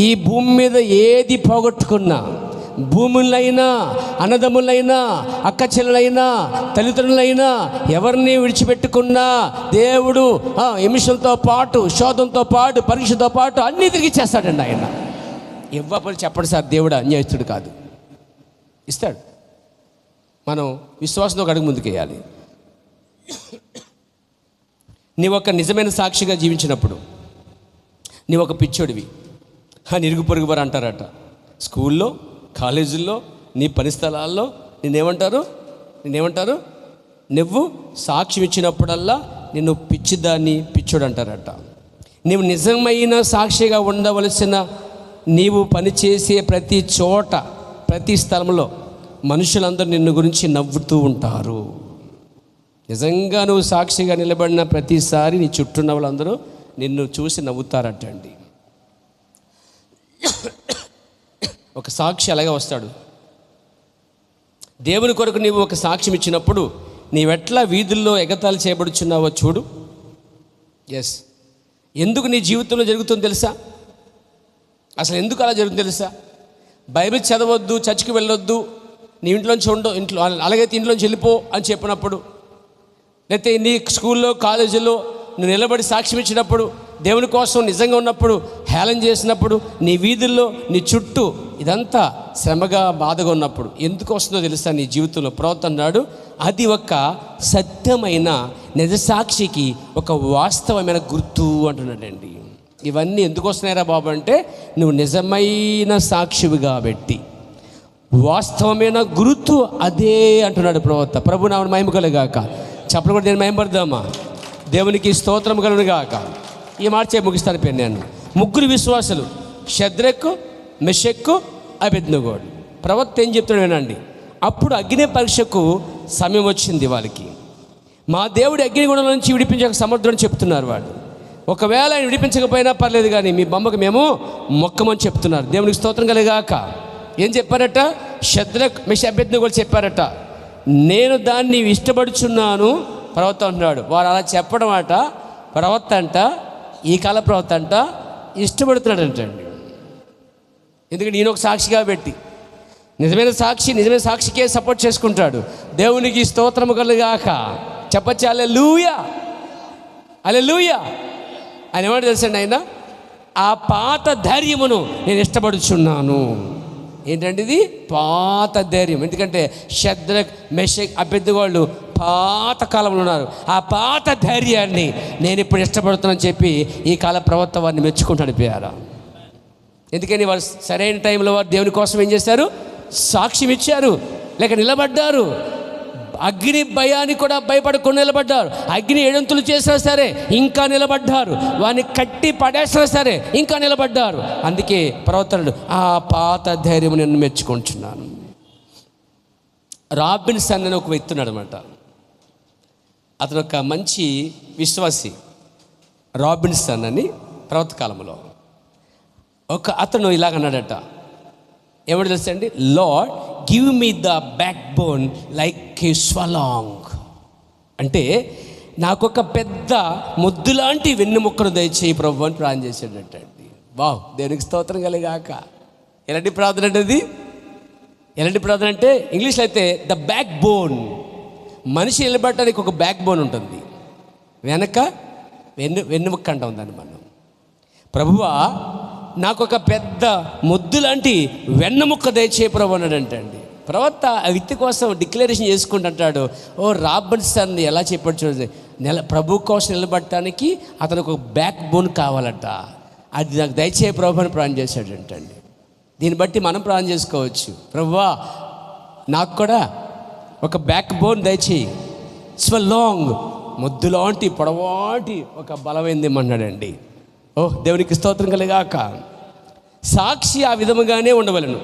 ఈ భూమి మీద ఏది పోగొట్టుకున్నా, భూములైనా, అన్నదమ్ములైనా, అక్క చెల్లెలైనా, తల్లిదండ్రులైనా, ఎవరిని విడిచిపెట్టుకున్నా దేవుడు హింసలతో పాటు, శోధంతో పాటు, పరీక్షతో పాటు అన్నీ తిరిగి ఇచ్చేస్తాడండి. ఆయన ఇవ్వకపోతే చెప్పండి సార్, దేవుడు అన్యాయస్తుడు కాదు, ఇస్తాడు. మనం విశ్వాసంతో ఒక అడుగు ముందుకేయాలి. నీవు ఒక నిజమైన సాక్షిగా జీవించినప్పుడు నీవు ఒక పిచ్చోడివి అని ఇరుగు పొరుగు వారు అంటారట. స్కూల్లో, కాలేజీల్లో, నీ పని స్థలాల్లో నేనేమంటారు? నువ్వు సాక్ష్యం ఇచ్చినప్పుడల్లా నిన్ను పిచ్చోడు అంటారట. నీవు నిజమైన సాక్షిగా ఉండవలసిన, నీవు పనిచేసే ప్రతి చోట, ప్రతి స్థలంలో మనుషులందరూ నిన్ను గురించి నవ్వుతూ ఉంటారు. నిజంగా నువ్వు సాక్షిగా నిలబడిన ప్రతిసారి నీ చుట్టూ ఉన్న వాళ్ళందరూ నిన్ను చూసి నవ్వుతారటండి. ఒక సాక్షి అలాగే వస్తాడు. దేవుని కొరకు నీవు ఒక సాక్ష్యం ఇచ్చినప్పుడు నీవెట్లా వీధుల్లో ఎగతాళి చేయబడుచున్నావో చూడు. ఎందుకు నీ జీవితంలో జరుగుతుందో తెలుసా? అసలు ఎందుకు అలా జరుగుతుందో తెలుసా? బైబిల్ చదవద్దు, చర్చికి వెళ్ళొద్దు, నీ ఇంట్లో అలాగైతే ఇంట్లోంచి వెళ్ళిపో అని చెప్పినప్పుడు, లేకపోతే నీ స్కూల్లో, కాలేజీలో నువ్వు నిలబడి సాక్ష్యం ఇచ్చినప్పుడు, దేవుని కోసం నిజంగా ఉన్నప్పుడు, హేళన చేసినప్పుడు, నీ వీధుల్లో, నీ చుట్టూ ఇదంతా శ్రమగా, బాధగా ఉన్నప్పుడు ఎందుకు వస్తుందో తెలుసా నీ జీవితంలో? ప్రవర్తన్నాడు అది ఒక సత్యమైన నిజసాక్షికి ఒక వాస్తవమైన గుర్తు అంటున్నాడండి. ఇవన్నీ ఎందుకు వస్తున్నాయిరా బాబు అంటే, నువ్వు నిజమైన సాక్షివి కాబట్టి వాస్తవమైన గుర్తు అదే అంటున్నాడు ప్రవక్త. ప్రభు నామమున మహిమ కలుగాక. చెప్పలు కూడా నేను మహిమపడదామా? దేవునికి స్తోత్రం కలుగుగాక. ఈ మాట ముగిస్తాను పేరు. నేను 3 విశ్వాసులు, షద్రకు, మెషక్కు, అబేద్నెగోలు. ప్రవక్త ఏం చెప్తున్నాడు వినండి. అప్పుడు అగ్ని పరీక్షకు సమయం వచ్చింది వాళ్ళకి. మా దేవుడు అగ్నిగుండం నుంచి విడిపించక సమర్థుడని చెప్తున్నారు వాళ్ళు. ఒకవేళ ఆయన విడిపించకపోయినా పర్లేదు కానీ మీ బొమ్మకు మేము మొక్కమని చెప్తున్నారు. దేవునికి స్తోత్రం కలిగాక. ఏం చెప్పారట? షద్రకు, మెషక్, అబేద్నెగోలు చెప్పారట, నేను దాన్ని ఇష్టపడుచున్నాను. ప్రవక్త అంటున్నాడు. వారు అలా చెప్పడం అట, ప్రవక్త అంట, ఈ కాల ప్రవక్త అంట ఇష్టపడుతున్నాడు అంటండి. ఎందుకంటే ఈయన ఒక సాక్షిగా పెట్టి, నిజమైన సాక్షికే సపోర్ట్ చేసుకుంటాడు. దేవునికి స్తోత్రము కలుగాక. చెప్పచ్చు హల్లెలూయా, హల్లెలూయా. ఆయన ఏమంటే తెలుసండి, ఆయన ఆ పాత ధైర్యమును నేను ఇష్టపడుచున్నాను. ఏంటంటే ఇది పాత ధైర్యం. ఎందుకంటే షద్రకు, మెషక్, అబేద్నెగోలు పాత కాలంలో ఉన్నారు. ఆ పాత ధైర్యాన్ని నేను ఇప్పుడు ఇష్టపడుతున్నాను చెప్పి ఈ కాల ప్రవక్త వారిని మెచ్చుకుంటాడు పేర. ఎందుకని వారు సరైన టైంలో వారు దేవుని కోసం ఏం చేశారు? సాక్ష్యం ఇచ్చారు, లేక నిలబడ్డారు. అగ్ని భయానికి కూడా భయపడకుండా నిలబడ్డారు. అగ్ని ఏడంతులు చేసినా సరే ఇంకా నిలబడ్డారు. వారిని కట్టి పడేసినా సరే ఇంకా నిలబడ్డారు. అందుకే ప్రవక్తలు ఆ పాత ధైర్యం నేను మెచ్చుకుంటున్నాను. రాబిన్సన్ అని ఒక వ్యక్తి ఉన్నాడు అనమాట. అతను ఒక మంచి విశ్వాసి. రాబిన్సన్ అని ప్రవక్త కాలంలో అతను ఇలాగన్నాడట, ఏమంటే తెలుసా అండి, Lord give me the backbone like a స్వలాంగ్. అంటే నాకొక పెద్ద ముద్దు లాంటి వెన్నుముక్కను దయచేయి ప్రభు అని ప్రార్థన చేశాడటండి. వావ్, దేవునికి స్తోత్రం కలిగాక. ఎలాంటి ప్రార్థన అంటే అది? ఎలాంటి ప్రార్థన అంటే ఇంగ్లీష్లో అయితే ద బ్యాక్ బోన్. మనిషి నిలబడటానికి ఒక బ్యాక్ బోన్ ఉంటుంది, వెనక వెన్నుముక్క అంటాం దాన్ని మనం. ప్రభువా నాకు ఒక పెద్ద ముద్దు లాంటి వెన్నముక్క దయచేయ ప్రభు అన్నాడంటండి. ప్రవక్త ఆ వ్యక్తి కోసం డిక్లరేషన్ చేసుకుంటుంటాడు. ఓ రాబర్ట్సన్ ఎలా చెప్పాడు చూడండి, ప్రభు కోసం నిలబడటానికి అతనికి ఒక బ్యాక్ బోన్ కావాలట. అది నాకు దయచేయ ప్రభు అని ప్రార్థన చేశాడంటండి. దీన్ని బట్టి మనం ప్రార్థన చేసుకోవచ్చు. ప్రభువా నాకు కూడా ఒక బ్యాక్ బోన్ దయచేయి, స్వలాంగ్, ముద్దు లాంటి పొడవాటి ఒక బలమైంది అన్నాడండి. ఓహ్, దేవునికి స్తోత్రం కలిగాక. సాక్షి ఆ విధముగానే ఉండవలను.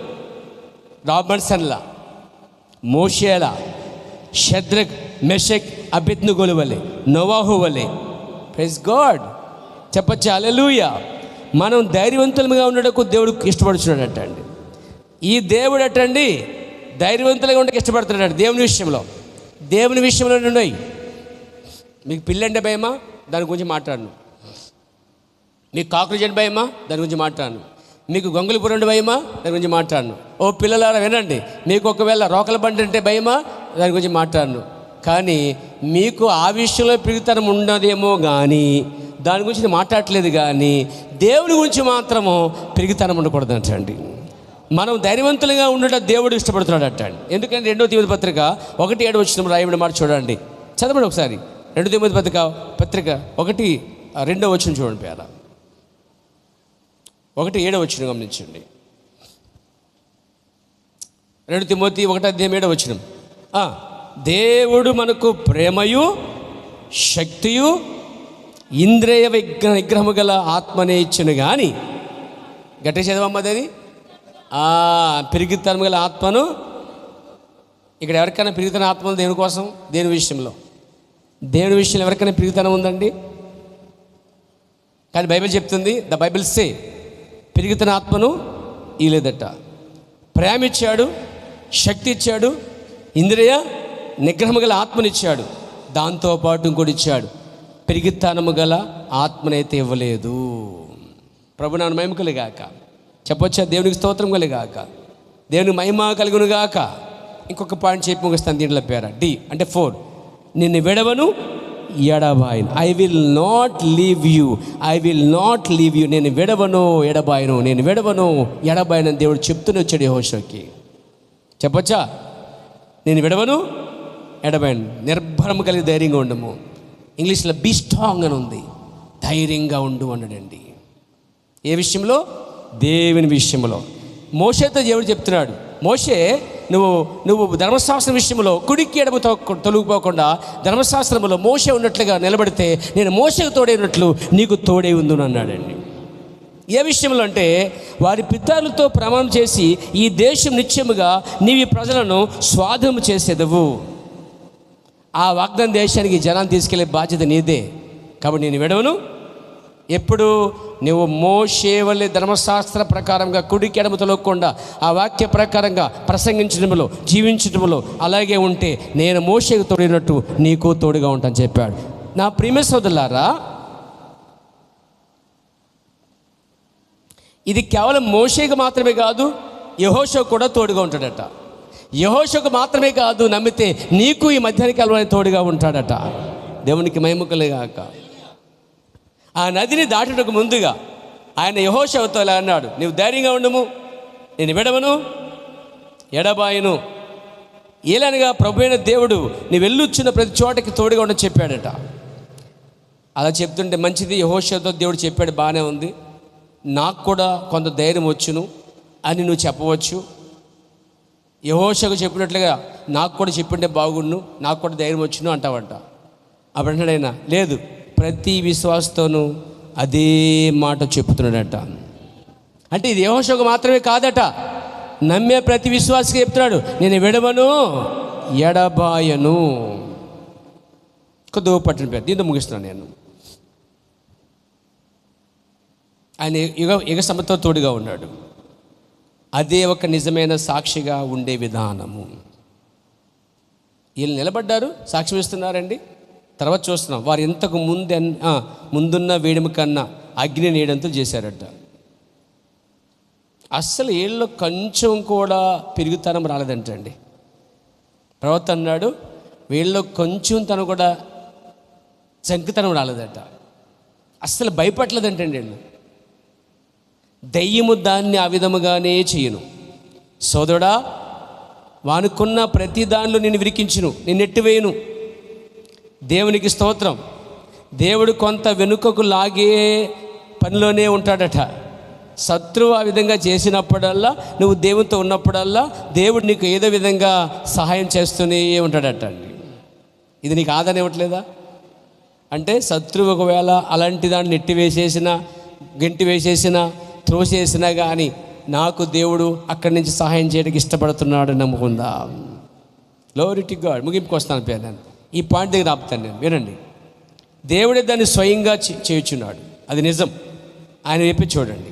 రాబర్ట్సన్లా, మోషేలా, షద్రక్, మెషక్, అబేద్నెగోల వలె, నోవాహు వలె. ప్రైజ్ గాడ్, చెప్పచ్చు హల్లెలూయా. మనం ధైర్యవంతులుగా ఉండడానికి దేవుడు ఇష్టపడుతున్నాడట అండి. ఈ దేవుడు అటండి ధైర్యవంతులుగా ఉండడానికి ఇష్టపడుతున్నాడు దేవుని విషయంలో. దేవుని విషయంలో ఉన్నాయి. మీకు పిల్లి అంటే భయమా? దాని గురించి మాట్లాడను. మీకు కాక్రోచ్ అంటే భయమా? దాని గురించి మాట్లాడను. మీకు గొంగులు పురండి భయమా? దాని గురించి మాట్లాడను. ఓ పిల్లలారా వినండి, మీకు ఒకవేళ రోకల బండి అంటే భయమా? దాని గురించి మాట్లాడను. కానీ మీకు ఆ విషయంలో పిరిగితనం ఉండదేమో కానీ దాని గురించి నేను మాట్లాడట్లేదు. కానీ దేవుడి గురించి మాత్రము పిరిగితనం ఉండకూడదు అంటండి. మనం ధైర్యవంతులుగా ఉండటం దేవుడు ఇష్టపడుతున్నాడు అంటండి. ఎందుకంటే 2 తిమోతి పత్రిక 1:7 వచ్చిన రాయబడిన మాట చూడండి, చదవండి ఒకసారి. 2 తిమోతి పత్రిక 1:2 వచ్చిన చూడండి పేర. 1:7 వచ్చిన గమనించండి. 2 తిమోతి 1:7 వచ్చిన. దేవుడు మనకు ప్రేమయు శక్తియు ఇంద్రియ విగ్రహము గల ఆత్మనే ఇచ్చును కానీ, గట్టి చదవమ్మది, పిరిగితనం గల ఆత్మను. ఇక్కడ ఎవరికైనా పిరిగితన ఆత్మ ఉంది దేనికోసం? దేని విషయంలో? దేవుని విషయంలో ఎవరికైనా పిరిగితనం ఉందండి? కానీ బైబిల్ చెప్తుంది, ద బైబిల్ సే పిరిగితన ఆత్మను ఇలేదట. ప్రేమ ఇచ్చాడు, శక్తి ఇచ్చాడు, ఇంద్రియ నిగ్రహము గల ఆత్మనిచ్చాడు, దాంతోపాటు ఇంకోటి ఇచ్చాడు, పిరిగితనము గల ఆత్మనైతే ఇవ్వలేదు. ప్రభు నాన్న మహిమ కలిగాక. చెప్పొచ్చా? దేవునికి స్తోత్రం కలిగాక, దేవునికి మహిమ కలుగును గాక. ఇంకొక పాయింట్ చెప్పి ముగిస్తాను దీంట్లో పేర. డి అంటే 4, నిన్ను విడవను ఎడబాయను. I will not leave you, I will not leave you. నేను విడవను ఎడబాయను, నేను విడవను ఎడబాయను దేవుడు చెప్తూనే వచ్చాడు యెహోషువకి. చెప్పొచ్చా? నేను విడవను ఎడబాయను. నిర్భరం కలిగి ధైర్యంగా ఉండము. ఇంగ్లీష్లో బీ స్ట్రాంగ్ అని ఉంది, ధైర్యంగా ఉండు అన్నాడండి. ఏ విషయంలో? దేవుని విషయంలో. మోషేతో దేవుడు చెప్తున్నాడు, మోషే నువ్వు ధర్మశాస్త్రం విషయంలో కుడికి ఎడమ తొలగిపోకుండా ధర్మశాస్త్రంలో మోషే ఉన్నట్లుగా నిలబడితే నేను మోషేకు తోడే ఉన్నట్లు నీకు తోడే ఉందును అన్నాడండి. ఏ విషయంలో అంటే వారి పితరులతో ప్రమాణం చేసి ఈ దేశం నిత్యముగా నీవి ప్రజలను స్వాధీనం చేసేదవు. ఆ వాగ్దాన దేశానికి జనాన్ని తీసుకెళ్లే బాధ్యత నీదే. కాబట్టి నేను విడవను. ఎప్పుడు నువ్వు మోషే వలె ధర్మశాస్త్ర ప్రకారంగా కుడికి ఎడమ తొలగకుండా ఆ వాక్య ప్రకారంగా ప్రసంగించడంలో జీవించడంలో అలాగే ఉంటే నేను మోషేకు తోడినట్టు నీకు తోడుగా ఉంటాను చెప్పాడు. నా ప్రియమైన సోదరులారా, ఇది కేవలం మోషేకు మాత్రమే కాదు, యెహోషువకు కూడా తోడుగా ఉంటాడట. యెహోషువకు మాత్రమే కాదు, నమ్మితే నీకు ఈ మధ్యాహ్న కాలంలో తోడుగా ఉంటాడట. దేవునికి మహిమ కలుగాక. ఆ నదిని దాటుటకు ముందుగా ఆయన యెహోషువతో ఇలా అన్నాడు, నీవు ధైర్యంగా ఉండము, నేను విడవను ఎడబాయను. ఏలనగా ప్రభువైన దేవుడు నీ వెళ్ళొచ్చిన ప్రతి చోటకి తోడుగా ఉండని చెప్పాడట. అలా చెప్తుంటే మంచిది, యెహోషువతో దేవుడు చెప్పాడు, బాగానే ఉంది, నాకు కూడా కొంత ధైర్యం వచ్చును అని నువ్వు చెప్పవచ్చు. యెహోషువకు చెప్పినట్లుగా నాకు కూడా చెప్పింటే బాగుండు, నాకు కూడా ధైర్యం వచ్చును అంటావంట. అప్పుడు అంటాడైనా, లేదు, ప్రతి విశ్వాసతోనూ అదే మాట చెప్తున్నాడట. అంటే ఇది యెహోషువకు మాత్రమే కాదట, నమ్మే ప్రతి విశ్వాసకి చెప్తున్నాడు, నేను విడవను ఎడబాయను. కొద్దిగా పట్టిన పేరు దీంతో ముగిస్తున్నాను నేను. ఆయన యుగ సమతో తోడుగా ఉన్నాడు. అదే ఒక నిజమైన సాక్షిగా ఉండే విధానము. వీళ్ళు నిలబడ్డారు, సాక్ష్యం ఇస్తున్నారండి. తర్వాత చూస్తున్నాం, వారు ఇంతకు ముందున్న వేడిమి కన్నా అగ్ని నీడంతో చేశారట. అస్సలు వీళ్ళు కొంచెం కూడా పెరుగుతనం రాలేదంటండి. ప్రవక్త అన్నాడు, వీళ్ళు కొంచెం తను కూడా చంకితనం రాలేదట. అస్సలు భయపడలేదంటండి వీళ్ళు. దయ్యము దాన్ని ఆ విధముగానే చేయను. సోదరుడా, వానుకున్న ప్రతి దానిలో నేను విరికించును, నేను నెట్టివేయను. దేవునికి స్తోత్రం. దేవుడు కొంత వెనుకకు లాగే పనిలోనే ఉంటాడట. శత్రువు ఆ విధంగా చేసినప్పుడల్లా, నువ్వు దేవునితో ఉన్నప్పుడల్లా దేవుడు నీకు ఏదో విధంగా సహాయం చేస్తూనే ఉంటాడట అండి. ఇది నీకు ఆదరణ ఇవ్వట్లేదా? అంటే శత్రువు ఒకవేళ అలాంటి దాన్ని నెట్టి వేసేసినా, గెంటి వేసేసినా, త్రోసేసినా కానీ నాకు దేవుడు అక్కడి నుంచి సహాయం చేయడానికి ఇష్టపడుతున్నాడు నమ్ముకుందాం. Glory to God. ముగింపుకి వస్తాను పేరు. నేను ఈ పాయింట్ దగ్గర ఆపుతాను. నేను వినండి. దేవుడే దాన్ని స్వయంగా చేయుచున్నాడు, అది నిజం. ఆయన వైపు చూడండి.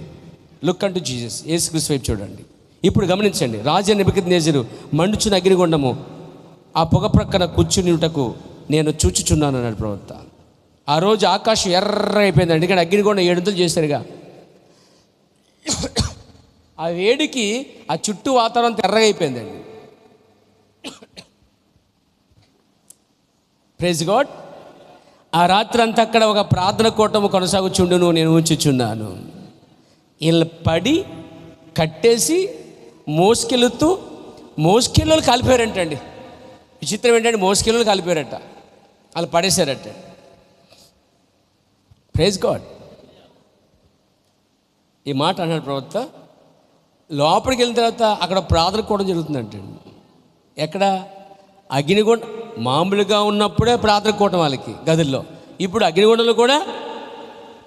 లుక్ అంటూ జీసస్, యేసుక్రీస్తు వైపు చూడండి. ఇప్పుడు గమనించండి, రాజా నెబుకద్నెజరు మండుచున్న అగ్నిగుండము ఆ పొగ ప్రక్కన కూర్చునిటకు నేను చూచుచున్నాను అన్నాడు ప్రవక్త. ఆ రోజు ఆకాశం ఎర్ర అయిపోయిందండి. ఎందుకంటే అగ్నిగుండం 7 అంతులు చేశారుగా. ఆ వేడికి ఆ చుట్టూ వాతావరణం ఎర్రగా అయిపోయిందండి. Praise god. ఆ రాత్రి అంతా అక్కడ ఒక ప్రార్థన కూటము కొనసాగుచుండును, నేను ఉంచుచున్నాను. వీళ్ళు పడి కట్టేసి మోసుకెళ్ళు కాలిపోయారంటండి. విచిత్రం ఏంటంటే మోసుకెళ్ళు కాలిపోయారట, వాళ్ళు పడేశారట. Praise God. ఈ మాట అన్నాడు ప్రవక్త. లోపలికి వెళ్ళిన తర్వాత అక్కడ ప్రార్థన కూడా జరుగుతుందంటండి. ఎక్కడ? అగ్నిగుండ. మామూలుగా ఉన్నప్పుడే ప్రార్థన కూటం వాళ్ళకి గదుల్లో, ఇప్పుడు అగ్నిగుండంలో కూడా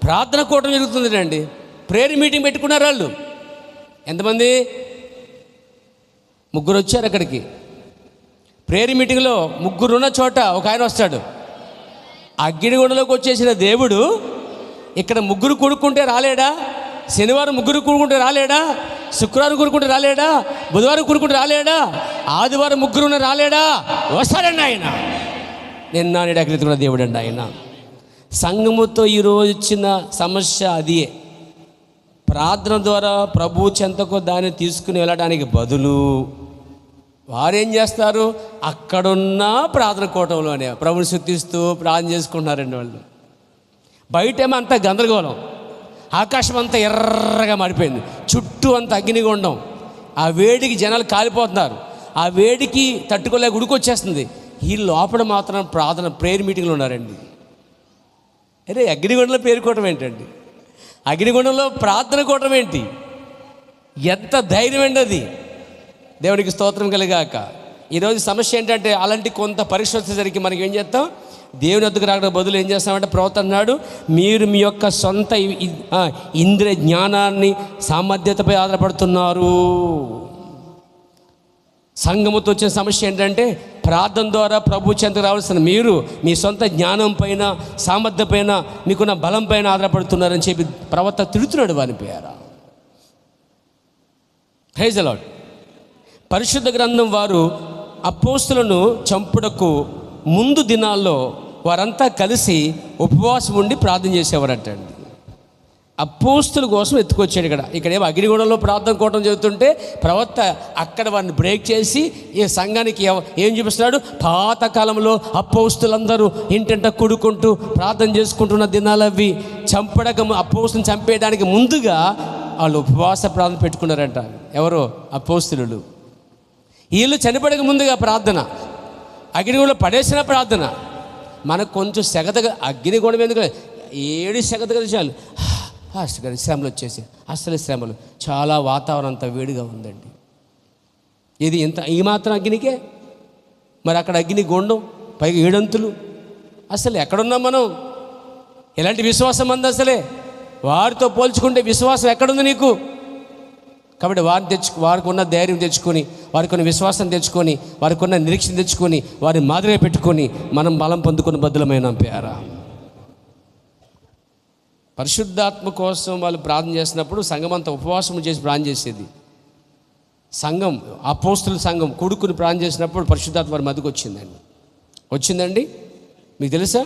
ప్రార్థన కూటం జరుగుతుంది అండి. ప్రేయర్ మీటింగ్ పెట్టుకున్నారు వాళ్ళు. ఎంతమంది? 3 వచ్చారు అక్కడికి. ప్రేయర్ మీటింగ్లో 3 ఉన్న చోట ఒక ఆయన వస్తాడు. అగ్నిగుండంలోకి వచ్చేసిన దేవుడు ఇక్కడ 3 కూడుకుంటే రాలేడా? శనివారం 3 కూడుకుంటే రాలేడా? శుక్రవారం కూడుకుంటే రాలేడా? బుధవారం కూడుకుంటే రాలేడా? ఆదివారం 3 రాలేడా? వస్తాడండి ఆయన. నిన్న నేడు అగ్నితున్న దేవుడు అండి ఆయన. సంఘముతో ఈరోజు వచ్చిన సమస్య అదే. ప్రార్థన ద్వారా ప్రభు చెంతకు దాన్ని తీసుకుని వెళ్ళడానికి బదులు వారేం చేస్తారు? అక్కడున్న ప్రార్థన కూటంలోనే ప్రభుని స్తుతిస్తూ ప్రార్థన చేసుకుంటున్నారండి వాళ్ళు. బయటేమో అంతా గందరగోళం, ఆకాశం అంతా ఎర్రగా మారిపోయింది, చుట్టూ అంతా అగ్నిగుండం. ఆ వేడికి జనాలు కాలిపోతున్నారు, ఆ వేడికి తట్టుకోలేక ఉడికొచ్చేస్తుంది. ఈ లోపల మాత్రం ప్రార్థన ప్రేయర్ మీటింగ్లో ఉన్నారండి. అరే, అగ్నిగుండంలో పేరుకోవటం ఏంటండి? అగ్నిగుండంలో ప్రార్థన కూటం ఏంటి? ఎంత ధైర్యం అండి అది. దేవునికి స్తోత్రం కలిగాక. ఈరోజు సమస్య ఏంటంటే అలాంటి కొంత పరీక్ష వచ్చేసరికి మనకి ఏం చేస్తాం? దేవుని వద్దకు రావడానికి బదులు ఏం చేస్తామంటే, ప్రవక్త అన్నాడు, మీరు మీ యొక్క సొంత ఇంద్రియ జ్ఞానాన్ని సామర్థ్యతపై ఆధారపడుతున్నారు. సంఘముతో వచ్చిన సమస్య ఏంటంటే ప్రార్థన ద్వారా ప్రభు చెంతకు రావాల్సిన మీరు మీ సొంత జ్ఞానం పైన, సామర్థ్యం పైన, మీకున్న బలం పైన ఆధారపడుతున్నారని చెప్పి ప్రవక్త తిడుతున్నాడు వారి పేర. Praise the lord. పరిశుద్ధ గ్రంథం వారు అపోస్తులను చంపుటకు ముందు దినాల్లో వారంతా కలిసి ఉపవాసం ఉండి ప్రార్థన చేసేవారటండి. అపోస్తుల కోసం ఎత్తుకొచ్చాడు. ఇక్కడేమో అగ్నిగుండంలో ప్రార్థన కూటం చెబుతుంటే ప్రవక్త అక్కడ వారిని బ్రేక్ చేసి ఈ సంఘానికి ఏం చూపిస్తున్నాడు? పాతకాలంలో అపోస్తులందరూ ఇంటింట కూడుకుంటూ ప్రార్థన చేసుకుంటున్న దినాలు అవి. అపోస్తులను చంపేయడానికి ముందుగా వాళ్ళు ఉపవాస ప్రార్థన పెట్టుకున్నారంట. ఎవరు? అపోస్తులు. వీళ్ళు చనిపోయడానికి ముందుగా ప్రార్థన, అగ్నిగుండంలో పడేసిన ప్రార్థన. మనకు కొంచెం సెగతగా అగ్నిగుండం ఎందుకు 7 సెగతగా చాలు, శ్రమలు వచ్చేసి అసలు శ్రమలు చాలా, వాతావరణం అంతా వేడిగా ఉందండి. ఇది ఈ మాత్రం అగ్నికే, మరి అక్కడ అగ్ని గుండం, పైగా 7 అంతులు. అసలు ఎక్కడున్నాం మనం? ఎలాంటి విశ్వాసం అంది అసలే? వారితో పోల్చుకుంటే విశ్వాసం ఎక్కడుంది నీకు? కాబట్టి వారికి ఉన్న ధైర్యం తెచ్చుకొని, వారికి ఉన్న విశ్వాసం తెచ్చుకొని, వారికి ఉన్న నిరీక్షణ తెచ్చుకొని, వారిని మాదిరిగా పెట్టుకొని మనం బలం పొందుకుని బదులమైన పేరా. పరిశుద్ధాత్మ కోసం వాళ్ళు ప్రార్థన చేసినప్పుడు సంఘమంతా ఉపవాసం చేసి ప్రార్థన చేసేది. సంఘం, అపోస్తుల సంఘం కూడుకుని ప్రార్థన చేసినప్పుడు పరిశుద్ధాత్మ వారి మధ్యకు వచ్చిందండి. మీకు తెలుసా?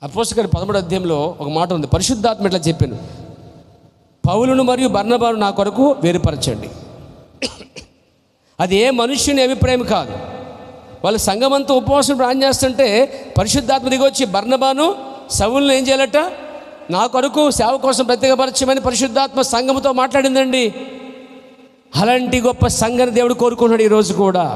అపోస్తలుల కార్యం 13వ అధ్యాయంలో ఒక మాట ఉంది. పరిశుద్ధాత్మ ఇట్లా చెప్పాను, పౌలును మరియు బర్నబాను నా కొరకు వేరుపరచండి. అది ఏ మనుష్యుని అభిప్రాయం కాదు. వాళ్ళ సంఘమంతా ఉపవాసం ప్రార్థన చేస్తుంటే పరిశుద్ధాత్మ దిగి వచ్చి బర్నబాను సౌలును ఏం చేయాలట, నా కొరకు సేవ కోసం ప్రత్యేకపరచమని పరిశుద్ధాత్మ సంఘముతో మాట్లాడిందండి. అలాంటి గొప్ప సంఘాన్ని దేవుడు కోరుకుంటున్నాడు ఈరోజు కూడా.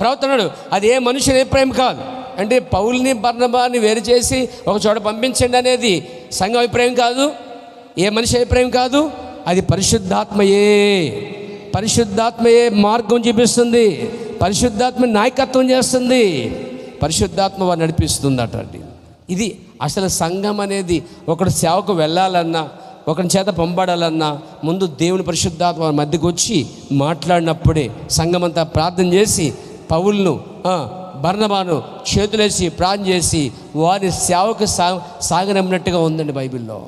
ప్రవర్తనాడు అది ఏ మనుషుని అభిప్రాయం కాదు. అంటే పౌల్ని బర్నబాని వేరు చేసి ఒక చోట పంపించండి అనేది సంఘం అభిప్రాయం కాదు, ఏ మనిషి అభిప్రాయం కాదు. అది పరిశుద్ధాత్మయే మార్గం చూపిస్తుంది, పరిశుద్ధాత్మ నాయకత్వం చేస్తుంది, పరిశుద్ధాత్మ వారు నడిపిస్తుందట అండి. ఇది అసలు సంఘం అనేది. ఒకడు సేవకు వెళ్ళాలన్నా, ఒకరి చేత పంపడాలన్నా ముందు దేవుని పరిశుద్ధాత్మ వారి మధ్యకు వచ్చి మాట్లాడినప్పుడే సంఘమంతా ప్రార్థన చేసి పౌలును బర్నబాను చేతులేసి ప్రార్థన చేసి వారి సేవకు సాగనమ్మినట్టుగా ఉందండి బైబిల్లో.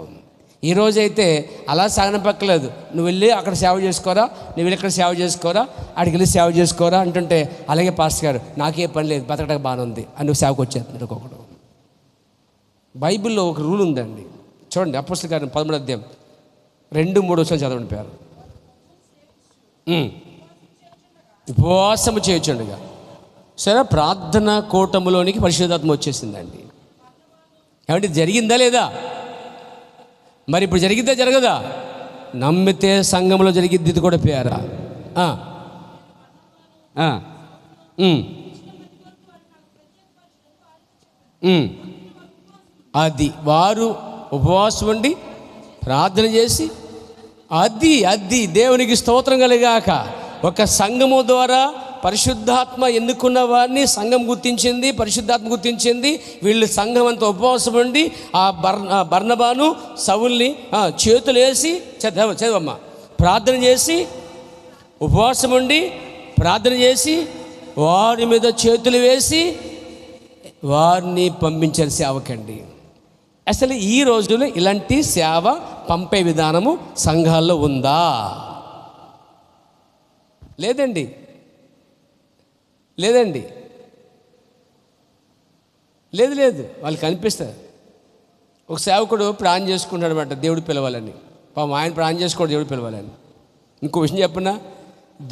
ఈరోజైతే అలా సాగనపక్కలేదు. నువ్వు వెళ్ళి అక్కడ సేవ చేసుకోరా, నువ్వు వెళ్ళి ఇక్కడ సేవ చేసుకోరా, అక్కడికి వెళ్ళి సేవ చేసుకోరా అంటుంటే, అలాగే పాస్టర్ గారు నాకే పని లేదు, బతకడానికి బాగానే ఉంది అని నువ్వు సేవకు వచ్చేస్తున్నాడు ఒక్కొక్కడు. బైబిల్లో ఒక రూల్ ఉందండి, చూడండి. అపోస్తలుల కార్యం 13వ అధ్యాయం 2-3 చదవండి. పేరు ఉపవాసము చేయొచ్చుండగా సరే ప్రార్థన కూటములోనికి పరిశుద్ధాత్మ వచ్చేసిందండి. ఏమంటే జరిగిందా లేదా? మరి ఇప్పుడు జరిగిద్దా జరగదా? నమ్మితే సంఘంలో జరిగిద్ది. ఇది కూడా పేరా అది వారు ఉపవాసం ఉండి ప్రార్థన చేసి అది దేవునికి స్తోత్రం కలిగాక ఒక సంఘము ద్వారా పరిశుద్ధాత్మ ఎన్నుకున్న వారిని సంఘం గుర్తించింది, పరిశుద్ధాత్మ గుర్తించింది. వీళ్ళు సంఘం అంతా ఉపవాసం ఉండి ఆ బర్నబాను సౌల్ని చేతులు వేసి చదవమ్మా ప్రార్థన చేసి, ఉపవాసం ఉండి ప్రార్థన చేసి వారి మీద చేతులు వేసి వారిని పంపించారు సేవకండి. అసలు ఈ రోజుల్లో ఇలాంటి సేవ పంపే విధానము సంఘాల్లో ఉందా? లేదండి. లేదు వాళ్ళకి అనిపిస్తుంది. ఒక సేవకుడు ప్రార్థన చేసుకుంటాడు అనమాట, దేవుడు పిలవాలని. పాపం ఆయన ప్రార్థన చేసుకోడు, దేవుడు పిలవాలని. ఇంకో విషయం చెప్పనా,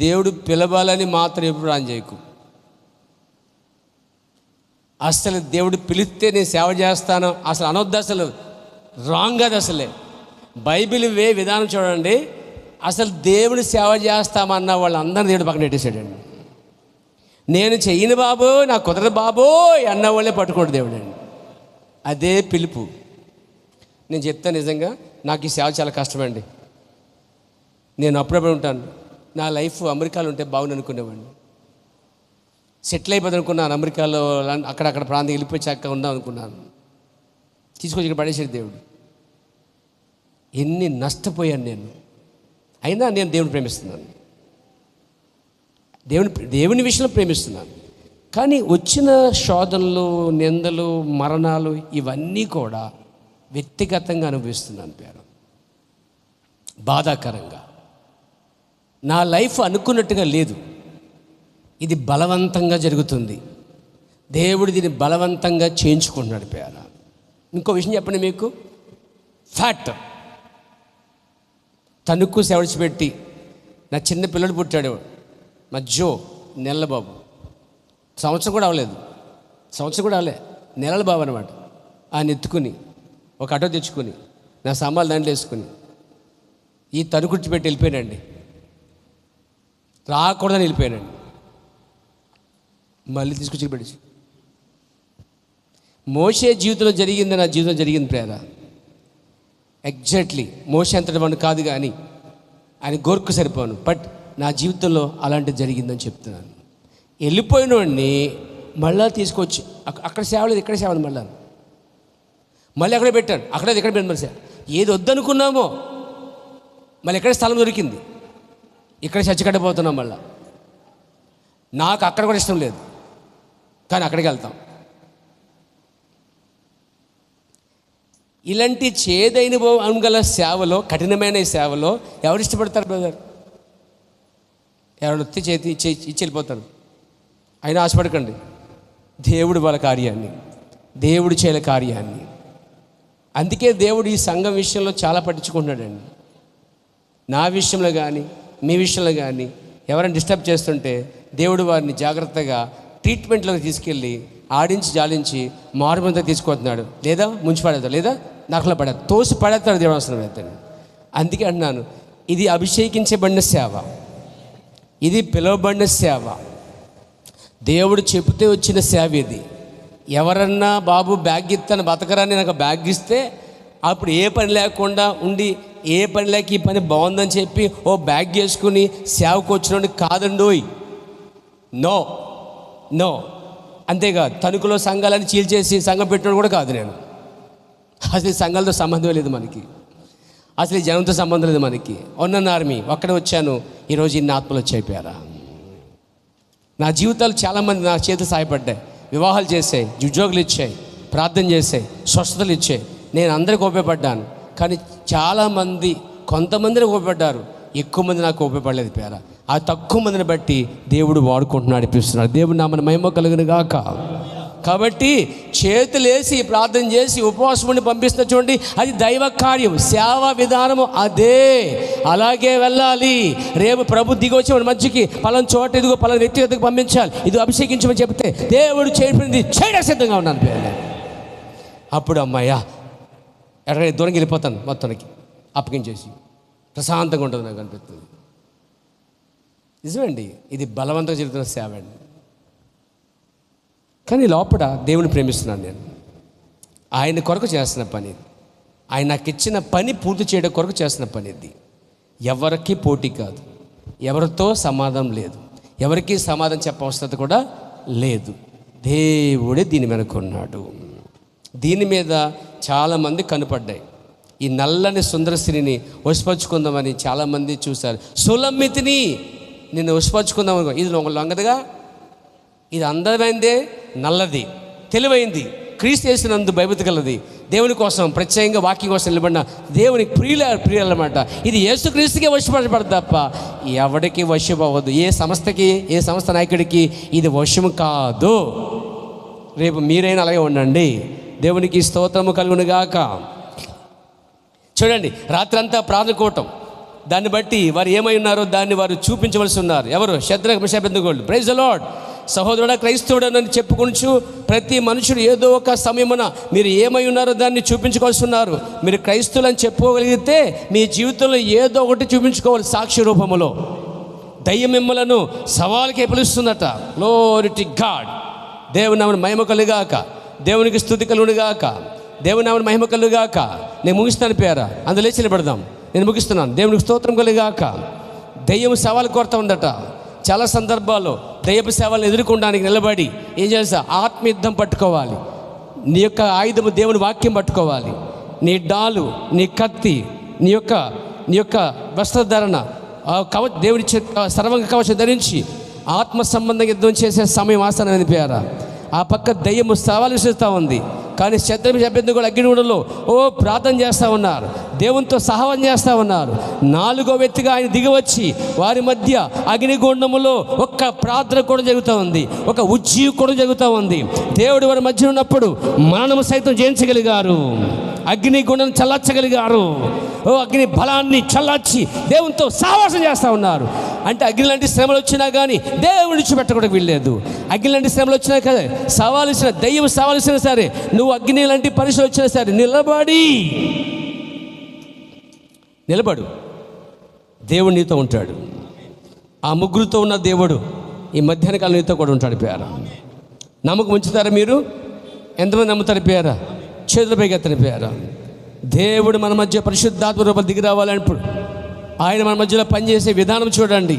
దేవుడు పిలవాలని మాత్రం ఎప్పుడు ప్రార్థన చేయకు. అసలు దేవుడు పిలిస్తే నేను సేవ చేస్తాను అసలు అనొద్దు. అసలు రాంగ్ అది. అసలే బైబిల్ విధానం చూడండి. అసలు దేవుడు సేవ చేస్తామన్న వాళ్ళందరూ దేవుడు పక్కన పెట్టేశాడండి. నేను చెయ్యను బాబు, నాకు కుదరదు బాబో అన్న వాళ్ళే పట్టుకోడు దేవుడు అండి. అదే పిలుపు. నేను చెప్తాను నిజంగా, నాకు ఈ సేవ చాలా కష్టమండి. నేను అప్పుడప్పుడు ఉంటాను, నా లైఫ్ అమెరికాలో ఉంటే బాగుంది అనుకునేవాడిని. సెటిల్ అయిపోతుంది అనుకున్నాను, అమెరికాలో అక్కడక్కడ ప్రాంతం వెళ్ళిపోయి చక్కగా ఉందాం అనుకున్నాను. తీసుకొచ్చి ఇక్కడ పడేసాడు దేవుడు. ఎన్ని నష్టపోయాను నేను. అయినా నేను దేవుని ప్రేమిస్తున్నాను, దేవుని విషయంలో ప్రేమిస్తున్నాను. కానీ వచ్చిన శోధనలు, నిందలు, మరణాలు ఇవన్నీ కూడా వ్యక్తిగతంగా అనుభవిస్తున్నాను. పేరు బాధాకరంగా. నా లైఫ్ అనుకున్నట్టుగా లేదు, ఇది బలవంతంగా జరుగుతుంది. దేవుడు దీన్ని బలవంతంగా చేయించుకుంటున్నాడు. పేర ఇంకో విషయం చెప్పండి మీకు, ఫ్యాక్ట్. తణుకు సెవడిచిపెట్టి నా చిన్న పిల్లడు పుట్టాడు, మా జో నెలల బాబు. సంవత్సరం కూడా అవ్వలేదు, నెలల బాబు అనమాట. ఆయన ఎత్తుకుని ఒక ఆటో తెచ్చుకొని నా సామాన్లు దాంట్లో వేసుకుని ఈ తణుకు పెట్టి వెళ్ళిపోయానండి. రాకూడదని వెళ్ళిపోయానండి. మళ్ళీ తీసుకొచ్చి పెట్టి మోషే జీవితంలో జరిగింది, నా జీవితంలో జరిగింది ప్రేర. ఎగ్జాక్ట్లీ మోషే అంతటి వాడిని కాదు, కానీ ఆయన గోర్కు సరిపోను. బట్ నా జీవితంలో అలాంటిది జరిగిందని చెప్తున్నాను. వెళ్ళిపోయిన వాడిని మళ్ళా తీసుకొచ్చి అక్కడ సేవలేదు, ఇక్కడ సేవలు మళ్ళీ అక్కడే పెట్టాను, అక్కడే ఇక్కడ పెట్టాను. మళ్ళీ ఏది వద్దనుకున్నామో మళ్ళీ ఎక్కడ స్థలం దొరికింది, ఇక్కడ చచ్చికట్టబోతున్నాం. మళ్ళీ నాకు అక్కడ కూడా ఇష్టం లేదు, కానీ అక్కడికి వెళ్తాం. ఇలాంటి చేదైన అనుభవం గల సేవలో, కఠినమైన ఈ సేవలో ఎవరు ఇష్టపడతారు బ్రదర్? ఎవరైనా వచ్చి చేతి ఇచ్చి వెళ్ళిపోతారు. అయినా ఆశపడకండి. దేవుడు వాళ్ళ కార్యాన్ని, దేవుడు చేయల కార్యాన్ని. అందుకే దేవుడు ఈ సంఘం విషయంలో చాలా పట్టించుకుంటున్నాడండి. నా విషయంలో కానీ మీ విషయంలో కానీ ఎవరైనా డిస్టర్బ్ చేస్తుంటే దేవుడు వారిని జాగ్రత్తగా ట్రీట్మెంట్లోకి తీసుకెళ్ళి ఆడించి జాలించి మారుమంతా తీసుకొస్తున్నాడు. లేదా ముంచి పడేస్తాడు, లేదా నరకలో పడేస్తాడు, తోసి పడేస్తాడు దేవుడు అవసరం అయితే. అందుకే అంటున్నాను, ఇది అభిషేకించబడిన సేవ, ఇది పిలువబడిన సేవ, దేవుడు చెబితే వచ్చిన సేవ ఇది. ఎవరన్నా బాబు బ్యాగ్ ఇస్తాను బతకరాని నాకు బ్యాగ్ ఇస్తే అప్పుడు ఏ పని లేకుండా ఉండి ఏ పని లేక ఈ పని బాగుందని చెప్పి ఓ బ్యాగ్ వేసుకుని సేవకు వచ్చినోడి కాదండోయ్. No no. అంతేకాదు తణుకులో సంఘాలని చీల్చేసి సంఘం పెట్టినోడు కూడా కాదు నేను. అసలు ఈ సంఘాలతో సంబంధం లేదు మనకి, అసలు ఈ జనంతో సంబంధం లేదు మనకి. ఉన్న ఆర్మీ ఒక్కడే వచ్చాను, ఈరోజు ఇన్ని ఆత్మలు వచ్చైపోయారా. నా జీవితాలు చాలామంది నా చేతులు సహాయపడ్డాయి, వివాహాలు చేసాయి, ఉద్యోగులు ఇచ్చాయి, ప్రార్థన చేసాయి, స్వస్థతలు ఇచ్చాయి. నేను అందరికి ఉపయోగపడ్డాను. కానీ చాలామంది కొంతమందిని ఉపయోగపడ్డారు, ఎక్కువ మంది నాకు ఉపయోగపడలేదు పేర. ఆ తక్కువ మందిని బట్టి దేవుడు వాడుకుంటున్నాడు, నడిపిస్తున్నాడు. దేవుడు నామన మహిమ కలుగును గాక. కాబట్టి చేతులేసి ప్రార్థన చేసి ఉపవాసం ఉండి పంపిస్తున్న చూడండి, అది దైవ కార్యం, సేవా విధానము అదే. అలాగే వెళ్ళాలి. రేపు ప్రభు దిగొచ్చి మన మధ్యకి పలానా చోట ఇదిగో పలానా వ్యక్తి వద్దకు పంపించాలి, ఇది అభిషేకించమని చెప్తే దేవుడు చేయడానికి సిద్ధంగా ఉన్నాను పేరు. అప్పుడు అమ్మాయ్యా ఎక్కడికి దూరంగా వెళ్ళిపోతాను, మొత్తానికి అప్పగించేసి ప్రశాంతంగా ఉంటుంది నాకు అనిపిస్తుంది. నిజమండి, ఇది బలవంతంగా జరుగుతున్న సేవ అండి. కానీ లోపల దేవుని ప్రేమిస్తున్నాను నేను. ఆయన కొరకు చేస్తున్న పని, ఆయన నాకు ఇచ్చిన పని పూర్తి చేయడం కొరకు చేస్తున్న పని ఇది. ఎవరికి పోటీ కాదు, ఎవరితో సమాధానం లేదు, ఎవరికి సమాధానం చెప్ప అవసరం కూడా లేదు. దేవుడే దీని వెనుకున్నాడు. దీని మీద చాలామంది కనుపడ్డాయి. ఈ నల్లని సుందర స్త్రీని వశపరుచుకుందామని చాలామంది చూశారు. సులమ్మితిని నిన్ను వశపరుచుకుందామని, ఇది లొంగదుగా, ఇది అందమైందే, నల్లది, తెలివైంది, క్రీస్తు చేసినందు భయభక్తి కలది, దేవుని కోసం ప్రత్యేకంగా వాక్యం కోసం నిలబడిన దేవునికి ప్రియులన్నమాట. ఇది యేసుక్రీస్తుకే వశపడబడదు తప్ప ఎవరికి వశం అవ్వదు. ఏ సంస్థ నాయకుడికి ఇది వశం కాదు. రేపు మీరైనా అలాగే ఉండండి. దేవునికి స్తోత్రము కలుగును గాక. చూడండి, రాత్రంతా ప్రార్థన కూటం, దాన్ని బట్టి వారు ఏమై ఉన్నారో దాన్ని వారు చూపించవలసి ఉన్నారు. ఎవరు? శద్రక్ మెషక్ అబేద్నెగోలు. Praise the Lord. సహోదరుడా, క్రైస్తవుడని చెప్పుకొనుచు ప్రతి మనుషుడు ఏదో ఒక సమయమున మీరు ఏమై ఉన్నారో దాన్ని చూపించుకోవాల్సి ఉన్నారు. మీరు క్రైస్తవులని చెప్పుకోగలిగితే మీ జీవితంలో ఏదో ఒకటి చూపించుకోవాలి. సాక్షి రూపములో దయ్యం మిమ్మలను సవాలుకే పిలుస్తుందట. Glory to God. దేవుని నామమున మహిమ కలుగాక, దేవునికి స్తుతి కలుగునుగాక, దేవుని నామమున మహిమ కలుగాక. నేను ముగిస్తాను పేరా, అందులో లేచి నిలబడదాం. నేను ముగిస్తున్నాను. దేవునికి స్తోత్రం కలుగాక. దయ్యం సవాలు కోరుతూ ఉందట. చాలా సందర్భాల్లో దయ్యపు సేవలను ఎదుర్కొనడానికి నిలబడి ఏం చేస్తా, ఆత్మయుద్ధం పట్టుకోవాలి. నీ యొక్క ఆయుధము దేవుని వాక్యం పట్టుకోవాలి. నీ డాలు, నీ కత్తి, నీ యొక్క వస్త్రధారణ, దేవుని సర్వంగ కవచం ధరించి ఆత్మ సంబంధంగా యుద్ధం చేసే సమయం ఆసనం అనిపోయారా. ఆ పక్క దయ్యము సవాలు విసురుతూ ఉంది. కానీ శత్రువు అభ్యర్థి కూడా అగ్నిగుండంలో ప్రార్థన చేస్తూ ఉన్నారు, దేవునితో సహవాసం చేస్తూ ఉన్నారు. 4వ వ్యక్తిగా ఆయన దిగివచ్చి వారి మధ్య అగ్నిగుండములో ఒక్క ప్రార్థన కూడా జరుగుతూ ఉంది, ఒక ఉజ్జీవి కూడా జరుగుతూ ఉంది. దేవుడు వారి మధ్య ఉన్నప్పుడు మరణము సైతం జయించగలిగారు, అగ్నిగుండం చల్లార్చగలిగారు. అగ్ని బలాన్ని చల్లార్చి దేవునితో సహవాసం చేస్తూ ఉన్నారు. అంటే అగ్ని లాంటి శ్రమలు వచ్చినా కానీ దేవుని విడిచిపెట్టకూడదు వీల్లేదు. అగ్ని లాంటి శ్రమలు వచ్చినా కదా, సవాల్సిన దయ్యం సవాల్సిన సరే, నువ్వు అగ్ని లాంటి పరిస్థితులు వచ్చినా సరే నిలబడు. దేవుడు నీతో ఉంటాడు. ఆ ముగ్గురుతో ఉన్న దేవుడు ఈ మధ్యాహ్న కాలం నీతో కూడా ఉంటాడు పేర. నమ్మకం ఉంచుతారా మీరు? ఎంతమంది నమ్ముతారు పేర? చేతులపైకి ఎత్తని పేర. దేవుడు మన మధ్య పరిశుద్ధాత్మ రూపం దిగి రావాలన్నప్పుడు ఆయన మన మధ్యలో పనిచేసే విధానం చూడండి.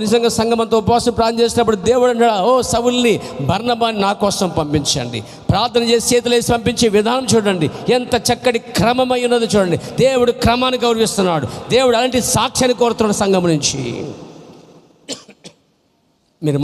నిజంగా సంఘమంతా ఉపవాసం ప్రార్థన చేసినప్పుడు దేవుడు అన్నాడు, సౌలుని బర్నబాని నా కోసం పంపించండి. ప్రార్థన చేసి చేతులు వేసి పంపించే విధానం చూడండి, ఎంత చక్కటి క్రమమై ఉన్నదో చూడండి. దేవుడు క్రమాన్ని గౌరవిస్తున్నాడు. దేవుడు అలాంటి సాక్ష్యాన్ని కోరుతున్నాడు సంఘం నుంచి. మీరు